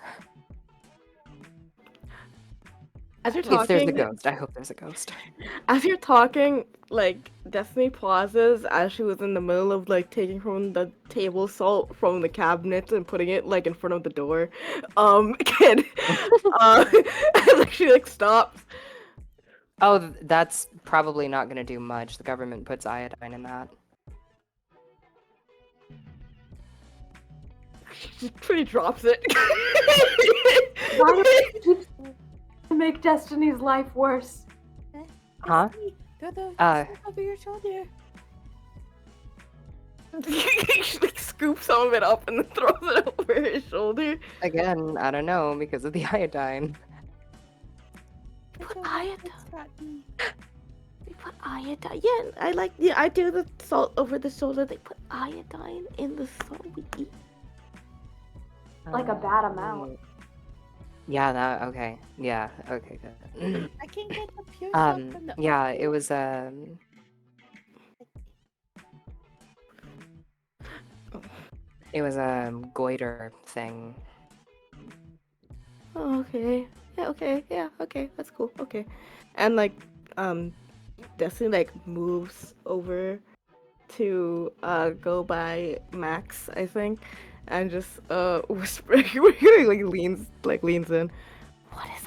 As you're If there's a talking, ghost, I hope there's a ghost. as you're talking, like Destiny pauses as she was in the middle of like taking from the table salt from the cabinet and putting it like in front of the door. Kid, and like she like stops. Oh, that's probably not going to do much. The government puts iodine in that. She pretty drops it. Why do you keep to make Destiny's life worse? Huh? Destiny, throw the Uh, stuff over your shoulder. She like scoops some of it up and then throws it over his shoulder. Again, I don't know because of the iodine. That's Put all right, iodine. it's not me. They put iodine. Yeah, I like. Yeah, I do the salt over the shoulder. They put iodine in the salt we eat. Like a bad amount. Yeah, that okay. Yeah, okay, good. I can't get the pure salt from the Yeah, ocean. it was a goiter thing. Oh, okay. Yeah, okay. Yeah, okay. That's cool. Okay. And like, Destiny like moves over to go by Max, I think, and just whispering like leans in. What is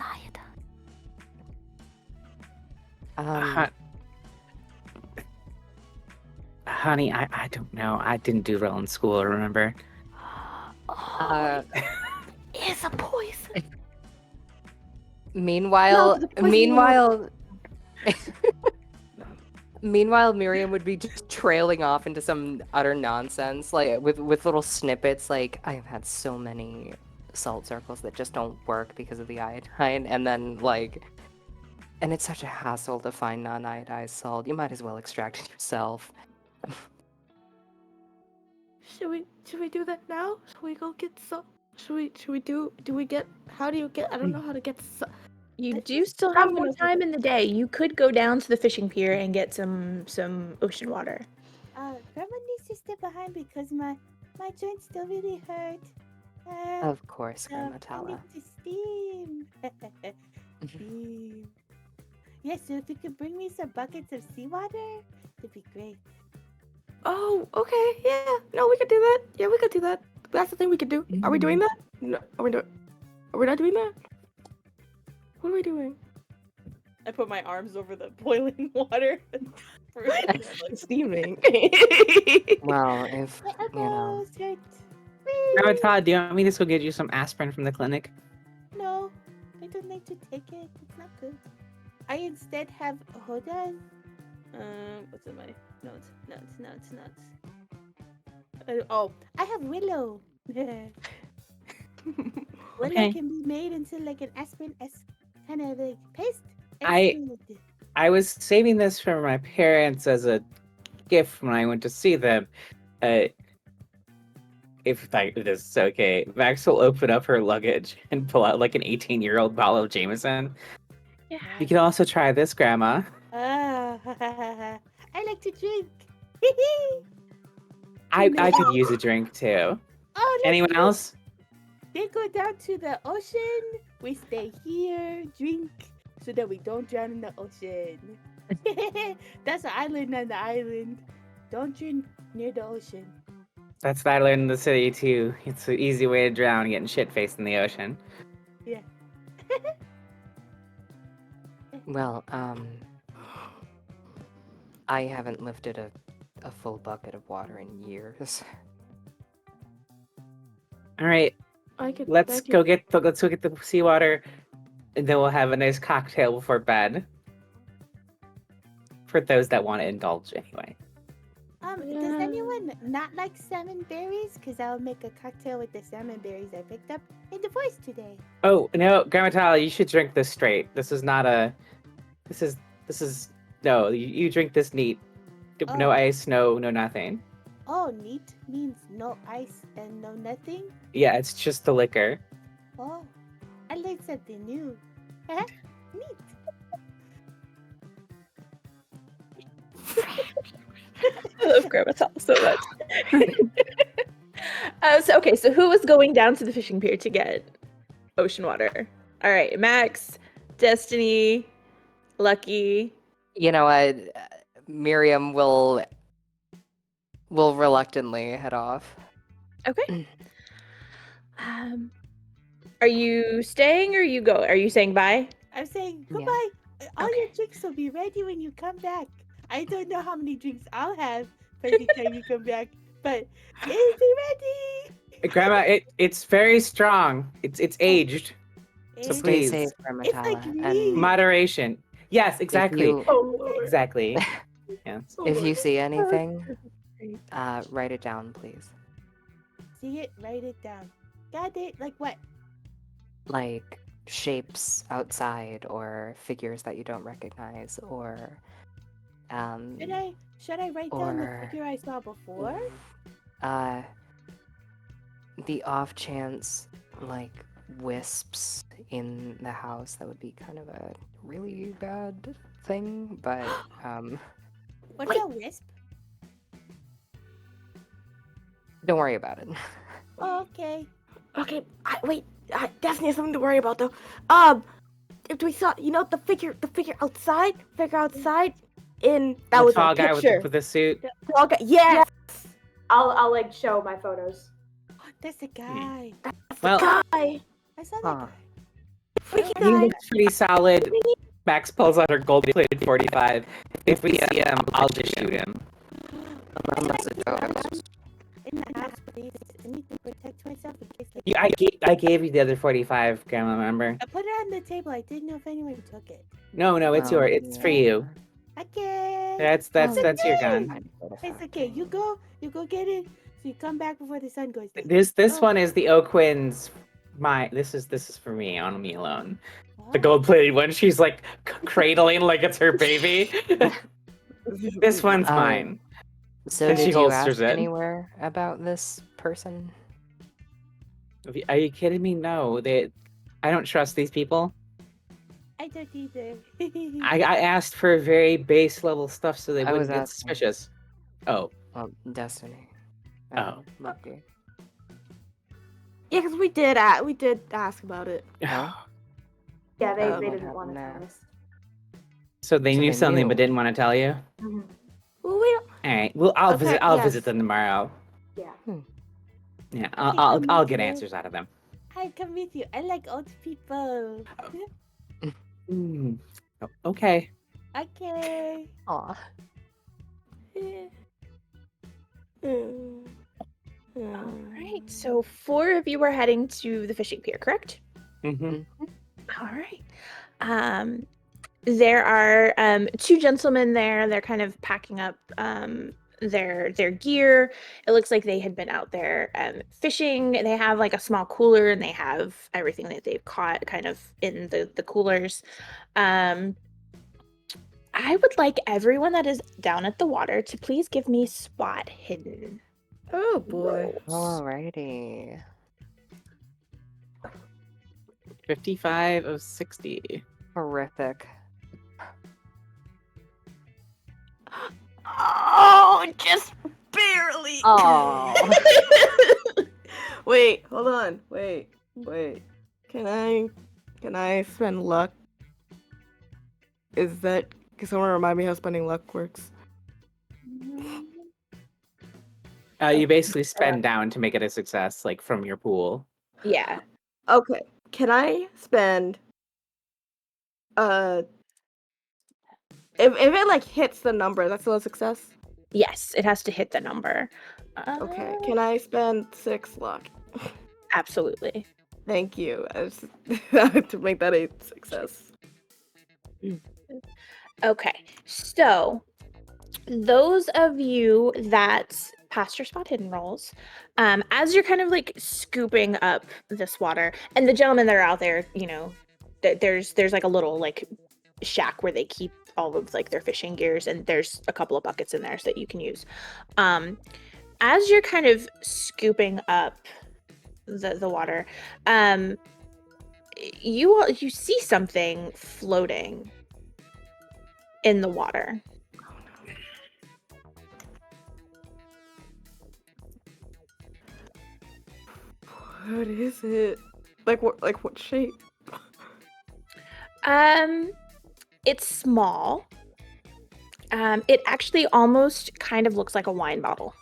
iodine? Honey, I don't know. I didn't do well in school, remember? Oh, it's a poison. Meanwhile, No, the poison meanwhile, Miriam would be just trailing off into some utter nonsense, like with little snippets. Like, I have had so many salt circles that just don't work because of the iodine, and then like, and it's such a hassle to find non-iodized salt. You might as well extract it yourself. Should we do that now? Should we go get some? Should we do we get? How do you get? I don't know how to get some. You Let's do just still grab have more one. time in the day. You could go down to the fishing pier and get some ocean water. Grandma needs to stay behind because my joints still really hurt. Of course, Grandma I Tala. need to steam. Steam. Yes, so if you could bring me some buckets of seawater, that'd be great. Oh, okay. Yeah. No, we could do that. Yeah, we could do that. That's the thing we could do. Are we doing that? No. Are we not doing that? What are we doing? I put my arms over the boiling water and Steaming. Well, if my you know, elbows hurt. Grandma Todd, do you want me to go get you some aspirin from the clinic? No, I don't need to take it. It's not good. I instead have Hodas. What's in my notes? I have Willow. Willow Okay. can be made into like an aspirin kind of like paste. I was saving this for my parents as a gift when I went to see them. If this is okay, Max will open up her luggage and pull out like an 18-year-old bottle of Jameson. Yeah. You can also try this, Grandma. I like to drink. I could use a drink too. Oh, let's Anyone go. else? They go down to the ocean. We stay here, drink, so that we don't drown in the ocean. That's an island on the island. Don't drink near the ocean. That's what I learned in the city too. It's an easy way to drown, getting shit-faced in the ocean. Yeah. well, I haven't lifted a full bucket of water in years. All right, let's go get the seawater, and then we'll have a nice cocktail before bed. For those that want to indulge, anyway. Does anyone not like salmon berries? Because I'll make a cocktail with the salmon berries I picked up in the forest today. Oh no, Grandma Tala, you should drink this straight. This is not a. This is no. You drink this neat. No Oh. ice, no nothing. Oh, neat means no ice and no nothing? Yeah, it's just the liquor. Oh, I learned something new. Neat. I love Grandma Tala so much. So who was going down to the fishing pier to get ocean water? All right, Max, Destiny, Lucky. You know what? Miriam will reluctantly head off. Okay. Are you staying or are you saying bye? I'm saying Yeah. goodbye. All your Okay. drinks will be ready when you come back. I don't know how many drinks I'll have by the time you come back, but it'll be ready. Grandma, it's very strong. It's aged. So It's, Stay safe, please, it's like Ramatala. me. And moderation. Yes, exactly. you Oh Lord. Exactly. Yes. Oh, if you Lord. see anything, write it down, please. See it, write it down. Got it? Like what? Like shapes outside or figures that you don't recognize or Should I write down the or figure I saw before? the off chance like wisps in the house, that would be kind of a really bad thing, but What's a wisp? don't worry about it. Oh, okay. Okay, wait. Destiny has something to worry about though. If we saw, the figure outside, in that The was tall a guy picture. with the suit. Tall guy. Yes. I'll like show my photos. That's the guy. Well, Guy. I saw that Huh. guy. Freaky he guy. looks pretty solid. Max pulls out her gold-plated 45. If we see him, I'll just shoot him. Unless it goes. In the house, please. I need to protect myself in case they. I gave you the other 45, Grandma. Remember? I put it on the table. I didn't know if anyone took it. No, it's Oh, yours. It's for yeah. you. Okay. That's your gun. It's okay. You go get it. So you come back before the sun goes down. This Oh. one is the O'Quinn's. This is for me, on me alone. The Oh. gold-plated one. She's like cradling like it's her baby. This one's mine. So And she did you holsters ask it. anywhere about this person? Are you kidding me? No, I don't trust these people. I don't either. I asked for very base level stuff so they I wouldn't was get asking. suspicious. Oh, Well, Destiny. Oh. Lucky. Yeah, because we did ask about it. Oh? Yeah, they What didn't want happened to there? tell us. so they So knew they something but knew. didn't want to tell you. Mhm. Well, we don't. All right. Well, I'll Okay, visit. I'll yes. visit them tomorrow. Yeah. Yeah, Okay, I'll come get with you. answers out of them. I come with you. I like old people. Mm. Okay. Okay. Aw. All right. So 4 of you are heading to the fishing pier, correct? Mm-hmm. All right. There are 2 gentlemen there. They're kind of packing up their gear. It looks like they had been out there fishing. They have like a small cooler and they have everything that they've caught kind of in the coolers. I would like everyone that is down at the water to please give me spot hidden. Oh boy. Alrighty. 55 of 60. Horrific. Oh, just barely. Oh. Wait, hold on. Wait. Can I spend luck? Is that? Can someone remind me how spending luck works? You basically spend down to make it a success, like from your pool. Yeah. Okay. Can I spend? If it like hits the number, that's still a success. Yes, it has to hit the number. Okay. Can I spend 6 luck? Absolutely. Thank you. I just to make that a success. Okay, so those of you that passed your spot hidden rolls, as you're kind of like scooping up this water, and the gentlemen that are out there, there's like a little like shack where they keep all of like their fishing gears, and there's a couple of buckets in there so that you can use. As you're kind of scooping up the water, you see something floating in the water. What is it? Like what shape? It's small. It actually almost kind of looks like a wine bottle.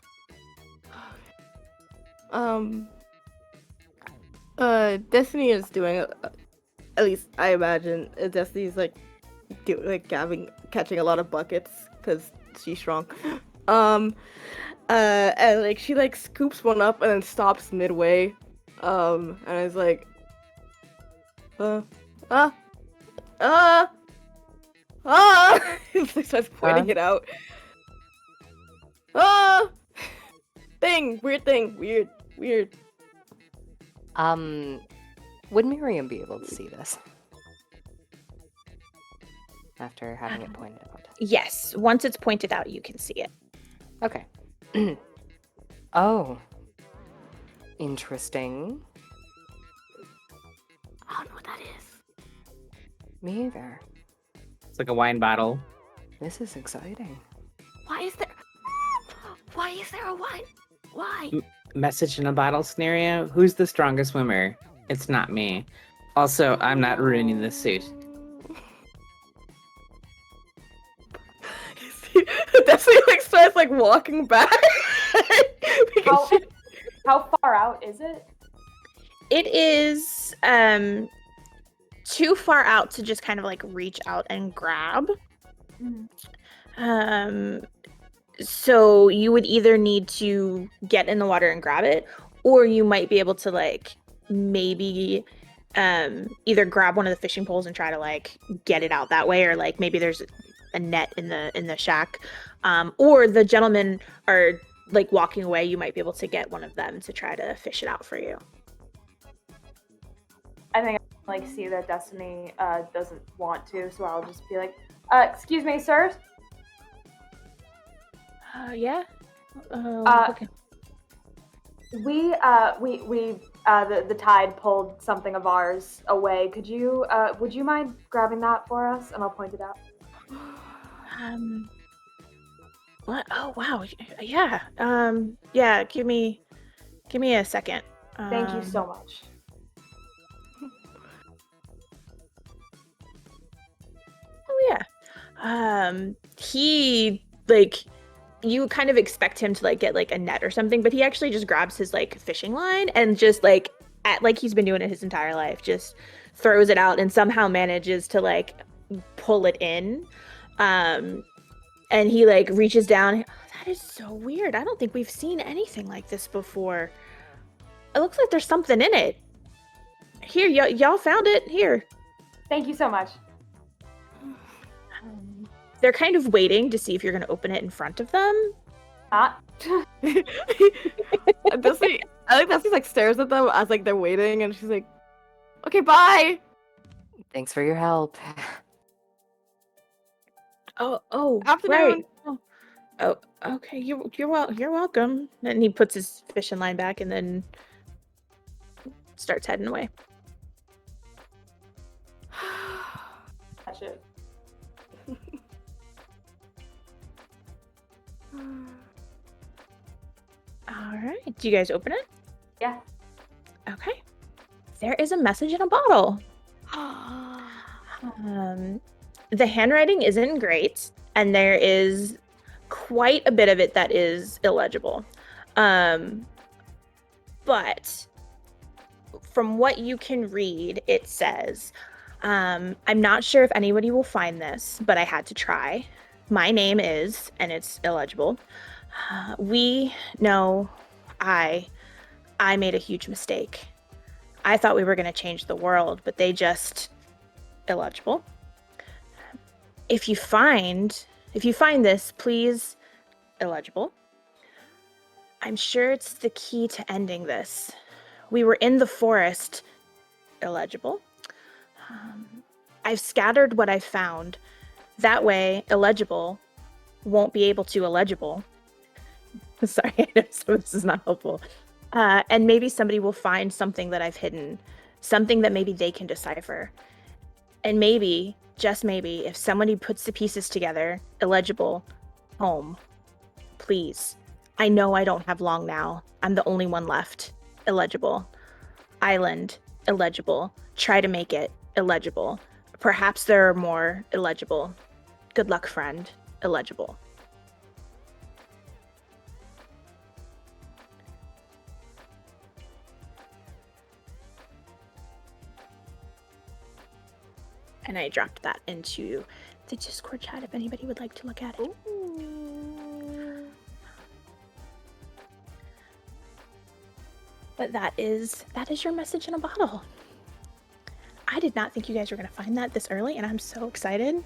Destiny is doing, at least I imagine, Destiny's like, catching a lot of buckets because she's strong. And like she like scoops one up and then stops midway, and is like, He starts pointing it out. Weird thing, weird. Would Miriam be able to see this? After having it pointed out. Yes, once it's pointed out, you can see it. Okay. Oh. Interesting. I don't know what that is. Me either. It's like a wine bottle. This is exciting. Why is there a wine? Why? Message in a bottle scenario. Who's the strongest swimmer? It's not me. Also, I'm not ruining this suit. Definitely like starts like walking back. How far out is it? It is too far out to just kind of like reach out and grab. So you would either need to get in the water and grab it, or you might be able to like maybe either grab one of the fishing poles and try to like get it out that way, or like maybe there's a net in the shack, or the gentlemen are like walking away. You might be able to get one of them to try to fish it out for you. I think I like see that Destiny doesn't want to, so I'll just be like, excuse me, sirs. Yeah. Okay. The tide pulled something of ours away. Would you mind grabbing that for us? And I'll point it out. What? Oh, wow. Yeah. Yeah. Give me a second. Thank you so much. Oh yeah. He like, you kind of expect him to like get like a net or something, but he actually just grabs his like fishing line and just like like he's been doing it his entire life, just throws it out and somehow manages to like pull it in. And he like reaches down. That is so weird. I don't think we've seen anything like this before. It looks like there's something in it. Here, y'all found it. Here. Thank you so much. They're kind of waiting to see if you're going to open it in front of them. Not. Destiny, I think Destiny like stares at them as like they're waiting, and she's like, "Okay, bye." Thanks for your help. Oh, Afternoon. right. Oh, okay. You're welcome. And he puts his fishing line back and then starts heading away. That's it. All right. Do you guys open it? Yeah. Okay. There is a message in a bottle. The handwriting isn't great, and there is quite a bit of it that is illegible. But from what you can read, it says, I'm not sure if anybody will find this, but I had to try. My name is, and it's illegible. We know I made a huge mistake. I thought we were going to change the world, but they just illegible. If you find this, please, illegible. I'm sure it's the key to ending this. We were in the forest, illegible. I've scattered what I've found. That way, illegible won't be able to illegible. Sorry, I know some of this is not helpful. And maybe somebody will find something that I've hidden, something that maybe they can decipher. And maybe, just maybe, if somebody puts the pieces together, illegible, home, please. I know I don't have long now. I'm the only one left. Illegible. Island, illegible. Try to make it, illegible. Perhaps there are more illegible. Good luck, friend. Illegible. And I dropped that into the Discord chat if anybody would like to look at it. But that is your message in a bottle. I did not think you guys were going to find that this early, and I'm so excited.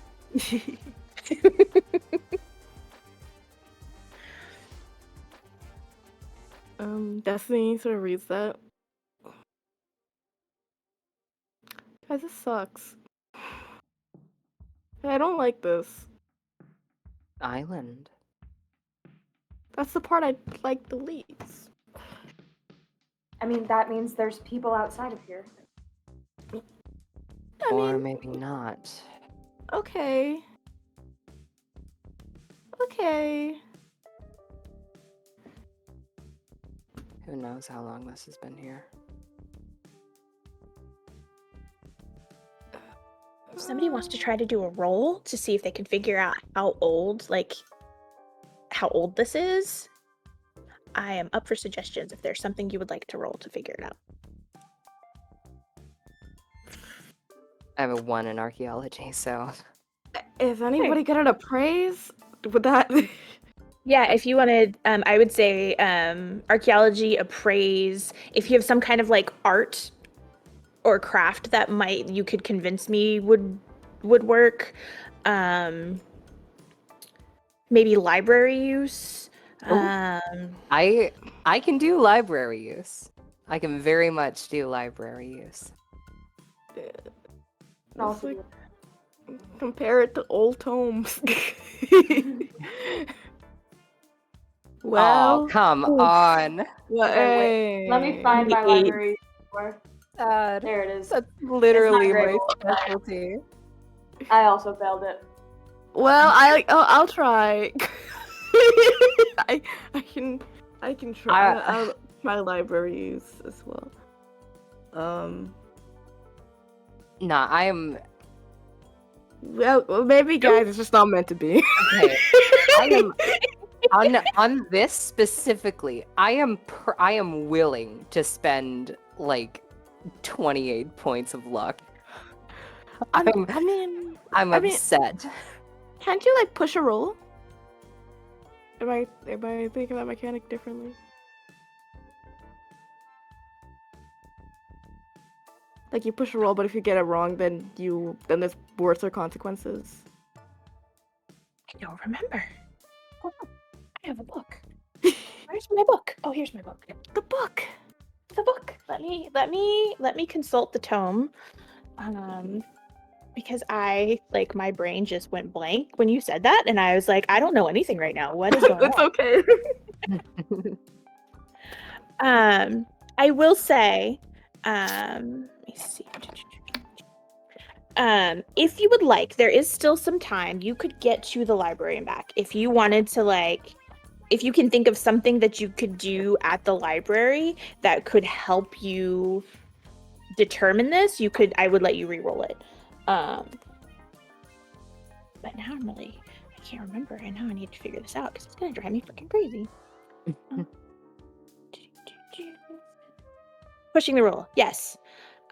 Destiny sort of reads that. Guys, this sucks. I don't like this. Island. That's the part I like the least. I mean, that means there's people outside of here. Or maybe not. Okay. Okay. Who knows how long this has been here? If somebody wants to try to do a roll to see if they can figure out how old this is, I am up for suggestions if there's something you would like to roll to figure it out. I have a 1 in archaeology, so Is anybody good at appraise? Would that... Yeah, if you wanted, I would say archaeology, appraise. If you have some kind of like art or craft that you could convince me would work. Maybe library use. I can do library use. I can very much do library use. It's like, compare it to old tomes. Well, Oh, come on. well, Okay, wait. Let me find my library. There it is. That's literally great my roll. specialty. I also failed it. well, I'll try. I can try. I'll try library use as well. Nah, I am Well, maybe guys, it's just not meant to be. okay. I am on this specifically. I am willing to spend like 28 points of luck. I'm upset. Can't you like push a roll? Am I thinking that mechanic differently? Like you push a roll, but if you get it wrong, then there's worse or consequences. I don't remember. Hold on. I have a book. Where's my book? Oh, here's my book. The book. The book. Let me consult the tome. Because my brain just went blank when you said that, and I was like, I don't know anything right now. What is going It's on? okay. I will say, let me see. If you would like, there is still some time. You could get to the library and back. If you wanted to, if you can think of something that you could do at the library that could help you determine this, I would let you re-roll it. But now I can't remember, and now I need to figure this out because it's gonna drive me freaking crazy. Pushing the roll, yes.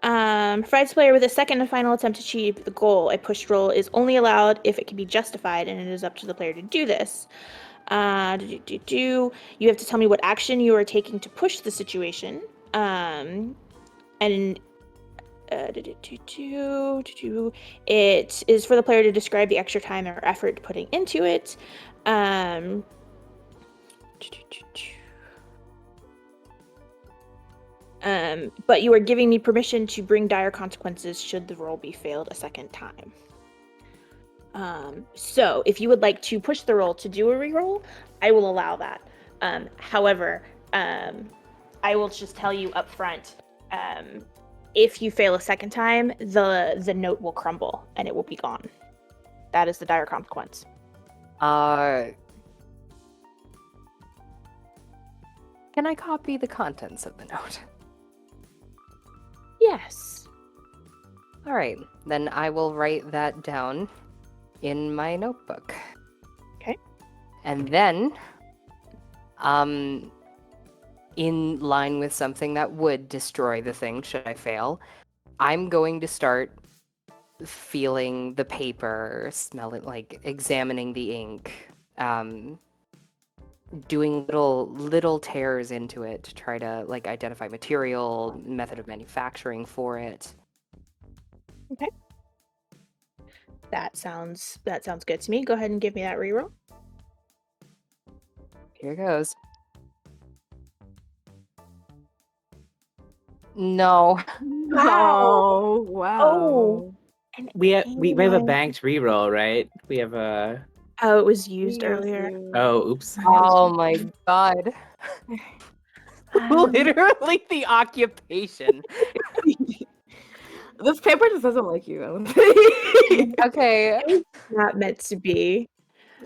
Provides player with a second and final attempt to achieve the goal. A pushed roll is only allowed if it can be justified, and it is up to the player to do this. You have to tell me what action you are taking to push the situation. It is for the player to describe the extra time or effort putting into it. But you are giving me permission to bring dire consequences should the roll be failed a second time. So if you would like to push the roll to do a reroll, I will allow that. However, I will just tell you up front, if you fail a second time, the note will crumble and it will be gone. That is the dire consequence. Can I copy the contents of the note? Yes. All All right, then I will write that down in my notebook. Okay. And then, in line with something that would destroy the thing should I fail, I'm going to start feeling the paper, smelling, like examining the ink, doing little tears into it to try to like identify material, method of manufacturing for it. That sounds good to me. Go ahead and give me that reroll. Here goes. No. Oh, wow. Oh. And We have a anyway- banked reroll, right? We have a. Oh, it was used earlier. Oh, oops. Oh my god. Um, Literally the occupation. This paper just doesn't like you, I don't think. Okay. Not meant to be.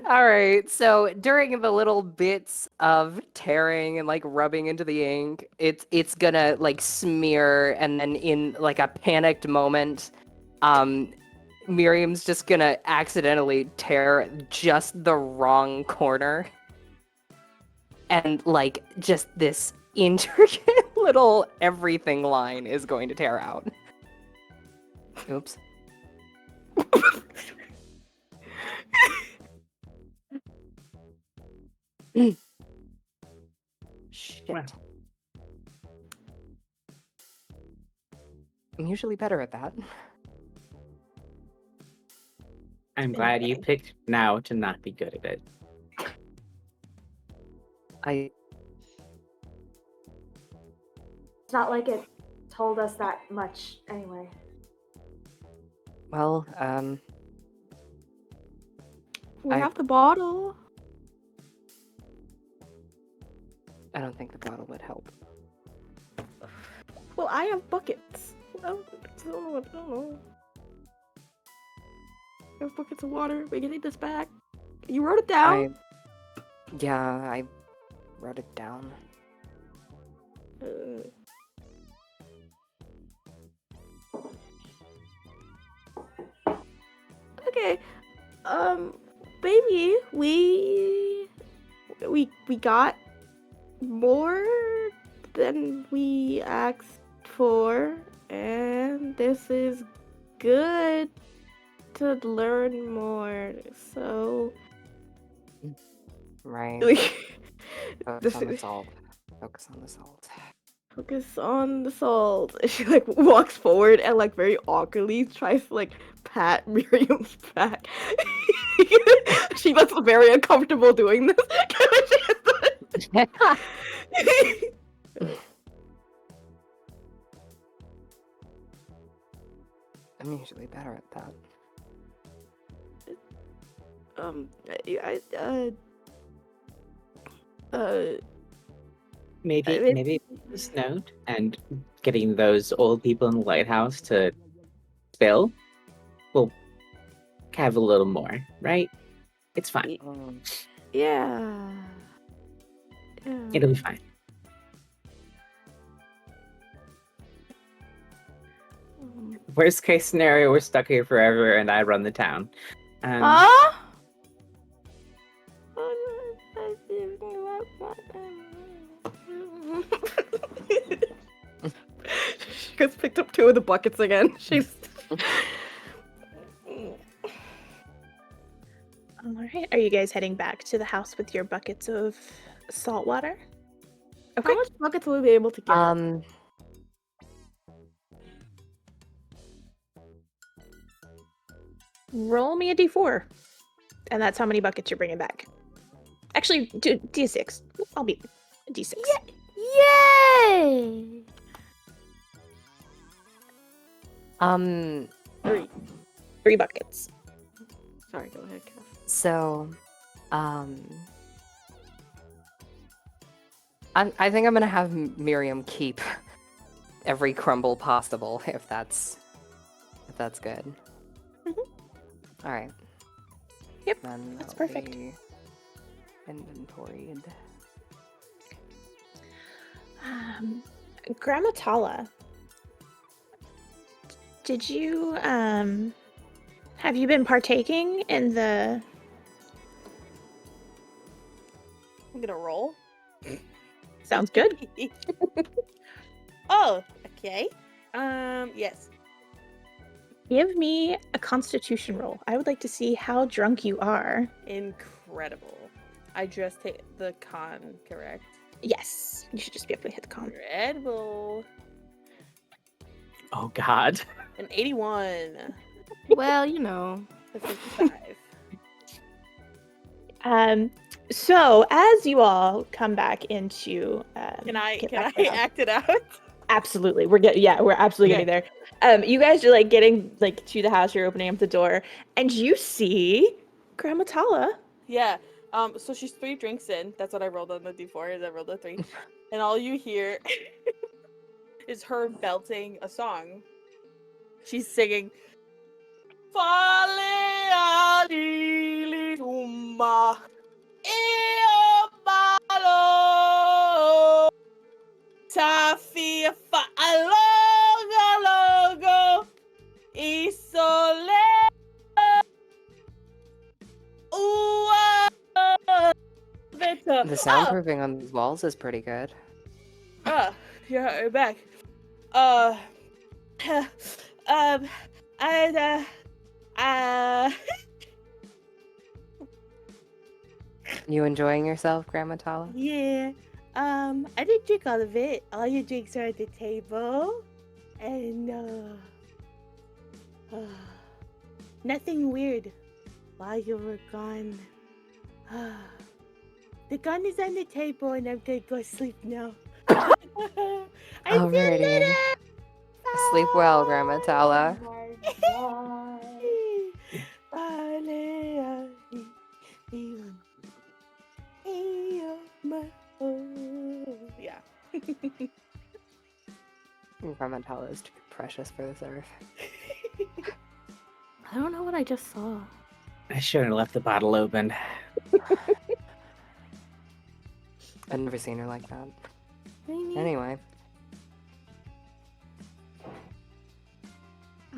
All right. So during the little bits of tearing and like rubbing into the ink, it's gonna like smear, and then in like a panicked moment, Miriam's just gonna accidentally tear just the wrong corner. And like just this intricate little everything line is going to tear out. Oops. Shit. Wow. I'm usually better at that. I'm glad you picked now to not be good at it. It's not like it told us that much anyway. Well, We I- have the bottle. I don't think the bottle would help. Well, I have buckets. I don't know. I have buckets of water. We can take this back. You wrote it down? I wrote it down. Okay. Baby, we got more than we asked for, and this is good to learn more. So, Right. Focus this on the is salt. Focus on the salt. focus on the salt. And she like walks forward and like very awkwardly tries to like pat Miriam's back. She looks very uncomfortable doing this. I'm usually better at that. Maybe this note and getting those old people in the lighthouse to spill will have a little more, right? It's fine. Yeah. It'll be fine. Worst case scenario, we're stuck here forever and I run the town. She just picked up 2 of the buckets again. She's All right. Are you guys heading back to the house with your buckets of salt water? Okay. How much buckets will we be able to get? Roll me a d4. And that's how many buckets you're bringing back. Actually, do d6. I'll be a d6. Yay! 3 buckets. Sorry, go ahead, Kass. So, I think I'm gonna have Miriam keep every crumble possible, if that's good. All right. Yep, Then that's that'll perfect. be inventoried. Grandma Tala, did you have you been partaking in the? I'm gonna roll. Sounds good. Oh, okay. Yes. Give me a Constitution roll. I would like to see how drunk you are. Incredible. I just hit the con, correct? Yes, you should just be able to hit the con. Incredible. Oh God. An 81. Well, you know. A 55. So as you all come back into, Can I get back to the house- act it out? Absolutely, we're absolutely getting there. You guys are like getting like to the house. You're opening up the door, and you see Grandma Tala. Yeah. So she's 3 drinks in. That's what I rolled on the D4. Is I rolled a 3. And all you hear is her belting a song. She's singing Fale alili tumba io malo Tafi fa aloga logo isole ua veta. The soundproofing on these walls is pretty good. Yeah, I'm back. Uh, and You enjoying yourself, Grandma Tala? yeah. I didn't drink all of it. All your drinks are at the table, and nothing weird while you were gone. The gun is on the table, and I'm gonna go sleep now. I feel Alrighty. better. Sleep well, Grandma Tala. Yeah. Grandma Tala is too precious for this earth. I don't know what I just saw. I shouldn't have left the bottle open. I've never seen her like that. Anyway. Anyway,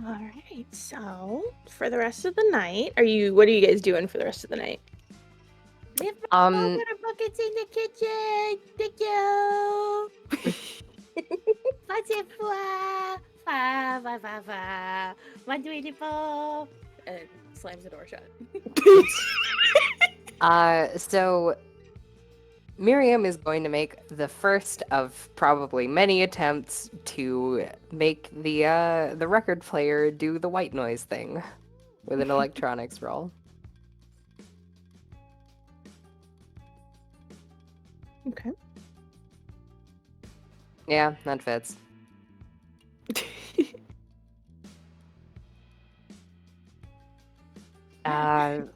All right. So for the rest of the night, what are you guys doing for the rest of the night? Leave my Um, water buckets in the kitchen. Thank you. And slams the door shut. so Miriam is going to make the first of probably many attempts to make the record player do the white noise thing with an electronics roll. Okay. Yeah, that fits.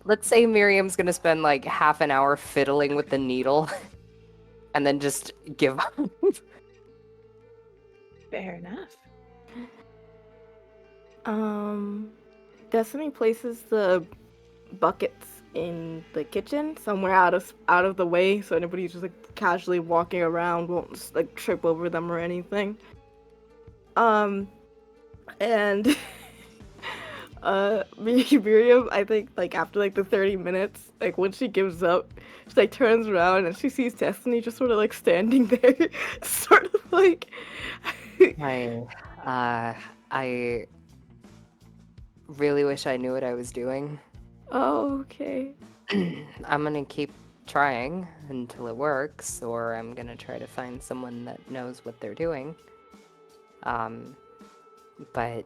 Let's say Miriam's gonna spend like half an hour fiddling with the needle and then just give up. Fair enough. Destiny places the buckets in the kitchen somewhere out of the way, so anybody just like casually walking around won't just, like trip over them or anything. And Miriam, I think like after like the 30 minutes, like when she gives up, she like turns around and she sees Destiny just sort of like standing there, sort of like. I really wish I knew what I was doing. Oh, okay. I'm gonna keep trying until it works, or I'm gonna try to find someone that knows what they're doing. But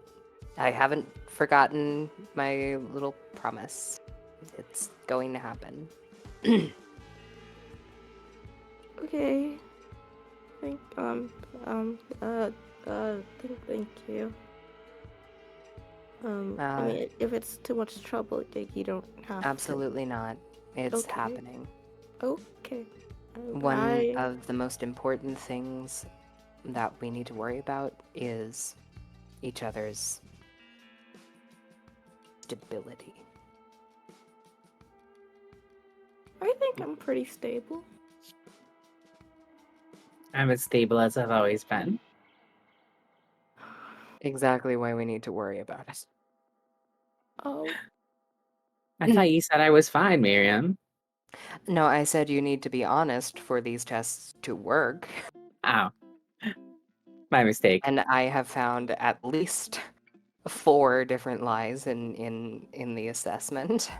I haven't forgotten my little promise. It's going to happen. Okay. Thank you. I mean, if it's too much trouble, like, you don't have Absolutely not. It's Okay. happening. to. Okay. One of the most important things that we need to worry about is each other's stability. I think I'm pretty stable. I'm as stable as I've always been. exactly why we need to worry about it. Oh, I thought you said I was fine, Miriam. No, I said you need to be honest for these tests to work. Oh, my mistake. And I have found at least 4 different lies in the assessment.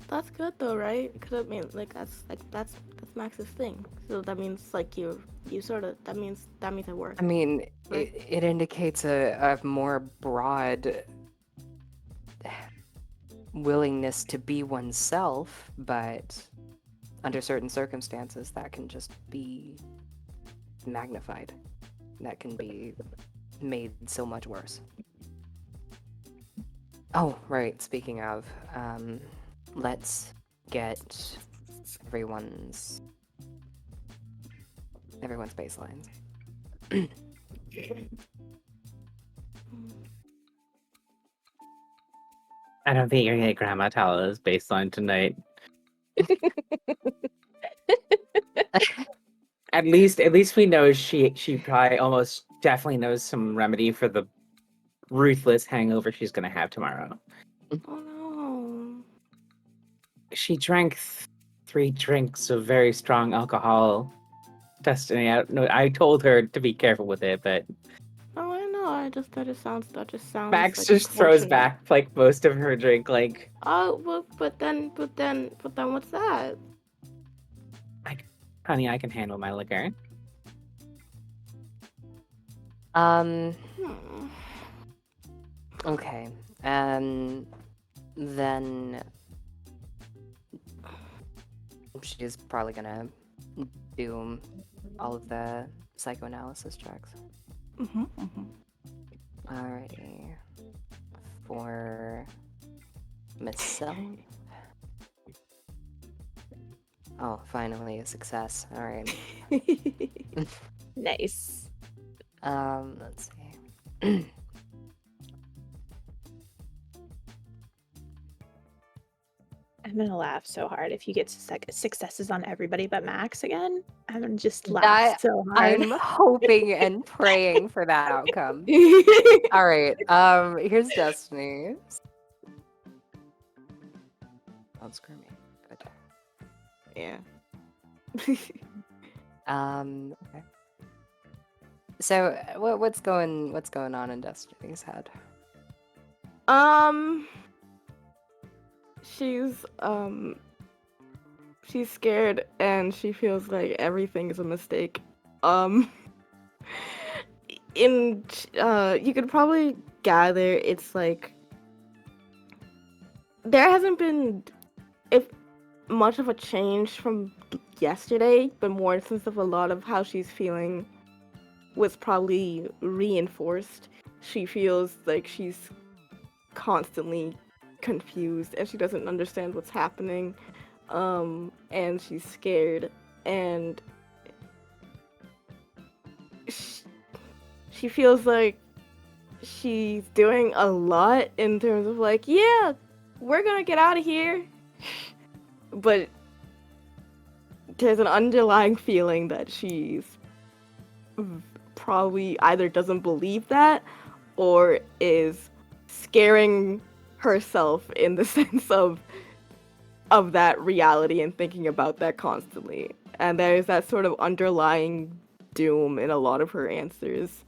that's good though, right? Because I mean, that's Max's thing. So that means like you sort of that means it worked. I mean, Right. it indicates a more broad willingness to be oneself, but under certain circumstances, that can just be magnified. That can be made so much worse. Oh, right. Speaking of, let's get everyone's baselines. I don't think you're gonna get Grandma Tala's baseline tonight. At least we know she probably almost definitely knows some remedy for the ruthless hangover she's gonna have tomorrow. Oh no. She drank 3 drinks of very strong alcohol. Destiny, I told her to be careful with it, but Oh, I know. That just sounds Max like just throws unfortunate. back like most of her drink. Like, Oh, well, but then what's that? honey, I can handle my liquor. Um, Hmm. okay. Then she's probably gonna do all of the psychoanalysis checks. Alrighty. For myself. Oh, finally a success. Alright. Nice. Let's see. I'm gonna laugh so hard if you get successes on everybody but Max again. I'm gonna just laugh That- so hard. I'm hoping and praying for that outcome. Alright, here's Destiny. Oh, screw me. Good. Yeah. Okay. So, what's going on in Destiny's head? She's scared and she feels like everything is a mistake. You could probably gather it's like there hasn't been much of a change from yesterday, but more in sense of a lot of how she's feeling was probably reinforced. She feels like she's constantly confused and she doesn't understand what's happening. And she's scared and she feels like she's doing a lot in terms of like, yeah, we're gonna get out of here. But there's an underlying feeling that she's probably either doesn't believe that or is scaring herself in the sense of that reality and thinking about that constantly. And there's that sort of underlying doom in a lot of her answers.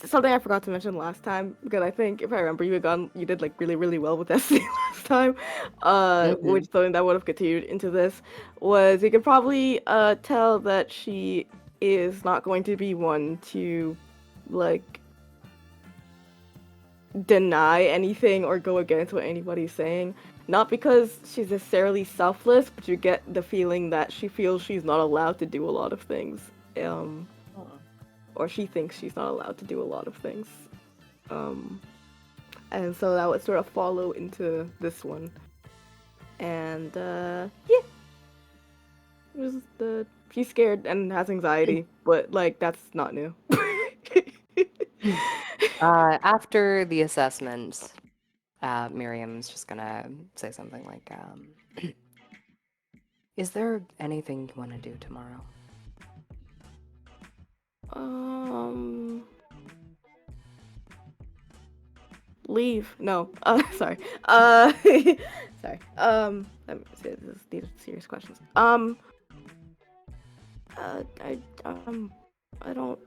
Something I forgot to mention last time, because I think if I remember you did like really, really well with Destiny last time, which something that would have continued into this, was you could probably tell that she is not going to be one to like deny anything or go against what anybody's saying. Not because she's necessarily selfless, but you get the feeling that she feels she's not allowed to do a lot of things. Or she thinks she's not allowed to do a lot of things. And so that would sort of follow into this one. And yeah. She's scared and has anxiety, but like that's not new. After the assessment, Miriam's just gonna say something like, "Is there anything you want to do tomorrow?" Leave. No. Sorry. Sorry. These are serious questions. I don't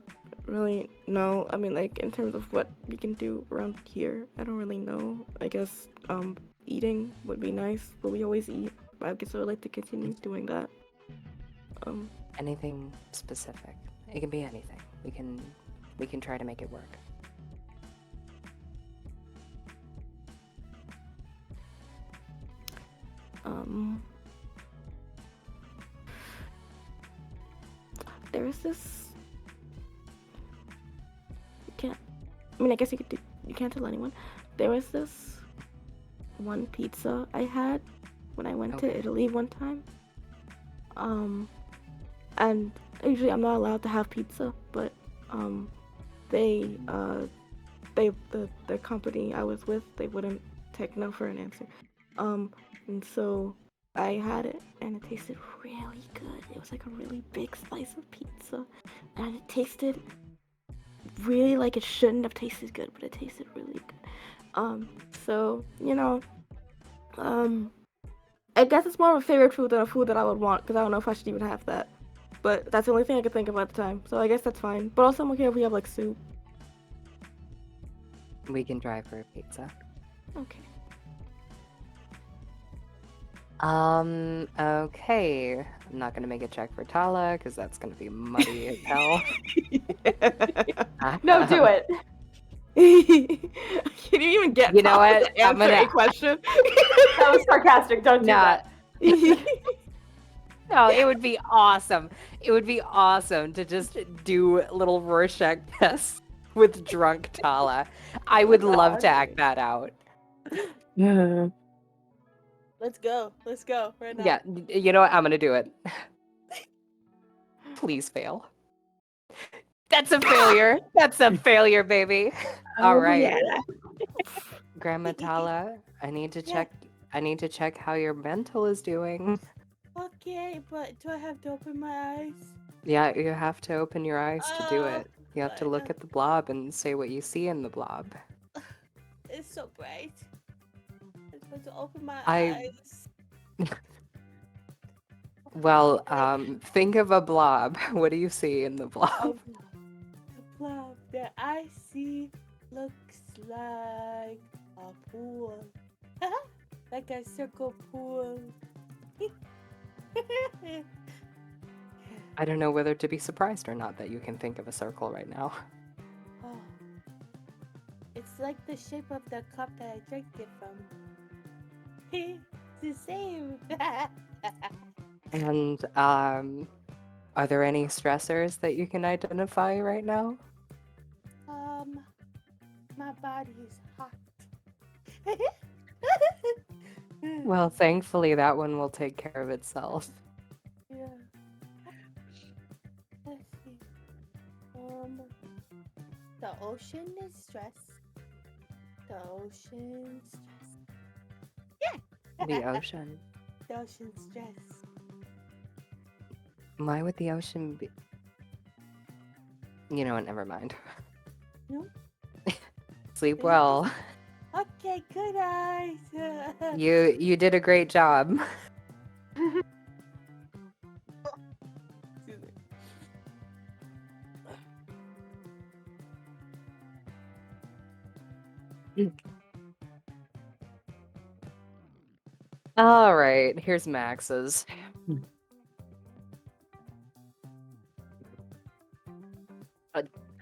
really know. I mean, like, in terms of what we can do around here, I don't really know. I guess, eating would be nice, but we always eat. I guess I would like to continue doing that. Anything specific? It can be anything. We can try to make it work. There's this. You can't. I mean, I guess you could do. You can't tell anyone. There was this one pizza I had when I went to Okay. Italy one time. And usually I'm not allowed to have pizza, but the company I was with, they wouldn't take no for an answer. And so I had it, and it tasted really good. It was like a really big slice of pizza, and it tasted really like it shouldn't have tasted good, but it tasted really good. So I guess it's more of a favorite food than a food that I would want, because I don't know if I should even have that. But that's the only thing I could think of at the time, so I guess that's fine. But also I'm okay if we have like soup. We can try for a pizza. Okay. Okay. I'm not gonna make a check for Tala because that's gonna be muddy as hell. No, do it. Can you even get You know Tala what? to I'm answer gonna- a question? That was sarcastic. Don't do Nah. that. No, it would be awesome. It would be awesome to just do little Rorschach tests with drunk Tala. I would love to act that out. Yeah. Let's go. Let's go right now. Yeah, you know what? I'm gonna do it. Please fail. That's a failure. That's a failure, baby. All right, Yeah. Grandma Tala, I need to check. I need to check how your mental is doing. Okay, but do I have to open my eyes? Yeah, you have to open your eyes to do it. You have to but- look at the blob and say what you see in the blob. It's so bright. I'm supposed to open my I- eyes. Well, think of a blob. What do you see in the blob? Oh, the blob that I see looks like a pool. Like a circle pool. I don't know whether to be surprised or not that you can think of a circle right now. Oh. It's like the shape of the cup that I drank it from. It's the same. And are there any stressors that you can identify right now? My body's hot. Well, thankfully that one will take care of itself. Yeah. Let's see. The ocean is stress. The ocean stress. Yeah. The ocean. The ocean stress. Why would the ocean be? You know what? Never mind. No? Sleep well. Okay, good eyes. You did a great job. All right, here's Max's.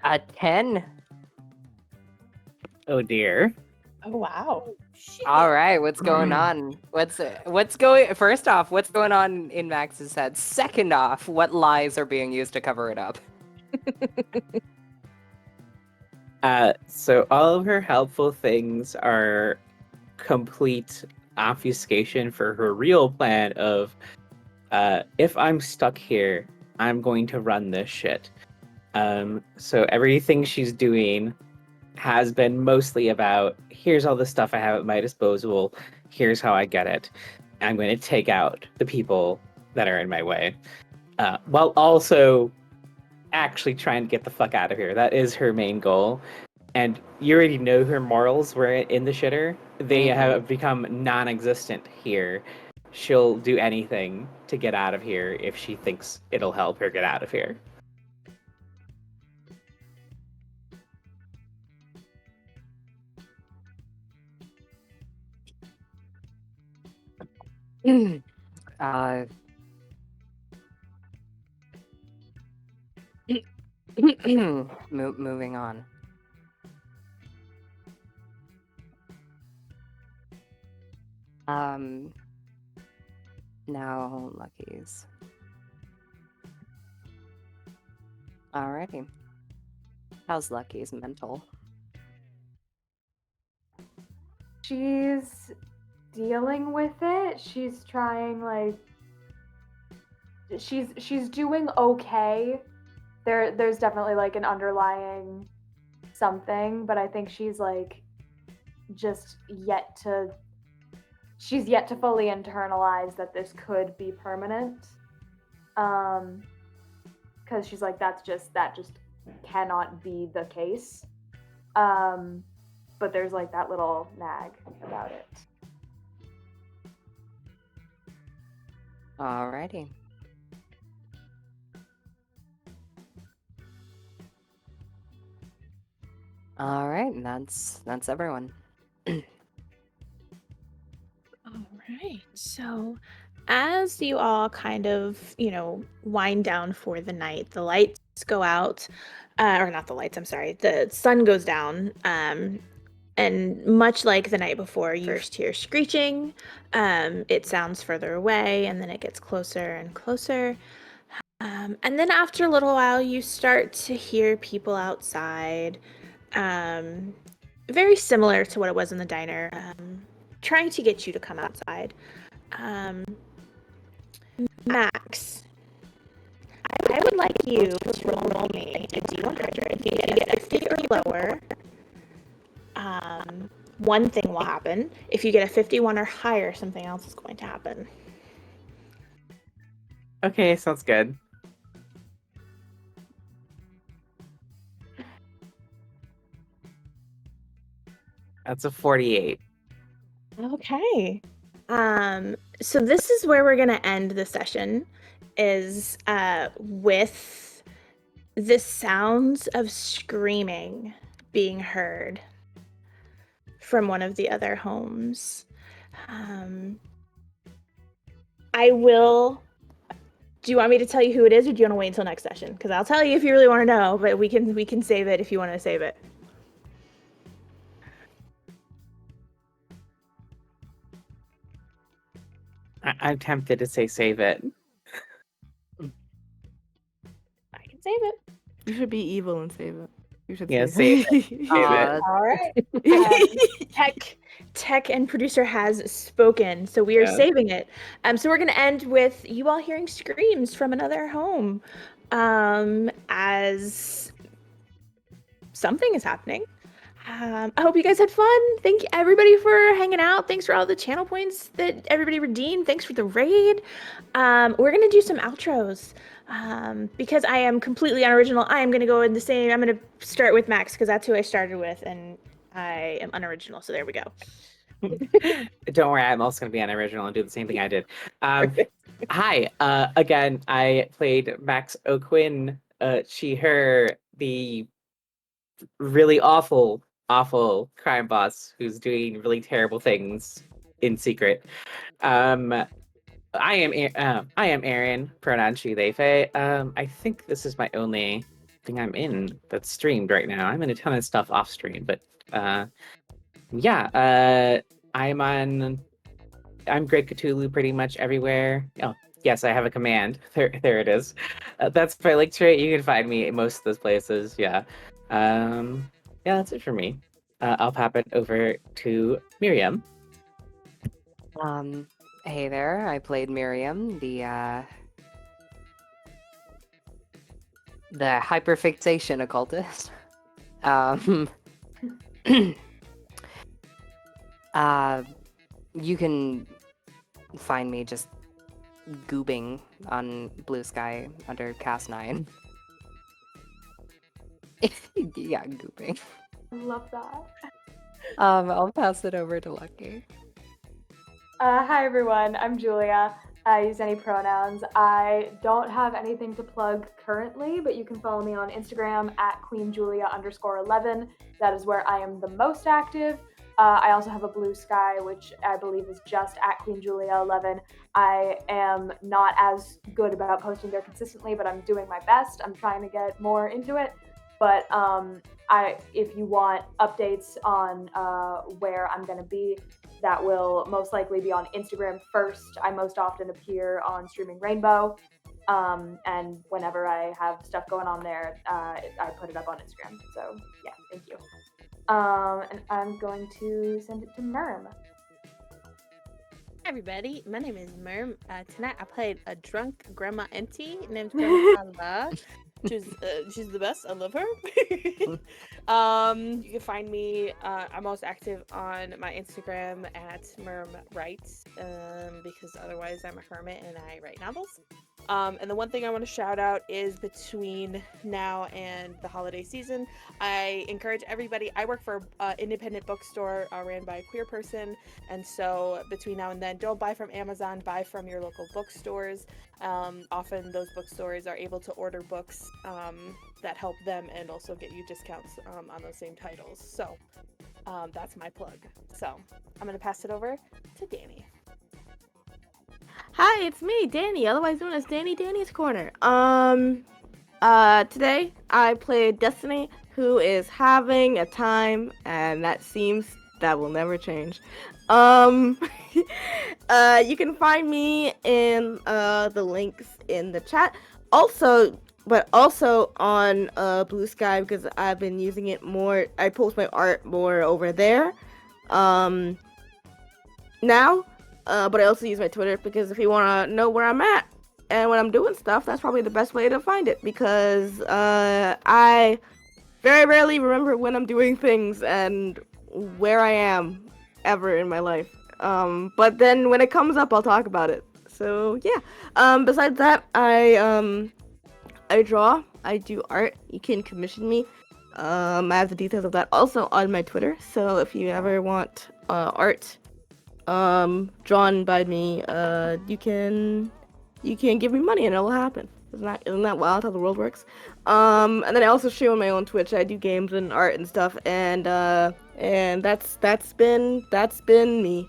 A 10. Oh dear. Oh wow. Shit. All right, what's going on? What's going? First off, what's going on in Max's head? Second off, what lies are being used to cover it up? So all of her helpful things are complete obfuscation for her real plan of, if I'm stuck here, I'm going to run this shit. So everything she's doing has been mostly about here's all the stuff I have at my disposal, here's how I get it. I'm going to take out the people that are in my way, while also actually trying to get the fuck out of here. That is her main goal. And you already know her morals were in the shitter. They have become non-existent here. She'll do anything to get out of here if she thinks it'll help her get out of here. uh, moving on. Now Lucky's. Alrighty. How's Lucky's mental? She's dealing with it. She's trying like she's doing okay. There's definitely like an underlying something, but I think she's like just she's yet to fully internalize that this could be permanent. Because she's like that just cannot be the case. But there's like that little nag about it. Alrighty. Alright, that's everyone. All right. So, as you all kind of, wind down for the night, the lights go out, or not the lights, I'm sorry, the sun goes down. And much like the night before, you first hear screeching. It sounds further away, and then it gets closer and closer. And then after a little while, you start to hear people outside. Very similar to what it was in the diner, trying to get you to come outside. Max, I would like you to roll me a D100. If you get a 50 or lower, one thing will happen. If you get a 51 or higher, something else is going to happen. Okay, sounds good. That's a 48. Okay. So this is where we're gonna end the session, is with the sounds of screaming being heard from one of the other homes. Do you want me to tell you who it is, or do you want to wait until next session? Because I'll tell you if you really want to know, but we can save it if you want to save it. I'm tempted to say save it. I can save it. You should be evil and save it. You should save it. Save it. All right. Tech and producer has spoken, so we are saving it. So we're going to end with you all hearing screams from another home, as something is happening. I hope you guys had fun. Thank you everybody for hanging out. Thanks for all the channel points that everybody redeemed. Thanks for the raid. We're going to do some outros. Because I am completely unoriginal, I'm going to go in the same. I'm going to start with Max because that's who I started with, and I am unoriginal. So there we go. Don't worry, I'm also going to be unoriginal and do the same thing I did. Hi, again, I played Max O'Quinn, she, her, the really awful crime boss who's doing really terrible things in secret. I am Erin, pronoun she, they, fae. I think this is my only thing I'm in that's streamed right now. I'm in a ton of stuff off stream, but I'm Great Cthulhu pretty much everywhere. Oh, yes, I have a command. There it is. That's my link trait. You can find me in most of those places. Yeah. That's it for me. I'll pop it over to Miriam. Hey there, I played Miriam, the hyperfixation occultist. You can find me just goobing on Blue Sky under Cass 9. Yeah, gooping. I love that. I'll pass it over to Lucky. Hi everyone, I'm Julia. I use any pronouns. I don't have anything to plug currently, but you can follow me on Instagram at queenjulia_11. That is where I am the most active. I also have a Blue Sky, which I believe is just at queenjulia11. I am not as good about posting there consistently, but I'm doing my best. I'm trying to get more into it. But if you want updates on where I'm going to be, that will most likely be on Instagram first. I most often appear on Streaming Rainbow. And whenever I have stuff going on there, I put it up on Instagram. So yeah, thank you. And I'm going to send it to Mirm. Hi everybody, my name is Mirm. Tonight I played a drunk grandma auntie named Grandma. She's the best. I love her. You can find me. I'm most active on my Instagram at Mirm Writes, because otherwise I'm a hermit and I write novels. And the one thing I want to shout out is between now and the holiday season, I encourage everybody. I work for an independent bookstore ran by a queer person, and so between now and then, don't buy from Amazon, buy from your local bookstores. Often those bookstores are able to order books that help them and also get you discounts on those same titles. So that's my plug. So I'm going to pass it over to Dani. Hi, it's me, Dani, otherwise known as Dani's Corner. Today I played Destiny, who is having a time, and that will never change. You can find me in the links in the chat. Also on Blue Sky, because I've been using it more. I post my art more over there. Now. But I also use my Twitter, because if you want to know where I'm at and when I'm doing stuff, that's probably the best way to find it, because I very rarely remember when I'm doing things and where I am ever in my life. But then when it comes up, I'll talk about it. So yeah. Besides that, I draw, I do art. You can commission me. I have the details of that also on my Twitter. So if you ever want art drawn by me, you can give me money and it'll happen. Isn't that wild how the world works? And then I also stream on my own Twitch. I do games and art and stuff, and that's been me.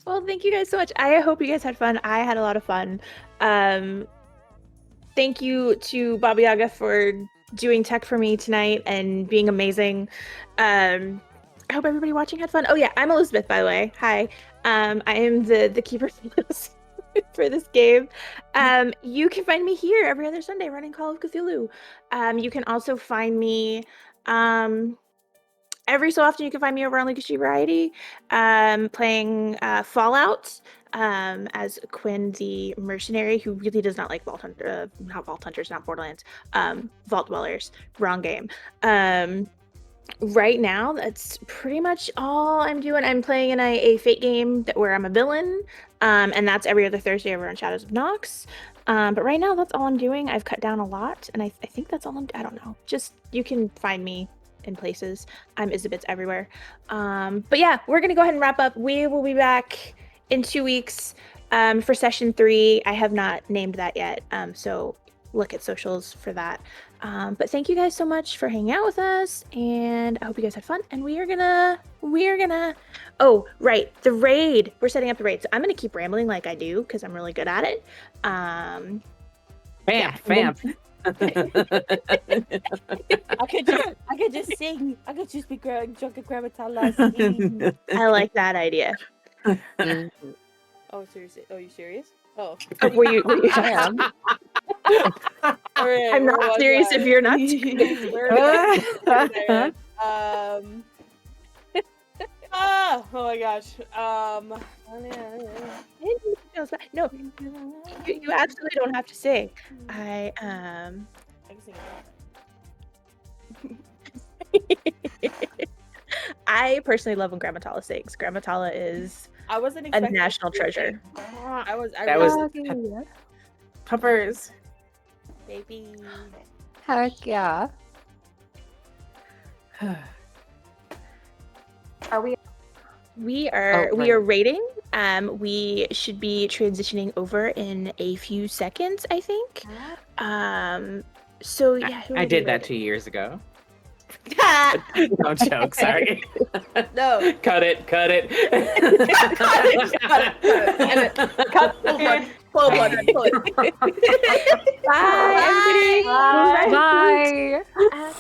Well, thank you guys so much. I hope you guys had fun. I had a lot of fun. Thank you to Baba Yaga for doing tech for me tonight and being amazing. I hope everybody watching had fun. Oh yeah, I'm Elizabeth, by the way. Hi. I am the keeper for this game. You can find me here every other Sunday running Call of Cthulhu. You can also find me every so often. You can find me over on Legacy Variety, playing Fallout as Quinn, the mercenary who really does not like Vault Hunters, not Borderlands, Vault Dwellers. Wrong game. Right now, that's pretty much all I'm doing. I'm playing in a Fate game where I'm a villain, and that's every other Thursday over on Shadows of Nox. But right now, that's all I'm doing. I've cut down a lot, and I think that's all I don't know. Just, you can find me in places. I'm Izzabits everywhere. But yeah, we're going to go ahead and wrap up. We will be back in 2 weeks for session 3. I have not named that yet, so look at socials for that. But thank you guys so much for hanging out with us, and I hope you guys had fun. And we are gonna oh right, the raid, we're setting up the raid, so I'm gonna keep rambling like I do because I'm really good at it. Vamp. I could just sing. I could just be drunk at Grandma Tala's. I like that idea. Oh, seriously? Oh, you serious? Oh. Were you I am. Right, I'm not serious if you're not. Oh my gosh. No, you absolutely don't have to sing. I can sing. I personally love when Grandma Tala sings. Grandma Tala is I wasn't a expecting national to see treasure. I That was really Puppers. baby. Heck yeah. Are we? We are Oh, we are right. rating. We should be transitioning over in a few seconds, I think. So yeah, who I are we did that rating? 2 years ago. Don't joke, sorry. No. Cut it. Cut the button. Pull the button. Pull it. Bye, everybody. Bye. Bye. Uh,